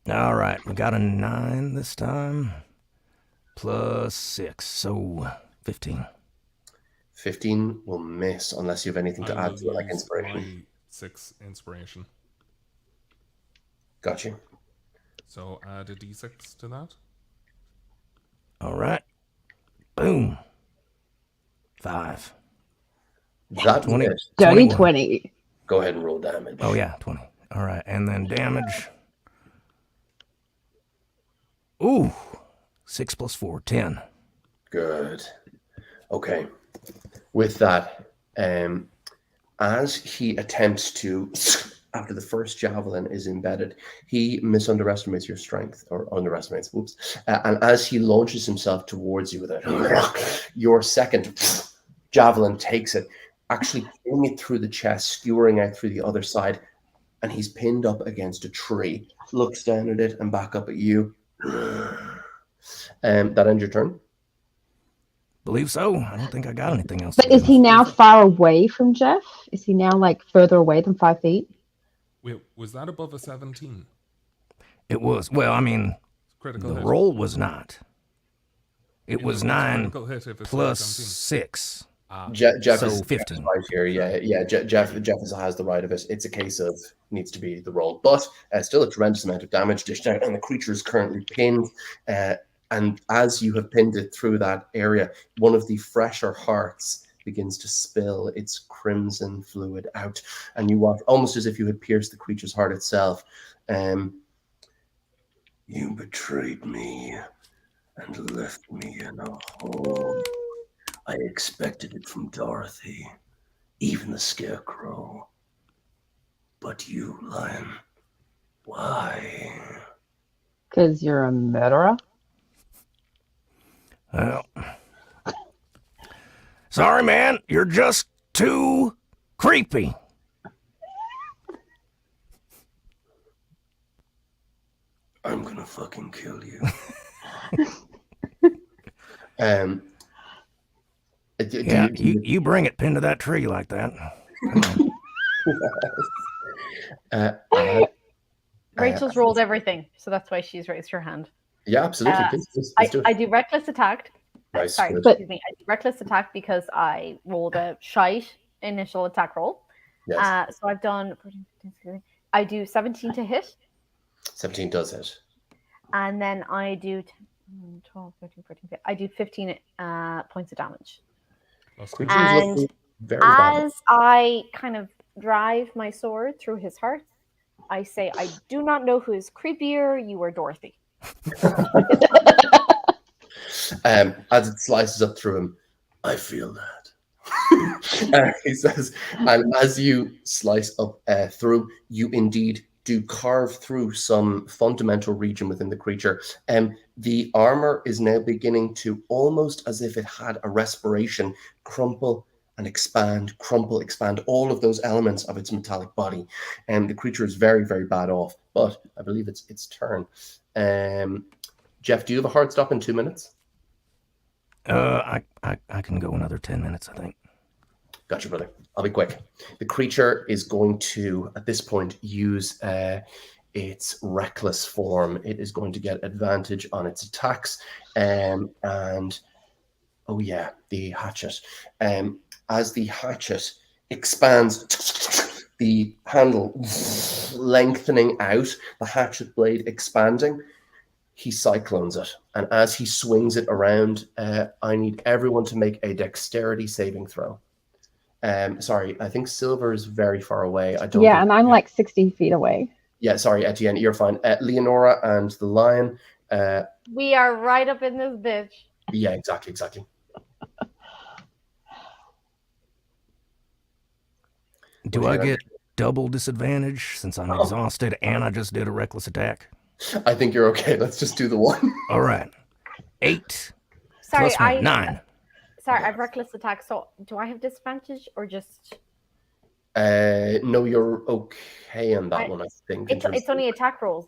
All right, we got a 9 this time. +6, so 15.
15 will miss unless you have anything to
I
add
will
to it, like
use
inspiration.
my 6 inspiration.
Got you.
So add a d6 to that.
All right. Boom. 5.
That
20.
missed.
Dirty
21.
20.
Go ahead and roll damage.
Oh, yeah, 20. All right. And then damage. Ooh. 6 plus 4, 10.
Good. Okay. With that, as he attempts to, after the first javelin is embedded, he misunderestimates your strength, or underestimates, whoops. And as he launches himself towards you with it, your second javelin takes it, actually pulling it through the chest, skewering out through the other side, and he's pinned up against a tree, looks down at it and back up at you. That ends your turn.
Believe so. I don't think I got anything else.
But
to
is
do.
he now far away from Jeff? Is he now like further away than 5 feet?
Wait, was that above a 17?
It was. Well, I mean,
Critical
the
hit.
roll was not. It was
It's
9
critical hit if it's
plus
17.
6.
Jeff
So
is
15.
right here. Yeah. Jeff has the right of it. It's a case of needs to be the roll, but still a tremendous amount of damage dished out, and the creature is currently pinned. And as you have pinned it through that area, one of the fresher hearts begins to spill its crimson fluid out, and you watch almost as if you had pierced the creature's heart itself. You betrayed me and left me in a hole. I expected it from Dorothy, even the Scarecrow. But you, Lion, why?
Because you're a murderer?
Well, sorry, man. You're just too creepy.
I'm gonna fucking kill you.
You bring it pinned to that tree like that.
Rachel's rolled everything, so that's why she's raised her hand.
Yeah, absolutely. Please do it.
I do reckless attack.
Nice,
Sorry,
good.
excuse me. I do reckless attack because I rolled a shite initial attack roll.
Yes.
So I've done. I do 17 to hit,
17 does hit.
and then I do 10, 12, 13, 14, 15. I do 15 points of damage.
Creature is
And
looking very bad.
as I kind of drive my sword through his heart, I say, "I do not know who is creepier, you or Dorothy."
As it slices up through him, I feel that. He says, and as you slice up through, you indeed do carve through some fundamental region within the creature. The armor is now beginning to, almost as if it had a respiration, crumple and expand, all of those elements of its metallic body. And the creature is very, very bad off, but I believe it's its turn. Jeff, do you have a hard stop in 2 minutes?
I can go another 10 minutes, I think.
Gotcha, brother. I'll be quick. The creature is going to, at this point, use its reckless form. It is going to get advantage on its attacks. And, oh yeah, the hatchet. As the hatchet expands, the handle lengthening out, the hatchet blade expanding, he cyclones it. And as he swings it around, I need everyone to make a dexterity saving throw. Sorry, I think Silver is very far away. I don't.
Yeah, and I'm like 60 feet away.
Yeah, sorry, Etienne, you're fine. Leonora and the lion.
We are right up in this bitch.
Yeah, exactly.
Do I get double disadvantage since I'm exhausted and I just did a reckless attack?
I think you're okay. Let's just do the one.
All right. 8
Sorry,
plus 1, 9.
Sorry, I've reckless attack. So do I have disadvantage or just?
No, you're okay on that one. I think
It's only attack rolls,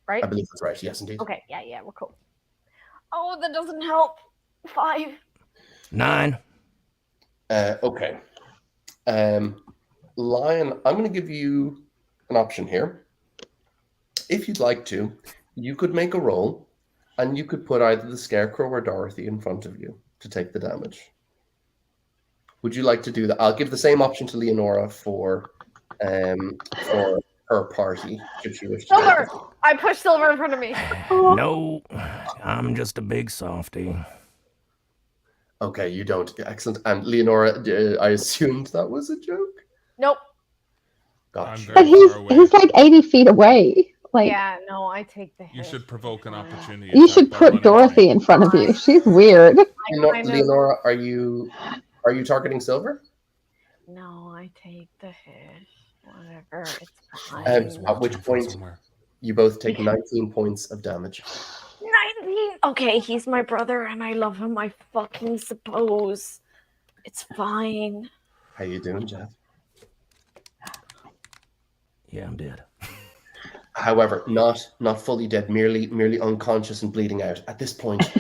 right?
I believe that's right. Yes, indeed.
Okay, yeah, we're cool. Oh, that doesn't help. 5.
9.
Okay. Lion, I'm going to give you an option here. If you'd like to, you could make a roll, and you could put either the Scarecrow or Dorothy in front of you to take the damage. would you like to do that? I'll give the same option to Leonora for her party, if she wishes.
Silver! I pushed Silver in front of me.
No, I'm just a big softy.
Okay, you don't. Excellent. And Leonora, I assumed that was a joke.
Nope.
Gotcha.
But he's like 80 feet away. Like,
Yeah, no, I take the hit.
You should provoke an opportunity.
you
attack
should
by
put
running
Dorothy
away.
in front of you. She's weird.
Leonora, are you targeting Silver?
No, I take the hit. Whatever, it's fine.
Just
At which
watching from
point
somewhere.
you both take 19 points of damage.
19. Okay, he's my brother and I love him. I fucking suppose. It's fine.
How you doing, Jeff?
Yeah, I'm dead.
However, not fully dead, merely unconscious and bleeding out. At this point,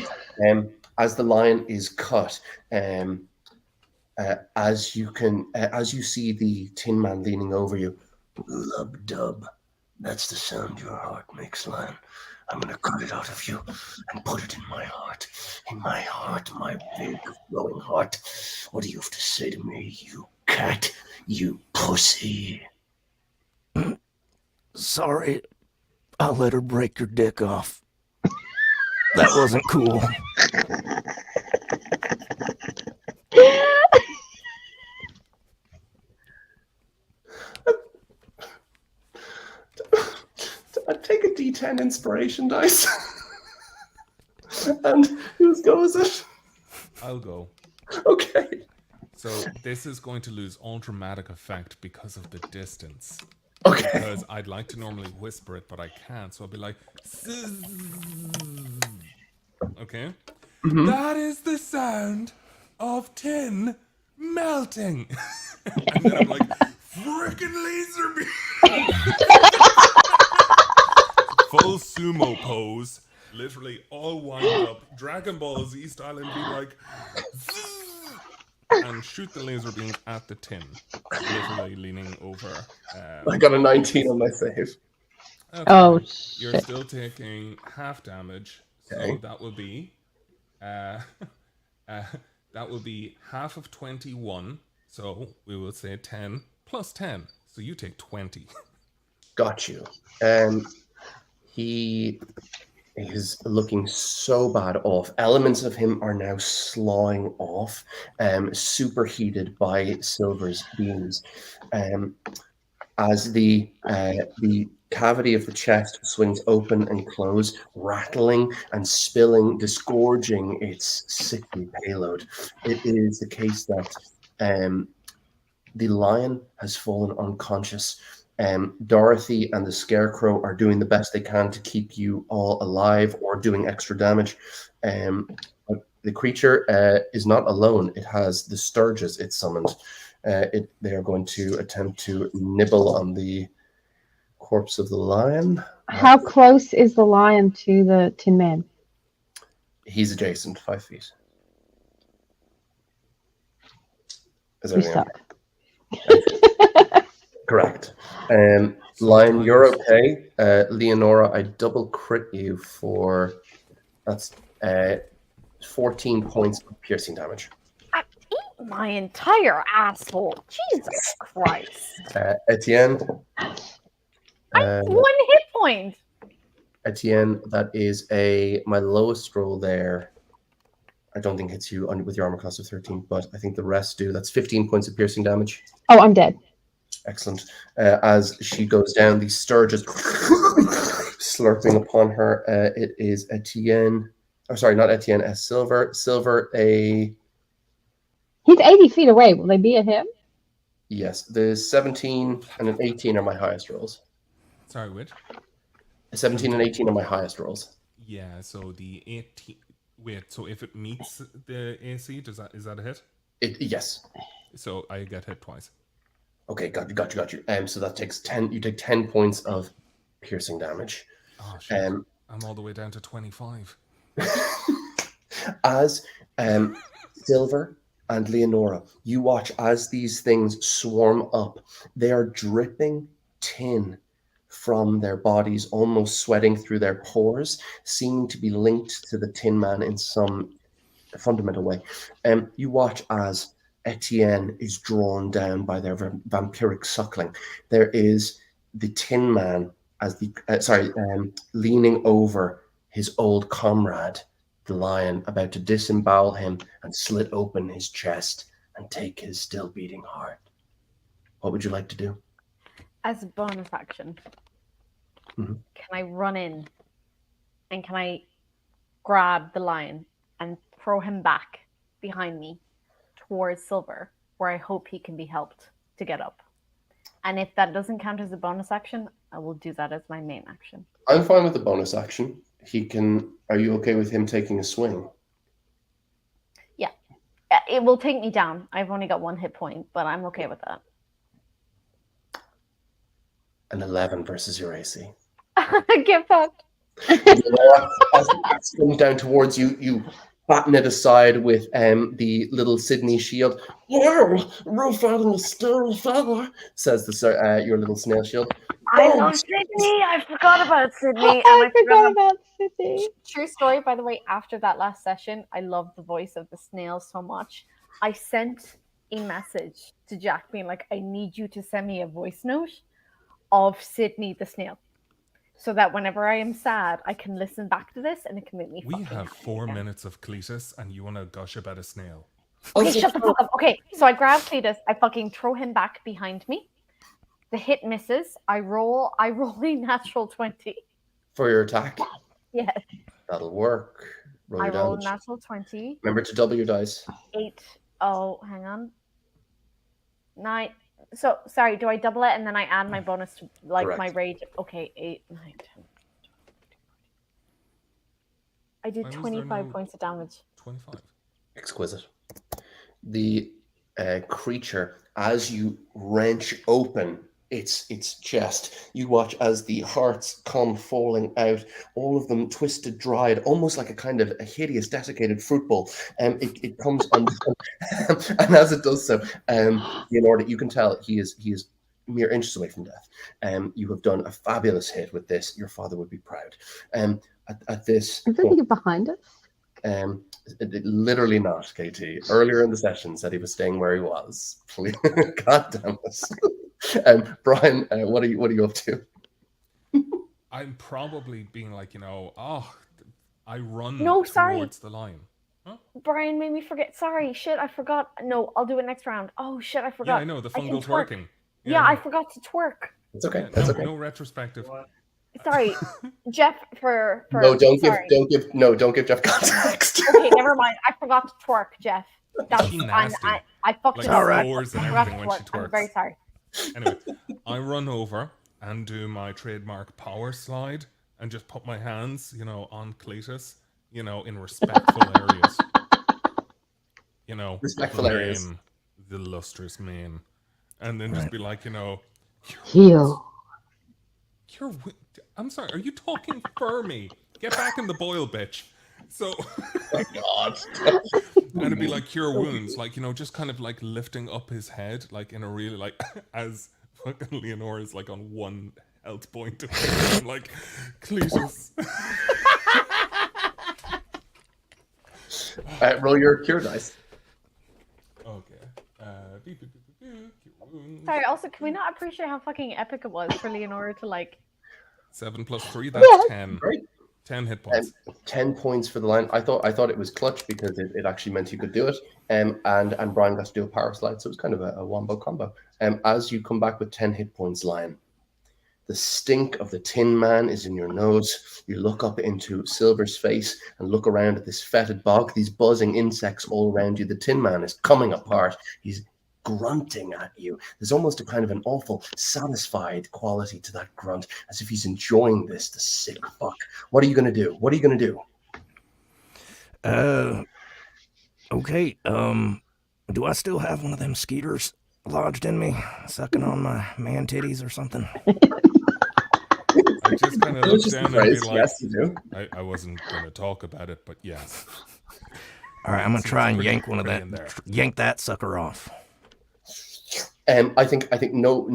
as the lion is cut, as you see the Tin Man leaning over you, lub dub. That's the sound your heart makes, lion. I'm gonna cut it out of you and put it in my heart. In my heart, my big glowing heart. What do you have to say to me, you cat? You pussy.
Sorry, I'll let her break your dick off. That wasn't cool.
Take a D10 inspiration dice. And whose go is it?
I'll go.
Okay.
So this is going to lose all dramatic effect because of the distance.
Okay.
Because I'd like to normally whisper it, but I can't. So I'll be like, "Zzz." Okay.
Mhm.
That is the sound of tin melting. And then I'm like, freaking laser beam. Full sumo pose, literally all wind up, Dragon Ball Z style, and be like, "Zzz," and shoot the laser beam at the tin, literally leaning over.
I got a 19 on my save.
Okay.
Oh,
You're
shit.
still taking half damage, so
Okay.
that will be, that will be half of 21. So we will say 10 plus 10. So you take 20.
Got you. He is looking so bad off. Elements of him are now sawing off, superheated by Silver's beams. As the cavity of the chest swings open and close, rattling and spilling, disgorging its sickly payload. It is the case that the lion has fallen unconscious. Dorothy and the Scarecrow are doing the best they can to keep you all alive or doing extra damage. But the creature is not alone. It has the Sturges it summoned. They are going to attempt to nibble on the corpse of the lion.
How close is the lion to the Tin Man?
He's adjacent, 5 feet. Is
You
everything
suck.
okay? Correct. Lion, you're okay. Leonora, I double crit you for that's 14 points of piercing damage.
Eat my entire asshole. Jesus Christ.
Etienne,
I'm 1 hit point.
Etienne, that is my lowest roll there. I don't think hits you with your armor class of 13, but I think the rest do. That's 15 points of piercing damage.
Oh, I'm dead.
Excellent. As she goes down, the Sturges slurping upon her. It is Etienne. Oh, sorry, not Etienne. Silver. Silver,
He's 80 feet away. Will they be at him?
yes. The 17 and an 18 are my highest rolls.
Sorry, which?
17 and 18 are my highest rolls.
Yeah, so the 18. Wait, so if it meets the AC, is that a hit?
Yes.
So I get hit twice.
Okay, got you. So that takes 10. You take 10 points of piercing damage.
Oh shit! I'm all the way down to 25.
As Silver and Leonora, you watch as these things swarm up. They are dripping tin from their bodies, almost sweating through their pores, seeming to be linked to the Tin Man in some fundamental way. You watch as Etienne is drawn down by their vampiric suckling. There is the Tin Man as the leaning over his old comrade, the lion, about to disembowel him and slit open his chest and take his still beating heart. What would you like to do?
As a bonus action,
Mhm.
can I run in and can I grab the lion and throw him back behind me towards Silver, where I hope he can be helped to get up? And if that doesn't count as a bonus action, I will do that as my main action.
I'm fine with the bonus action. He can. Are you okay with him taking a swing?
Yeah. It will take me down. I've only got 1 hit point, but I'm okay with that.
An 11 versus your AC.
Get fucked.
As the axe comes down towards you, you batten it aside with the little Sydney shield. "Wow, rough out the stern feather," says your little snail shield.
I
Oh,
love Sydney. I forgot about Sydney, and
I forgot about Sydney.
True story, by the way, after that last session, I loved the voice of the snail so much. I sent a message to Jack being like, I need you to send me a voice note of Sydney the snail, so that whenever I am sad, I can listen back to this and it can make me
We
fucking
have
happy
4
again.
minutes of Cletus, and you want to gush about a snail.
Okay,
Also,
shut the fuck up. Okay, so I grab Cletus, I fucking throw him back behind me. The hit misses. I roll a natural 20.
for your attack.
Yes.
That'll work. Roll
I
your
roll a
damage.
natural 20.
Remember to double your dice.
8. Oh, hang on. 9. So, sorry, do I double it and then I add my bonus to, like,
Correct.
my rage? Okay, 8, 9, 10. I did
Why was there
25
no-
points of damage.
25.
Exquisite. The creature, as you wrench open its chest, you watch as the hearts come falling out, all of them twisted, dried, almost like a kind of a hideous desiccated fruit bowl. It comes undone, and as it does so, Leonardo, you can tell he is mere inches away from death. You have done a fabulous hit with this. Your father would be proud. At this
Is
point,
he behind us?
literally not, KT. Earlier in the session said he was staying where he was. Please, God damn it. Brian, what are you up to?
I'm probably being like, I run
No, sorry.
towards the line. Huh?
Brian made me forget. Sorry, shit, I forgot. No, I'll do it next round. Oh, shit, I
Yeah,
forgot.
I know, the
I can
fungal
twerk.
twerking.
Yeah, I
know.
forgot to twerk.
It's okay.
Yeah,
That's
no,
okay.
no retrospective.
Sorry, Jeff, for
No, don't
sorry.
give Jeff context.
Okay, never mind. I forgot to twerk, Jeff. That's
She nasty.
I fucked
Like
it up.
alright.
spores and
I forgot
everything
to
when she
twerk. I'm
twerks.
very sorry.
Anyway, I run over and do my trademark power slide and just put my hands, on Cletus, in respectful areas.
Respectful
the
areas.
mane, the lustrous mane. And then just
Right.
be like,
Heal.
I'm sorry, are you talking for me? Get back in the boil, bitch. So,
God.
and it'd be like cure wounds, like, just kind of like lifting up his head, like in a really, like, as fucking Leonora is like on 1 health point. I'm like, Cletus.
Roll your cure dice.
Okay. Cure wounds.
Sorry, also, can we not appreciate how fucking epic it was for Leonora to, like...
7 plus 3, that's
Yeah.
10.
Great.
10 hit points.
10 points for the line. I thought it was clutch because it actually meant you could do it. And Brian got to do a power slide, so it was kind of a wombo combo. As you come back with 10 hit points, Lion, the stink of the Tin Man is in your nose. You look up into Silver's face and look around at this fetid bog, these buzzing insects all around you. The Tin Man is coming apart. He's grunting at you. There's almost a kind of an awful satisfied quality to that grunt, as if he's enjoying this, the sick fuck. What are you going to do? What are you going to do?
Okay, do I still have one of them skeeters lodged in me, sucking on my man titties or something?
I just kind of
It
look
was just a
down and be
phrase.
like,
Yes, you do.
I wasn't going to talk about it, but yes.
All right, I'm gonna
Seems
try and
pretty-
yank one of
pretty
that,
in there.
yank that sucker off.
I think no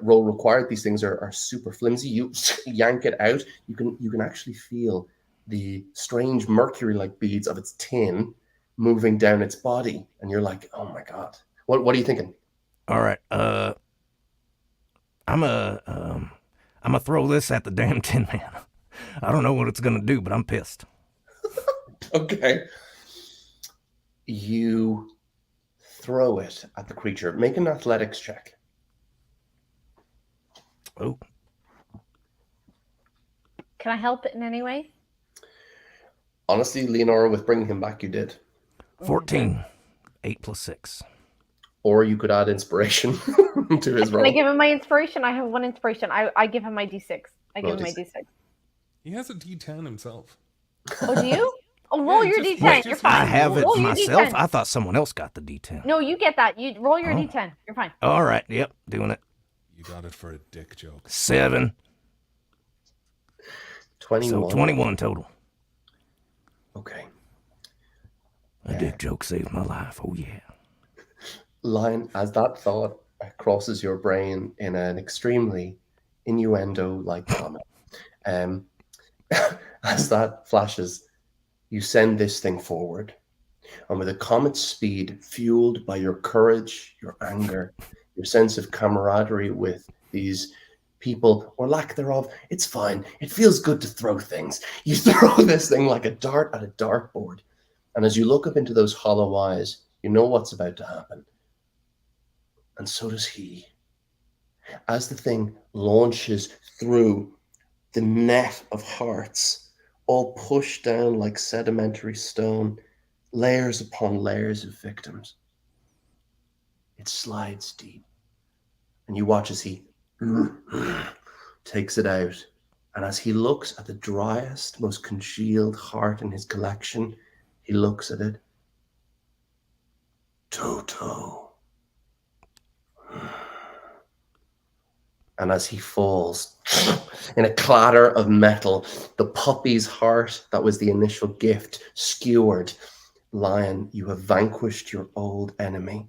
roll required. These things are super flimsy. You yank it out. You can actually feel the strange mercury-like beads of its tin moving down its body, and you're like, oh my god. What are you thinking?
All right. I'm gonna throw this at the damn Tin Man. I don't know what it's gonna do, but I'm pissed.
Okay. You throw it at the creature. Make an athletics check.
Oh,
Can I help it in any way?
Honestly, Leonora, with bringing him back, you did.
14. 8 plus 6.
Or you could add inspiration to his
Can I
roll.
give him my inspiration? I have 1 inspiration. I give him my D6. I give him my D6.
He has a D10 himself.
Oh, do you? Oh, roll
Yeah,
your
just-
D10.
wait,
You're
just-
fine.
I have it
Roll your
myself.
D10.
I thought someone else got the D10.
No, you get that. You roll your
Oh.
D10. You're fine.
All right. Yep. Doing it.
You got it for a dick joke.
7.
21.
So 21 total.
Okay.
A dick joke saved my life. Oh, yeah.
Lion, as that thought crosses your brain in an extremely innuendo-like comment, as that flashes, you send this thing forward. And with a comet's speed, fueled by your courage, your anger, your sense of camaraderie with these people, or lack thereof, it's fine. It feels good to throw things. You throw this thing like a dart at a dartboard. And as you look up into those hollow eyes, you know what's about to happen. And so does he. As the thing launches through the net of hearts, all pushed down like sedimentary stone, layers upon layers of victims, it slides deep. And you watch as he takes it out. And as he looks at the driest, most congealed heart in his collection, he looks at it. Toto. And as he falls, in a clatter of metal, the puppy's heart that was the initial gift skewered. Lion, you have vanquished your old enemy.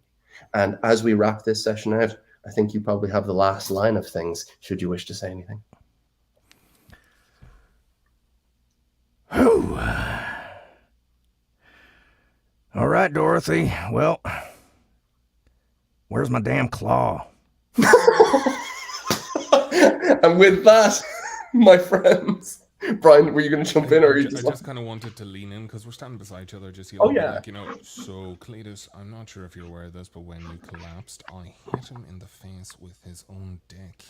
And as we wrap this session out, I think you probably have the last line of things, should you wish to say anything.
Whew. All right, Dorothy. Well, where's my damn claw?
And with that, my friends, Brian, were you going to jump in, or are you
I
just?
just kind of wanted to lean in because we're standing beside each other. Just
Oh, yeah.
like, you know. So Cletus, I'm not sure if you're aware of this, but when you collapsed, I hit him in the face with his own dick.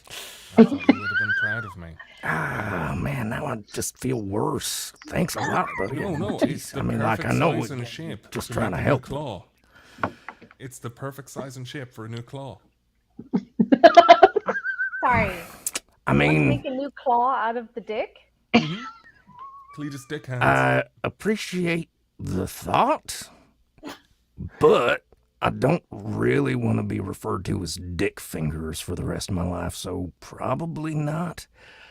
I thought you would have been proud of me.
Ah, man, now I just feel worse. Thanks a lot, buddy.
No,
Jeez,
it's the
I mean,
perfect
like, I know
size and
it-
shape.
just
to
trying
make
to
a new
help.
claw. It's the perfect size and shape for a new claw.
Sorry.
I
You want to
mean,
make a new claw out of the dick?
Cletus dick hands.
I appreciate the thought, but I don't really want to be referred to as dick fingers for the rest of my life, so probably not.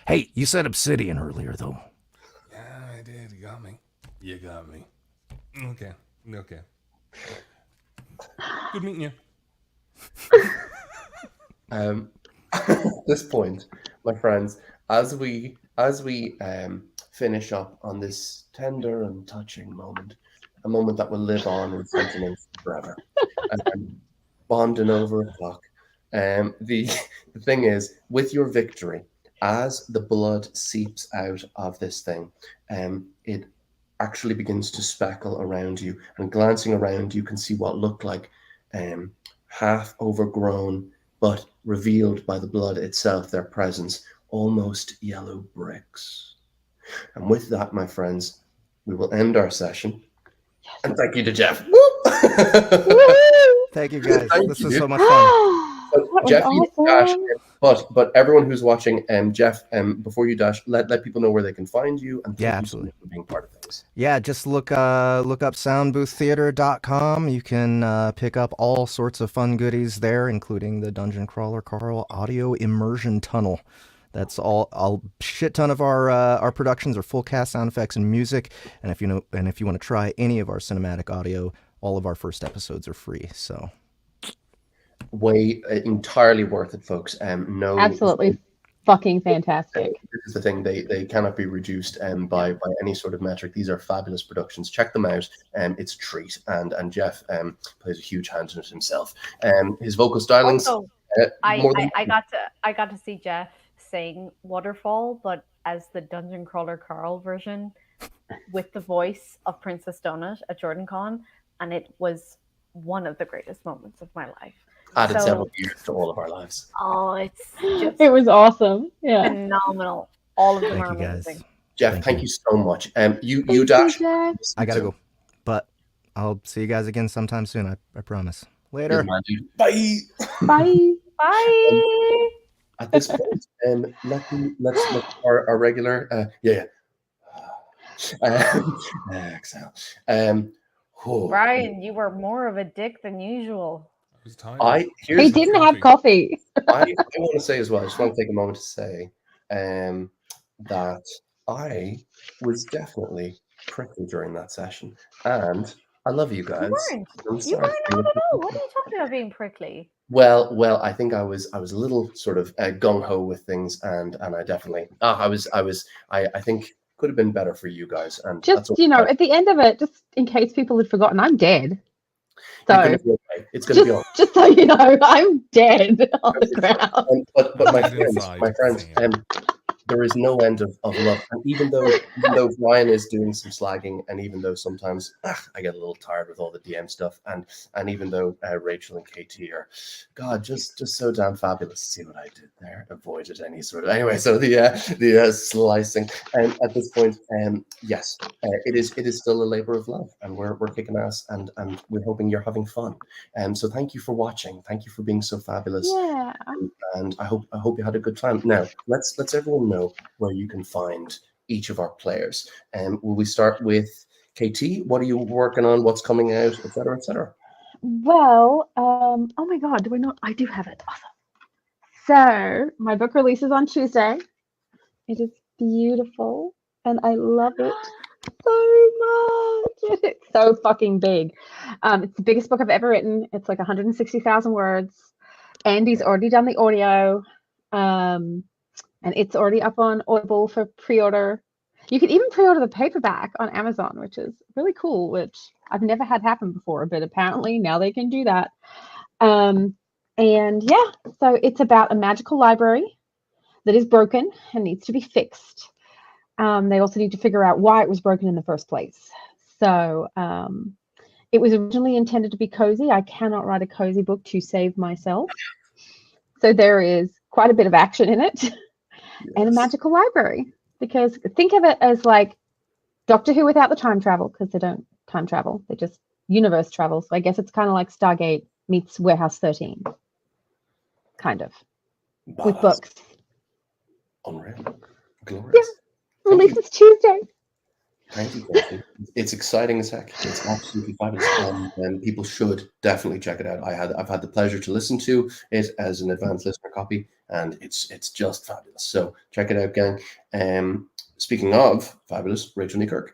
Hey, you said obsidian earlier, though.
Yeah, I did. You got me. You got me. Okay. Good meeting you.
At this point, my friends, as we finish up on this tender and touching moment, a moment that will live on in sentiments forever, bonding over a clock. The thing is, with your victory, as the blood seeps out of this thing, it actually begins to speckle around you, and glancing around, you can see what looked like half overgrown, but revealed by the blood itself, their presence, almost yellow bricks. And with that, my friends, we will end our session.
Yes.
And thank you to Jeff.
Thank you, guys.
Thank
This
you,
was
dude.
so much fun.
So,
That was
Jeff, you dash,
awesome.
but everyone who's watching, Jeff, before you dash, let people know where they can find you, and
Yeah,
thank you so
absolutely.
much for being part of things.
Yeah, just look up soundbooththeater.com. You can pick up all sorts of fun goodies there, including the Dungeon Crawler Carl audio immersion tunnel. That's all. A shit ton of our productions are full cast sound effects and music. And if you want to try any of our cinematic audio, all of our first episodes are free. So
Way entirely worth it, folks. No,
Absolutely. fucking fantastic.
This is the thing; they cannot be reduced by any sort of metric. These are fabulous productions. Check them out. It's a treat, and Jeff plays a huge hand in it himself. His vocal stylings.
Also,
more than
I got to see Jeff sing Waterfall, but as the Dungeon Crawler Carl version, with the voice of Princess Donut at Jordan Con, and it was one of the greatest moments of my life.
added
So-
several years to all of our lives.
Oh, it's just
It was awesome. Yeah.
phenomenal. All of them
Thank
are
you guys.
amazing.
Jeff,
Thank
thank
you.
you so much. You
Thank you,
Dash.
Jeff.
I gotta go, but I'll see you guys again sometime soon. I promise. Later.
Good man, dude. Bye.
Bye.
Bye.
At this point, let's our regular exhale.
Brian, you were more of a dick than usual.
I was tired.
Here's
He
the
didn't have coffee.
I want to say as well, I just want to take a moment to say that I was definitely prickly during that session. And I love you guys.
You
I'm
weren't. You
sorry.
weren't at all. What are you talking about being prickly?
Well, I think I was a little sort of gung ho with things, and I definitely I think could have been better for you guys. And
Just,
all
you know,
right.
at the end of it, just in case people had forgotten, I'm dead.
You're
So
gonna be okay. It's going to be all
just so you know, I'm dead on the ground.
But my
Right
friends,
inside, same.
there is no end of love. And even though Ryan is doing some slagging, and even though sometimes I get a little tired with all the DM stuff, and even though Rachel and KT are, God, just so damn fabulous. See what I did there? Avoided any sort of anyway. So the slicing, and at this point, yes, it is still a labor of love, and we're kicking ass, and we're hoping you're having fun. So thank you for watching. Thank you for being so fabulous.
Yeah.
And I hope you had a good time. Now let's everyone know where you can find each of our players. Will we start with KT? What are you working on? What's coming out, etc., etc.?
Well, oh my God, do I not? I do have it. Awesome. So my book releases on Tuesday. It is beautiful, and I love it so much. It's so fucking big. It's the biggest book I've ever written. It's like 160,000 words. Andy's already done the audio, and it's already up on Audible for pre-order. You can even pre-order the paperback on Amazon, which is really cool, which I've never had happen before, but apparently now they can do that. And yeah, so it's about a magical library that is broken and needs to be fixed. They also need to figure out why it was broken in the first place. So it was originally intended to be cozy. I cannot write a cozy book to save myself. So there is quite a bit of action in it and a magical library. Because think of it as like Doctor Who without the time travel, because they don't time travel. They just universe travel. So I guess it's kind of like Stargate meets Warehouse 13. Kind of. With
Badass.
books.
Unreal. Glorious.
Releases Tuesday.
Thank you, Katie. It's exciting as heck. It's absolutely fabulous, and people should definitely check it out. I've had the pleasure to listen to it as an advanced listener copy, and it's just fabulous. So check it out, gang. Speaking of fabulous, Rachel Nykirk.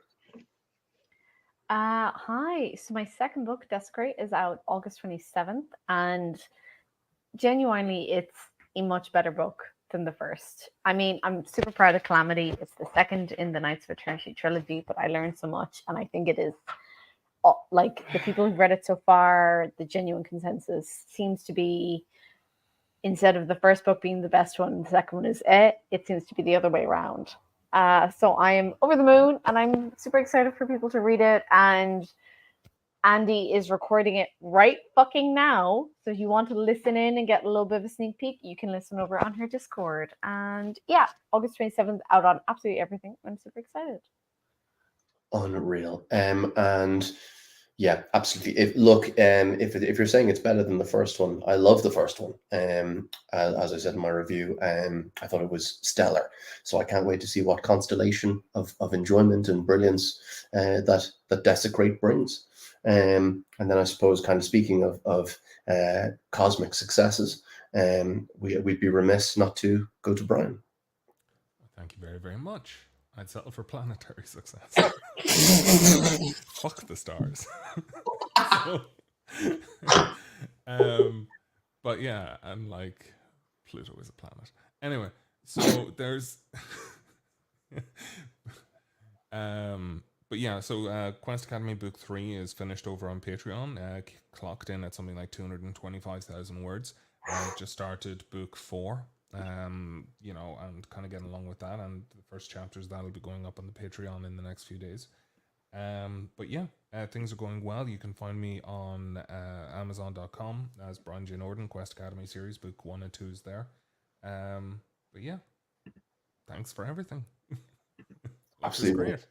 Hi. So my second book, Desecrate, is out August 27th, and genuinely, it's a much better book than the first. I mean, I'm super proud of Calamity. It's the second in the Knights of Eternity trilogy, but I learned so much, and I think it is like the people who've read it so far, the genuine consensus seems to be, instead of the first book being the best one, the second one is it seems to be the other way around. So I am over the moon, and I'm super excited for people to read it. And Andy is recording it right fucking now. So if you want to listen in and get a little bit of a sneak peek, you can listen over on her Discord. And yeah, August 27th, out on absolutely everything. I'm super excited.
Unreal. And yeah, absolutely. If you're saying it's better than the first one, I love the first one. As I said in my review, I thought it was stellar. So I can't wait to see what constellation of enjoyment and brilliance that Desecrate brings. And then I suppose, kind of speaking of cosmic successes, we'd be remiss not to go to Brian.
Thank you very, very much. I'd settle for planetary success. Fuck the stars. But yeah, and like Pluto is a planet. Anyway, So there's but yeah, so Quest Academy Book 3 is finished over on Patreon, clocked in at something like 225,000 words. Just started Book 4, you know, and kind of getting along with that, and the first chapters that'll be going up on the Patreon in the next few days. But yeah, things are going well. You can find me on Amazon.com as Brian J. Norden, Quest Academy series, Book 1 and 2 is there. But yeah, thanks for everything.
Absolutely.
Great.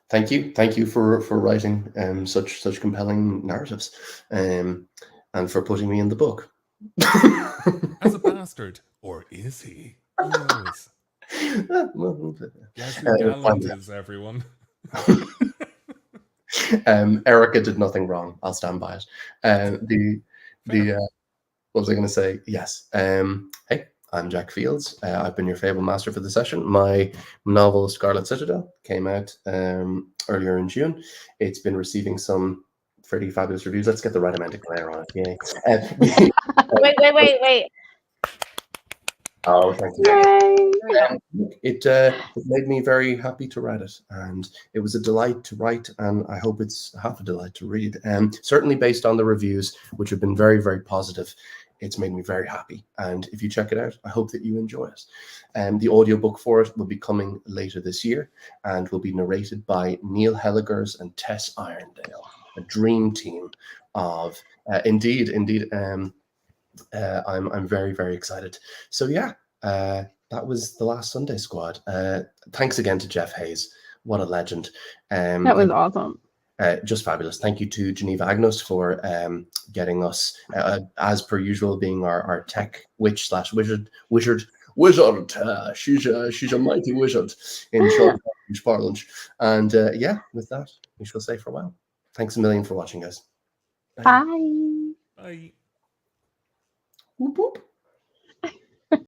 Thank you for writing such compelling narratives, and for putting me in the book.
As a bastard, or is he? Who knows? Guess who Gallant is, everyone.
Erica did nothing wrong. I'll stand by it. What was I going to say? Yes. Hey, I'm Jack Fields. I've been your Fable Master for the session. My novel Scarlet Citadel came out earlier in June. It's been receiving some pretty fabulous reviews. Let's get the right amount of glare on it. Yay.
Wait.
Oh, thank you. It made me very happy to read it, and it was a delight to write, and I hope it's half a delight to read. Certainly based on the reviews, which have been very, very positive, it's made me very happy. And if you check it out, I hope that you enjoy it. The audiobook for it will be coming later this year and will be narrated by Neil Helligers and Tess Irondale, a dream team of indeed. I'm very, very excited. So yeah, that was The Last Sunday Squad. Thanks again to Jeff Hayes. What a legend.
That was awesome.
Just fabulous. Thank you to Geneva Agnos for getting us, as per usual, being our tech witch / wizard. She's a mighty wizard in short parlance. And yeah, with that, we shall say farewell. Thanks a million for watching, guys.
Bye.
Bye.
Whoop, whoop.